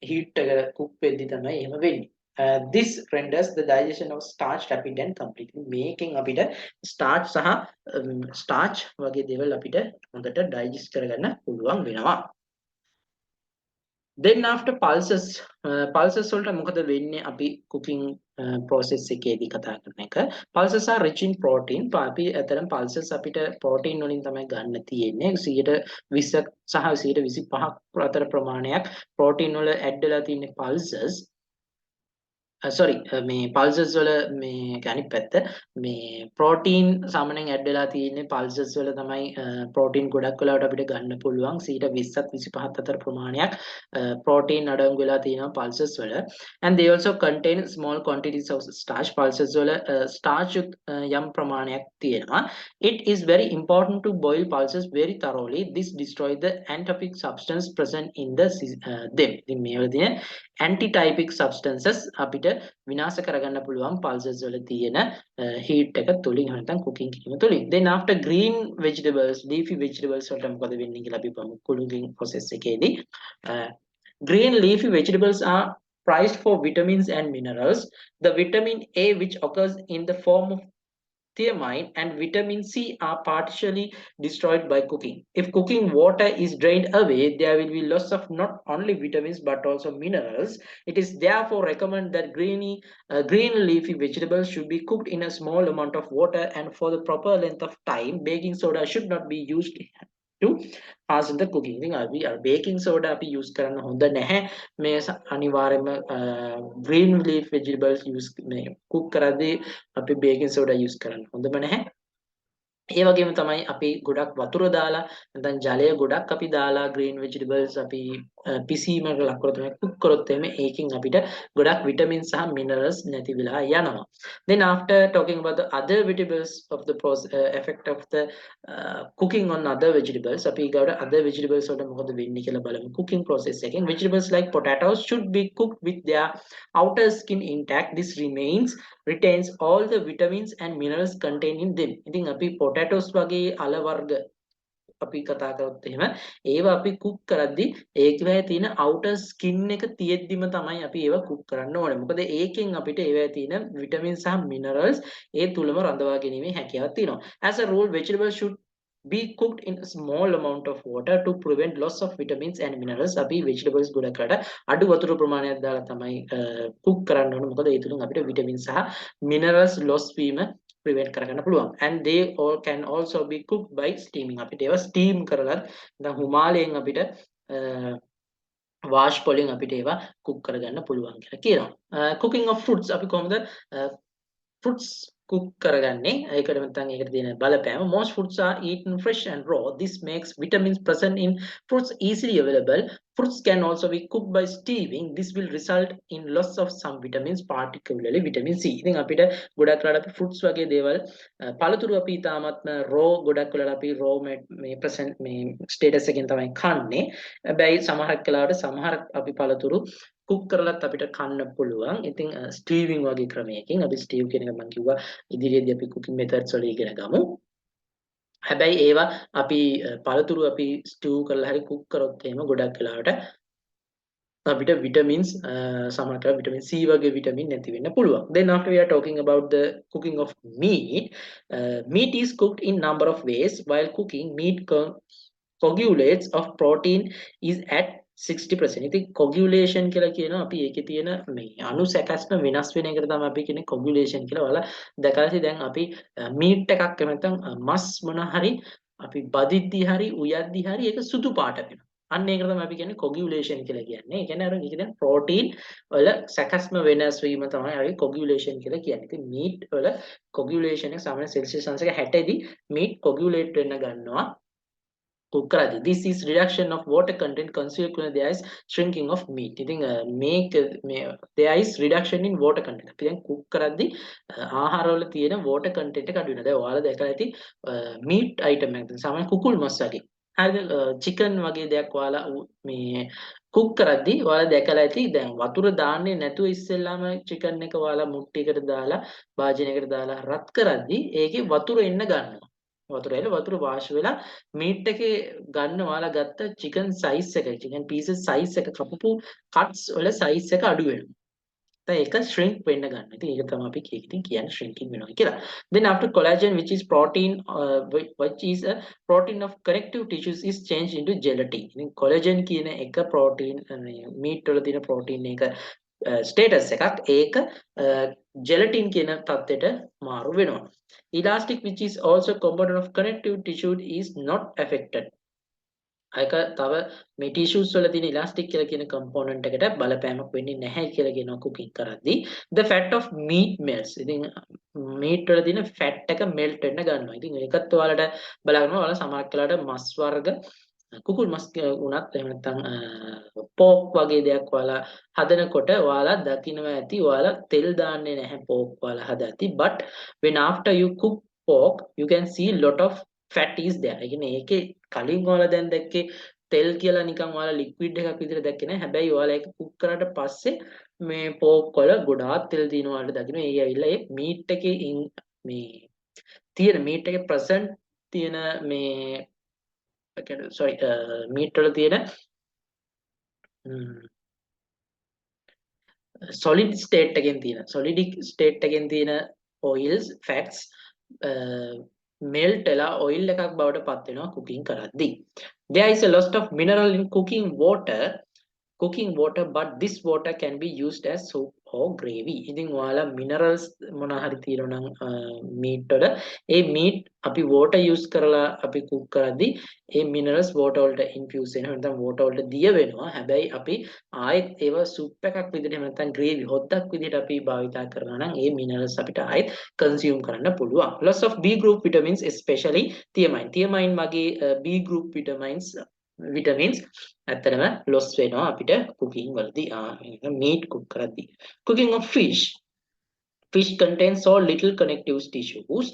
Speaker 1: හීට් එක කුක් වෙද්දි තමයි එහෙම වෙන්නේ. This renders the digestion of starch rapid and complete. මේකෙන් අපිට starch සහ starch වගේ දේවල් අපිට හොඳට digest කරගන්න පුළුවන් වෙනවා. Then after pulses වලට මොකද වෙන්නේ අපි cooking process එකේදී කතා කරන එක. Pulses are rich in protein. අපි අතරම pulses අපිට protein වලින් තමයි ගන්න තියෙන්නේ. 120ක් සහ 125ක් අතර ප්‍රමාණයක් protein වල add වෙලා තියෙන pulses sorry මේ pulses වල මේ අනිත් පැත්ත මේ protein සාමාන්‍යයෙන් add වෙලා තියෙන්නේ pulses වල තමයි protein ගොඩක් වෙලාවට අපිට ගන්න පුළුවන් 120ක් 25ක් අතර ප්‍රමාණයක් protein අඩංගු වෙලා තියෙනවා pulses වල and they also contain small quantities of starch pulses වල starch යම් ප්‍රමාණයක් තියෙනවා. It is very important to boil pulses very thoroughly. This destroys the antipic substance present in the them. ඉතින් මේ වල තියෙන antitypic substances අපිට විනාශ කරගන්න පුළුවන් pulses වල තියෙන heat එක තුලින් නැත්නම් cooking කිරීම තුලින්. Then after green vegetables leafy vegetables වලට මොකද වෙන්නේ කියලා අපි බලමු cooking process එකේදී. Green leafy vegetables are prized for vitamins and minerals. The vitamin A which occurs in the form of thiamine and vitamin C are partially destroyed by cooking. If cooking water is drained away, there will be loss of not only vitamins but also minerals. It is therefore recommended that green leafy vegetables should be cooked in a small amount of water and for the proper length of time. Baking soda should not be used to hasten the cooking. ඉතින් අපි baking soda අපි use කරන්න හොඳ නැහැ. මේ අනිවාර්යයෙන්ම green leaf vegetables use මේ cook කරද්දී අපි baking soda use කරන්න හොඳම නැහැ. ඒ වගේම තමයි අපි ගොඩක් වතුර දාලා නැත්නම් ජලය ගොඩක් අපි දාලා green vegetables අපි පිසීමකට ලක් කරොත් එහෙම cook කරොත් එහෙම ඒකෙන් අපිට ගොඩක් vitamins සහ minerals නැති වෙලා යනවා. Then after talking about the other vegetables of the effect of the cooking on other vegetables අපි ඊගොඩ other vegetables වලට මොකද වෙන්නේ කියලා බලමු. Cooking process එකෙන් vegetables like potatoes should be cooked with their outer skin intact. This retains all the vitamins and minerals contained in them. ඉතින් අපි potatoes වගේ අල වර්ග අපි කතා කරොත් එහෙම ඒවා අපි cook කරද්දී ඒකේ තියෙන outer skin එක තියෙද්දිම තමයි අපි ඒවා cook කරන්න ඕනේ. මොකද ඒකෙන් අපිට ඒවැය තියෙන vitamins සහ minerals ඒ තුලම රඳවා ගැනීමේ හැකියාවක් තියෙනවා. As a rule vegetables should be cooked in a small amount of water to prevent loss of vitamins and minerals. අපි vegetables ගොඩකට අඩු වතුර ප්‍රමාණයක් දාලා තමයි cook කරන්න ඕනේ. මොකද ඒ තුලින් අපිට vitamins සහ minerals loss වීම prevent කරගන්න පුළුවන්. And they all can also be cooked by steaming. අපිට ඒවා steam කරලා දැන් හුමාලයෙන් අපිට wash වලින් අපිට ඒවා cook කරගන්න පුළුවන් කියලා කියනවා. Cooking of fruits අපි කොහොමද fruits cook කරගන්නේ ඒකට නැත්නම් ඒකට තියෙන බලපෑම most fruits are eaten fresh and raw. This makes vitamins present in fruits easily available. Fruits can also be cooked by steaming. This will result in loss of some vitamins, particularly vitamin C. ඉතින් අපිට ගොඩක් වෙලාවට අපි fruits වගේ දේවල් පළතුරු අපි තාමත්ම raw ගොඩක් වෙලාවට අපි raw මේ present මේ status එකෙන් තමයි කන්නේ. හැබැයි සමහරක් වෙලාවට සමහර අපි පළතුරු cook කරලත් අපිට කන්න පුළුවන්. ඉතින් steaming වගේ ක්‍රමයකින් අපි steam කියන එක මම කිව්වා ඉදිරියේදී අපි cooking methods වල ඉගෙන ගමු. හැබැයි ඒවා අපි පළතුරු අපි stew කරලා හරි cook කරොත් එහෙම ගොඩක් වෙලාවට අපිට vitamins සමහරට vitamin C වගේ vitamin නැති වෙන්න පුළුවන්. Then after we are talking about the cooking of meat. Meat is cooked in number of ways. While cooking, meat coagulates of protein is at 60%. ඉතින් coagulation කියලා කියනවා අපි ඒකේ තියෙන මේ අණු සැකස්ම වෙනස් වෙන එකට තමයි අපි කියන්නේ coagulation කියලා. ඔයාලා දැකලා ඇති දැන් අපි මීට් එකක් එහෙම නැත්නම් මස් මොන හරි අපි බදිද්දි හරි උයද්දි හරි ඒක සුදු පාට වෙනවා. අන්න ඒකට තමයි අපි කියන්නේ coagulation කියලා කියන්නේ. ඒ කියන්නේ අර ඒක දැන් ප්‍රෝටීන් වල සැකස්ම වෙනස් වීම තමයි අපි coagulation කියලා කියන්නේ. ඉතින් මීට් වල coagulation එක සාමාන්‍ය සෙල්සියස් අංශක 60 දී මීට් coagulate වෙන්න ගන්නවා. Cookery. This is reduction of water content. Consequently, there is shrinking of meat. ඉතින් there is reduction in water content. අපි දැන් cook කරද්දී ආහාරවල තියෙන water content එක අඩු වෙනවා. දැන් ඔයාලා දැකලා ඇති meat item එකක්. සාමාන්‍ය කුකුල් මස් වගේ. හරිද? chicken වගේ දෙයක් ඔයාලා මේ cook කරද්දී ඔයාලා දැකලා ඇති දැන් වතුර දාන්නේ නැතුව ඉස්සෙල්ලාම chicken එක ඔයාලා මුට්ටියකට දාලා භාජනයකට දාලා රත් කරද්දී ඒකේ වතුර එන්න ගන්නවා. වතුර වාෂ් වෙලා මීට් එකේ ගන්න ඔයාලා ගත්ත chicken size එක chicken pieces size එක කපපු cuts වල size එක අඩු වෙනවා. දැන් ඒක shrink වෙන්න ගන්න. ඉතින් ඒක තමයි අපි ඉතින් කියන්නේ shrinking වෙනවා කියලා. Then after collagen which is protein which is a protein of connective tissues is changed into gelatin. ඉතින් collagen කියන එක protein meat වල තියෙන protein එක status එකක් ඒක gelatin කියන තත්ත්වයට මාරු වෙනවා. Elastic which is also component of connective tissue is not affected. අයක තව මේ tissues වල තියෙන elastic කියලා කියන component එකට බලපෑමක් වෙන්නේ නැහැ කියලා කියනවා cooking කරද්දී. The fat of meat melts. ඉතින් meat වල තියෙන fat එක melt වෙන්න ගන්නවා. ඉතින් ඒකත් ඔයාලට බලන්න ඔයාලා සමහරක් වෙලාවට මස් වර්ග කුකුල් මස් උනත් එහෙම නැත්නම් පෝක් වගේ දෙයක් ඔයාලා හදනකොට ඔයාලා දකින්නවා ඇති ඔයාලා තෙල් දාන්නේ නැහැ පෝක් ඔයාලා හදද්දි but when after you cook pork you can see lot of fat is there. ඒ කියන්නේ ඒකේ කලින් ඔයාලා දැන් දැක්කේ තෙල් කියලා නිකන් ඔයාලා ලික්විඩ් එකක් විදිහට දැක්කේ නැහැ. හැබැයි ඔයාලා ඒක කුක් කරාට පස්සේ මේ පෝක් වල ගොඩාක් තෙල් දිනන ඔයාලට දකින්න. ඒ ඇවිල්ලා ඒ මීට් එකේ මේ තියෙන මීට් එකේ ප්‍රසන්ට් තියෙන මේ sorry meat වල තියෙන solid state එකෙන් තියෙන oils fats melt වෙලා oil එකක් බවට පත් වෙනවා cooking කරද්දී. There is a loss of mineral in cooking water but this water can be used as soup or gravy. ඉතින් ඔයාලා minerals මොන හරි තියෙනවා නම් meat වල ඒ meat අපි water use කරලා අපි cook කරද්දී ඒ minerals water වලට infuse වෙනවා නැත්නම් water වලට දිය වෙනවා. හැබැයි අපි ආයෙත් ඒව soup එකක් විදිහට එහෙම නැත්නම් gravy හොද්දක් විදිහට අපි භාවිතා කරනවා නම් ඒ minerals අපිට ආයෙත් consume කරන්න පුළුවන්. Loss of B group vitamins especially thiamine වගේ B group vitamins ඇත්තටම loss වෙනවා අපිට cooking වලදී meat cook කරද්දී. Cooking of fish contains so little connective tissues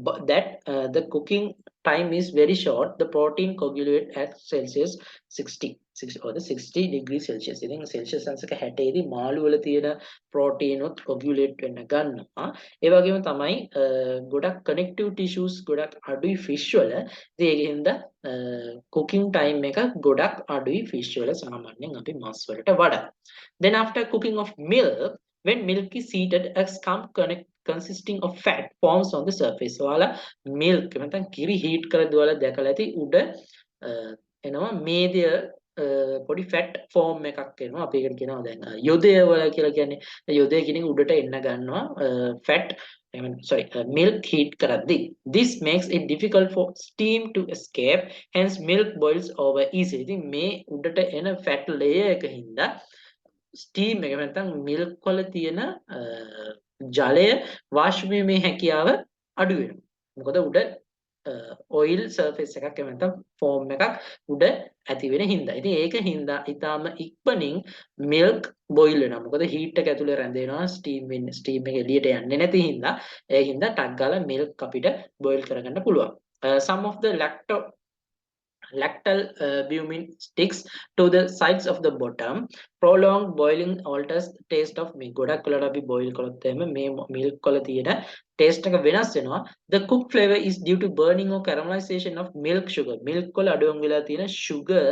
Speaker 1: but that the cooking time is very short. The protein coagulate at Celsius 60 or the 60 degrees Celsius. ඉතින් Celsius අංශක 60 දී මාළු වල තියෙන protein උත් coagulate වෙන්න ගන්නවා. ඒ වගේම තමයි ගොඩක් connective tissues ගොඩක් අඩුයි fish වල. ඉතින් ඒකෙන්ද cooking time එක ගොඩක් අඩුයි fish වල සාමාන්‍යයෙන් අපි මස් වලට වඩා. Then after cooking of milk, when milk is heated, a scum consisting of fat forms on the surface. ඔයාලා milk නැත්නම් කිරි heat කරද්දී ඔයාලා දැකලා ඇති උඩ එනවා මේදය පොඩි fat form එකක් එනවා. අපි ඒකට කියනවා දැන් යොදය වල කියලා කියන්නේ. යොදය කියන එක උඩට එන්න ගන්නවා fat milk heat කරද්දී. This makes it difficult for steam to escape. Hence milk boils over easily. ඉතින් මේ උඩට එන fat layer එක හින්දා ස්ටීම් එක නැත්නම් මිල්ක් වල තියෙන ජලය වාෂ්ප වීමේ හැකියාව අඩු වෙනවා. මොකද උඩ ඔයිල් සර්ෆේස් එකක් එහෙම නැත්නම් ෆෝම් එකක් උඩ ඇති වෙන හින්දා. ඉතින් ඒක හින්දා ඊටාම ඉක්මනින් මිල්ක් බොයිල් වෙනවා. මොකද හීට් එක ඇතුලේ රැඳෙනවා ස්ටීම් එක එළියට යන්නේ නැති හින්දා ඒ හින්දා ටක් ගාලා මිල්ක් අපිට බොයිල් කරගන්න පුළුවන්. Some of the lactal bumin sticks to the sides of the bottom. prolonged boiling alters the taste of milk. ගොඩක් වෙලාවට අපි boil කරොත් එහෙම මේ milk වල තියෙන taste එක වෙනස් වෙනවා. The cooked flavor is due to burning or caramelization of milk sugar. milk වල අඩුවම් වෙලා තියෙන sugar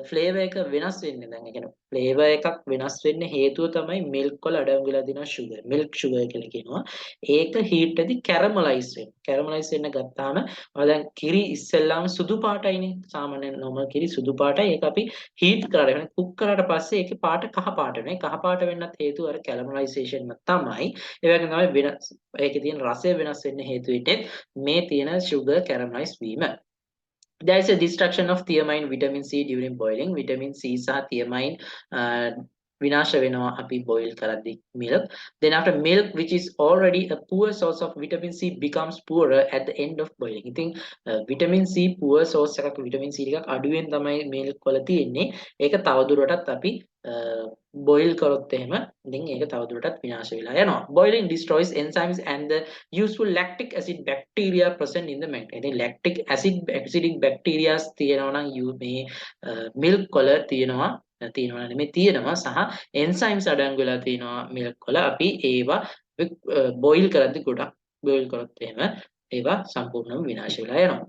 Speaker 1: flavour එක වෙනස් වෙන්නේ. දැන් ඒ කියන්නේ flavour එකක් වෙනස් වෙන්න හේතුව තමයි milk වල අඩුවම් වෙලා තියෙන sugar. milk sugar කියලා කියනවා. ඒක heat එකදී caramelize වෙනවා. caramelize වෙන්න ගත්තාම දැන් කිරි ඉස්සෙල්ලාම සුදු පාටයිනේ. සාමාන්‍යයෙන් normal කිරි සුදු පාටයි. ඒක අපි heat කරලා يعني cook කරාට පස්සේ ඒකේ පාට කහ පාට වෙනවා. කහ පාට වෙන්නත් හේතුව අර caramelization එක තමයි. ඒ වගේම තමයි වෙනස් ඒකේ තියෙන රසය වෙනස් වෙන්න හේතු වෙන්නේ මේ තියෙන sugar caramelize වීම. There is a destruction of thiamine vitamin C during boiling. Vitamin C සහ thiamine විනාශ වෙනවා අපි boil කරද්දී milk. Then after milk which is already a poor source of vitamin C becomes poorer at the end of boiling. ඉතින් vitamin C poor source එකක් vitamin C ටිකක් අඩුවෙන් තමයි milk වල තියෙන්නේ. ඒක තවදුරටත් අපි boil කරොත් එහෙම ඉතින් ඒක තවදුරටත් විනාශ වෙලා යනවා. Boiling destroys enzymes and the useful lactic acid bacteria present in the milk. ඉතින් lactic acid acidic bacteria තියෙනවා නම් මේ milk වල තියෙනවා නෙමෙයි තියෙනවා සහ enzymes අඩංගු වෙලා තියෙනවා milk වල අපි ඒවා boil කරද්දී ගොඩක් boil කරොත් එහෙම ඒවා සම්පූර්ණයෙන්ම විනාශ වෙලා යනවා.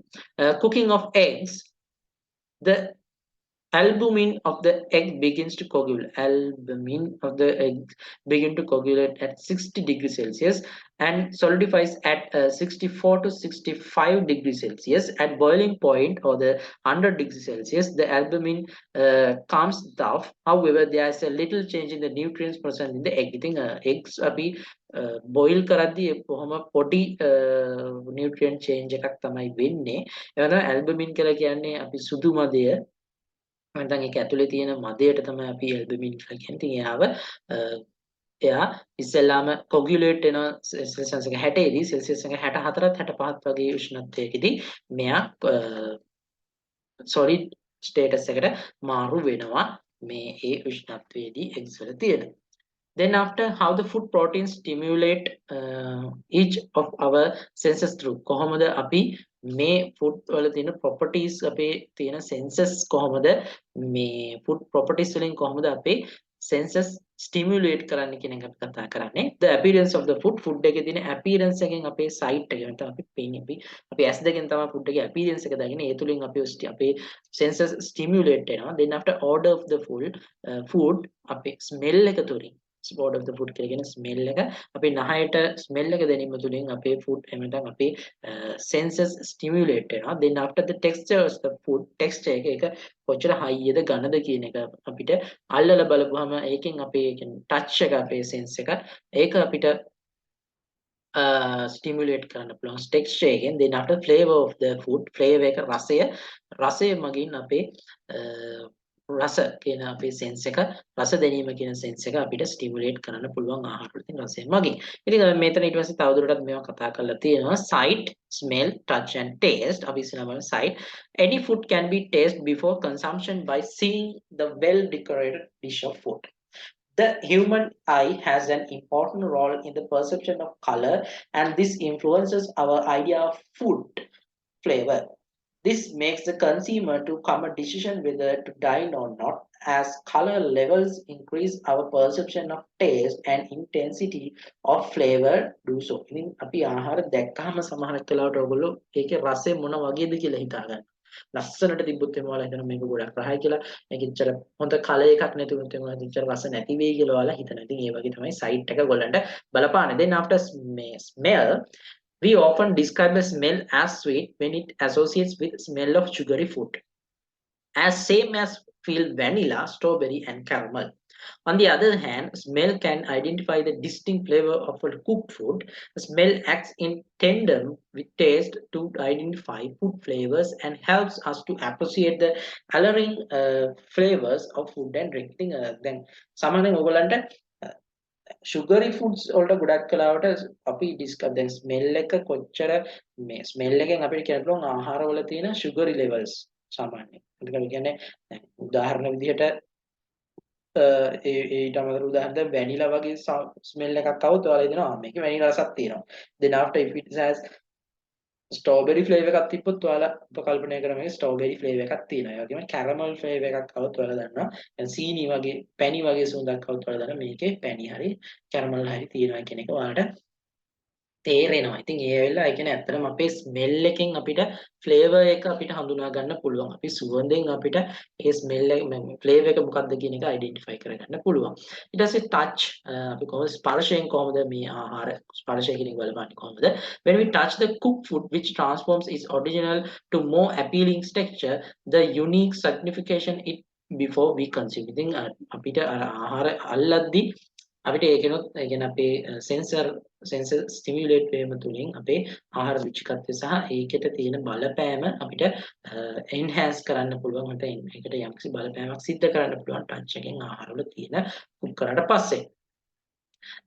Speaker 1: Cooking of eggs, the albumin of the egg begins to coagulate. Albumin of the egg begin to coagulate at 60 degrees Celsius and solidifies at 64 to 65 degrees Celsius. At boiling point or the 100 degrees Celsius, the albumin calms down. However, there is a little change in the nutrients present in the egg. I think eggs අපි boil කරද්දී කොහොම පොඩි nutrient change එකක් තමයි වෙන්නේ. ඒ වගේම albumin කියලා කියන්නේ අපි සුදු මදය නැත්නම් ඒක ඇතුලේ තියෙන මදයට තමයි අපි ඇල්බමින් කියලා කියන්නේ. ඉතින් එයා ඉස්සෙල්ලාම කොගියුලේට් වෙන සෙල්සියස් එක 60 දී සෙල්සියස් එක 64ත් 65ත් වගේ උෂ්ණත්වයකදී මෙයා solid status එකට මාරු වෙනවා මේ ඒ උෂ්ණත්වයේදී eggs වල තියෙන. Then after how the food proteins stimulate each of our senses through කොහොමද අපි මේ food වල තියෙන properties අපේ තියෙන senses කොහොමද මේ food properties වලින් කොහොමද අපේ senses stimulate කරන්න කියන එක අපි කතා කරන්නේ. The appearance of the food එකේ තියෙන appearance එකෙන් අපේ sight එක නැත්නම් අපි පේන්නේ අපි ඇස් දෙකෙන් තමයි food එකේ appearance එක දකින්නේ. ඒ තුලින් අපේ senses stimulate වෙනවා. Then after order of the food අපේ smell එක තුලින් spot of the food කියලා කියන smell එක අපේ නහයට smell එක දැනීම තුළින් අපේ food එහෙම නැත්නම් අපේ senses stimulate වෙනවා. Then after the texture of the food texture එක කොච්චර හයියද ඝනද කියන එක අපිට අල්ලලා බලපුවාම ඒකෙන් අපේ touch එක අපේ sense එක ඒක අපිට stimulate කරන්න පුළුවන් texture එකෙන්. Then after flavor of the food flavor එක රසය මගින් අපේ රස කියන අපේ sense එක රස දැනීම කියන sense එක අපිට stimulate කරන්න පුළුවන් ආහාර වලින් රසය මගින්. ඉතින් මෙතන ඊට පස්සේ තවදුරටත් මේවා කතා කරලා තියෙනවා sight, smell, touch and taste. අපි ඉස්සෙල්ලාම sight. Any food can be tasted before consumption by seeing the well decorated dish of food. The human eye has an important role in the perception of color, and this influences our idea of food flavor. This makes the consumer to come a decision whether to dine or not. As color levels increase, our perception of taste and intensity of flavor do so. ඉතින් අපි ආහාර දැක්කම සමහරක් වෙලාවට ඔයගොල්ලෝ ඒකේ රසය මොන වගේද කියලා හිතා ගන්න. ලස්සනට තිබ්බොත් එම ඔයාලා හිතන මේක ගොඩක් රහයි කියලා. මේක ඉච්චර හොඳ කලර් එකක් නැතුනොත් එම ඉච්චර රස නැති වෙයි කියලා ඔයාලා හිතනවා. ඉතින් ඒ වගේ තමයි සයිට් එක ගොල්ලන්ට බලපාන්නේ. Then after smell, we often describe a smell as sweet when it associates with smell of sugary food, as same as feel vanilla, strawberry and caramel. On the other hand, smell can identify the distinct flavor of a cooked food. Smell acts in tandem with taste to identify food flavors and helps us to appreciate the alluring flavors of food and drink. Then සාමාන්‍යයෙන් ඔයගොල්ලන්ට sugary foods වලට ගොඩක් කලාවට අපි discuss දැන් smell එක කොච්චර මේ ස්මෙල් එකෙන් අපිට කියන්න පුළුවන් ආහාර වල තියෙන sugary levels සාමාන්‍යයෙන්. ඒක අපි කියන්නේ උදාහරණ විදිහට ඊට අමතරව උදාහරණයක් වැනිලා වගේ ස්මෙල් එකක් આવුත් ඔයාලා හිතනවා මේකේ වැනිලා රසක් තියෙනවා. Then after if it has strawberry flavour එකක් තිබ්බොත් ඔයාලා උපකල්පනය කරන මේ ස්ට්‍රෝබෙරි ෆ්ලේවර් එකක් තියෙනවා. ඒ වගේම කැරමල් ෆ්ලේවර් එකක් આવොත් ඔයාලා දන්නවා. දැන් සීනි වගේ පැණි වගේ සුවඳක් આવොත් ඔයාලා දන්නවා මේකේ පැණි හරි කැරමල් හරි තියෙනවා කියන එක ඔයාලට තේරෙනවා. ඉතින් ඒ වෙලාව ඒ කියන්නේ ඇත්තටම අපේ ස්මෙල් එකෙන් අපිට ෆ්ලේවර් එක අපිට හඳුනා ගන්න පුළුවන්. අපි සුවඳෙන් අපිට ඒ ස්මෙල් එක ෆ්ලේවර් එක මොකක්ද කියන එක අයිඩෙන්ටිෆයි කරගන්න පුළුවන්. ඊට පස්සේ ටච් අපි කොහොමද ස්පර්ශයෙන් කොහොමද මේ ආහාර ස්පර්ශය කියන එක බලපන්නේ කොහොමද? When we touch the cooked food which transforms its original to more appealing texture, the unique signification it before we consume. ඉතින් අපිට ආහාර අල්ලද්දී අපිට ඒකෙනුත් ඒ කියන්නේ අපේ සෙන්සර් ස්ටිමියුලේට් වීම තුලින් අපේ ආහාර රුචිකත්වය සහ ඒකට තියෙන බලපෑම අපිට එන්හාන්ස් කරන්න පුළුවන්. ඒකට යම්කිසි බලපෑමක් සිද්ධ කරන්න පුළුවන් ටච් එකෙන් ආහාරවල තියෙන කුක් කරාට පස්සේ.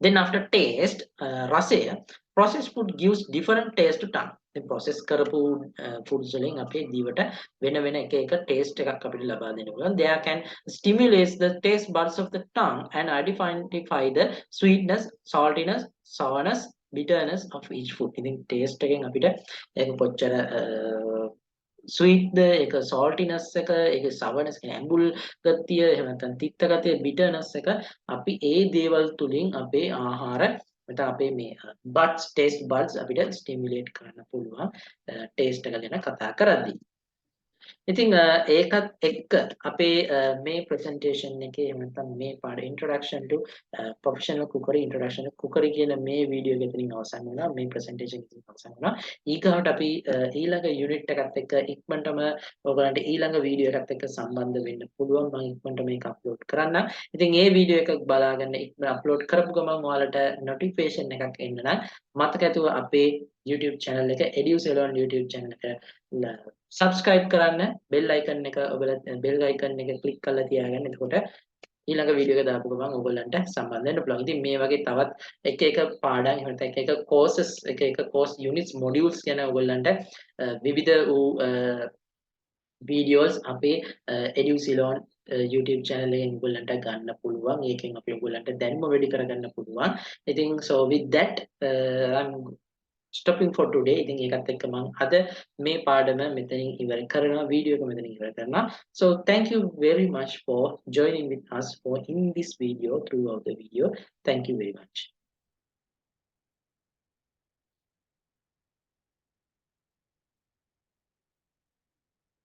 Speaker 1: Then after taste, රසය processed food gives different taste to tongue. ඉතින් process කරපු foods වලින් අපේ දිවට වෙන වෙන එක එක taste එකක් අපිට ලබා දෙන්න පුළුවන්. They can stimulate the taste buds of the tongue and identify the sweetness, saltiness, sourness, bitterness of each food. ඉතින් taste එකෙන් අපිට ඒක කොච්චර ස්වීට්ද ඒක saltiness එක ඒකේ sourness කියන්නේ ඇඹුල් ගතිය එහෙම නැත්නම් තිත්ත ගතිය bitterness එක අපි ඒ දේවල් තුලින් අපේ ආහාර නැත්නම් අපේ මේ taste buds අපිට stimulate කරන්න පුළුවන් taste එක ගැන කතා කරද්දී. ඉතින් ඒකත් එක්ක අපේ මේ ප්‍රසන්ටේෂන් එකේ එහෙම නැත්නම් මේ පාඩේ introduction to professional cookery introduction to cookery කියන මේ වීඩියෝ එක එතනින් අවසන් වුණා. මේ ප්‍රසන්ටේෂන් එකකින් අවසන් වුණා. ඊගාවට අපි ඊළඟ යුනිට් එකත් එක්ක ඉක්මනටම ඔයගලන්ට ඊළඟ වීඩියෝ එකත් එක්ක සම්බන්ධ වෙන්න පුළුවන්. මම ඉක්මනට මේක අප්ලෝඩ් කරන්නම්. ඉතින් මේ වීඩියෝ එක බලාගෙන ඉක්මන අප්ලෝඩ් කරපු ගමන් ඔයාලට නොටිෆිකේෂන් එකක් එන්න නම් මතක ඇතුව අපේ YouTube channel එක educelon YouTube channel එක subscribe කරන්න bell icon එක ඔයගොල්ලෝ bell icon එක click කරලා තියාගන්න. එතකොට ඊළඟ වීඩියෝ එක දාපු ගමන් ඔයගොල්ලන්ට සම්බන්ධ වෙන්න පුළුවන්. ඉතින් මේ වගේ තවත් එක එක පාඩම් එහෙම නැත්නම් එක එක courses එක එක course units modules ගැන ඔයගොල්ලන්ට විවිධ වූ videos අපේ educelon YouTube channel එකෙන් ඔයගොල්ලන්ට ගන්න පුළුවන්. ඒකෙන් අපි ඔයගොල්ලන්ට දැනුම වැඩි කරගන්න පුළුවන්. ඉතින් so with that I'm stopping for today. ඉතින් ඒකත් එක්ක මම අද මේ පාඩම මෙතනින් ඉවර කරනවා. වීඩියෝ එක මෙතනින් ඉවර කරනවා. So thank you very much for joining with us for in this video throughout the video. Thank you very much.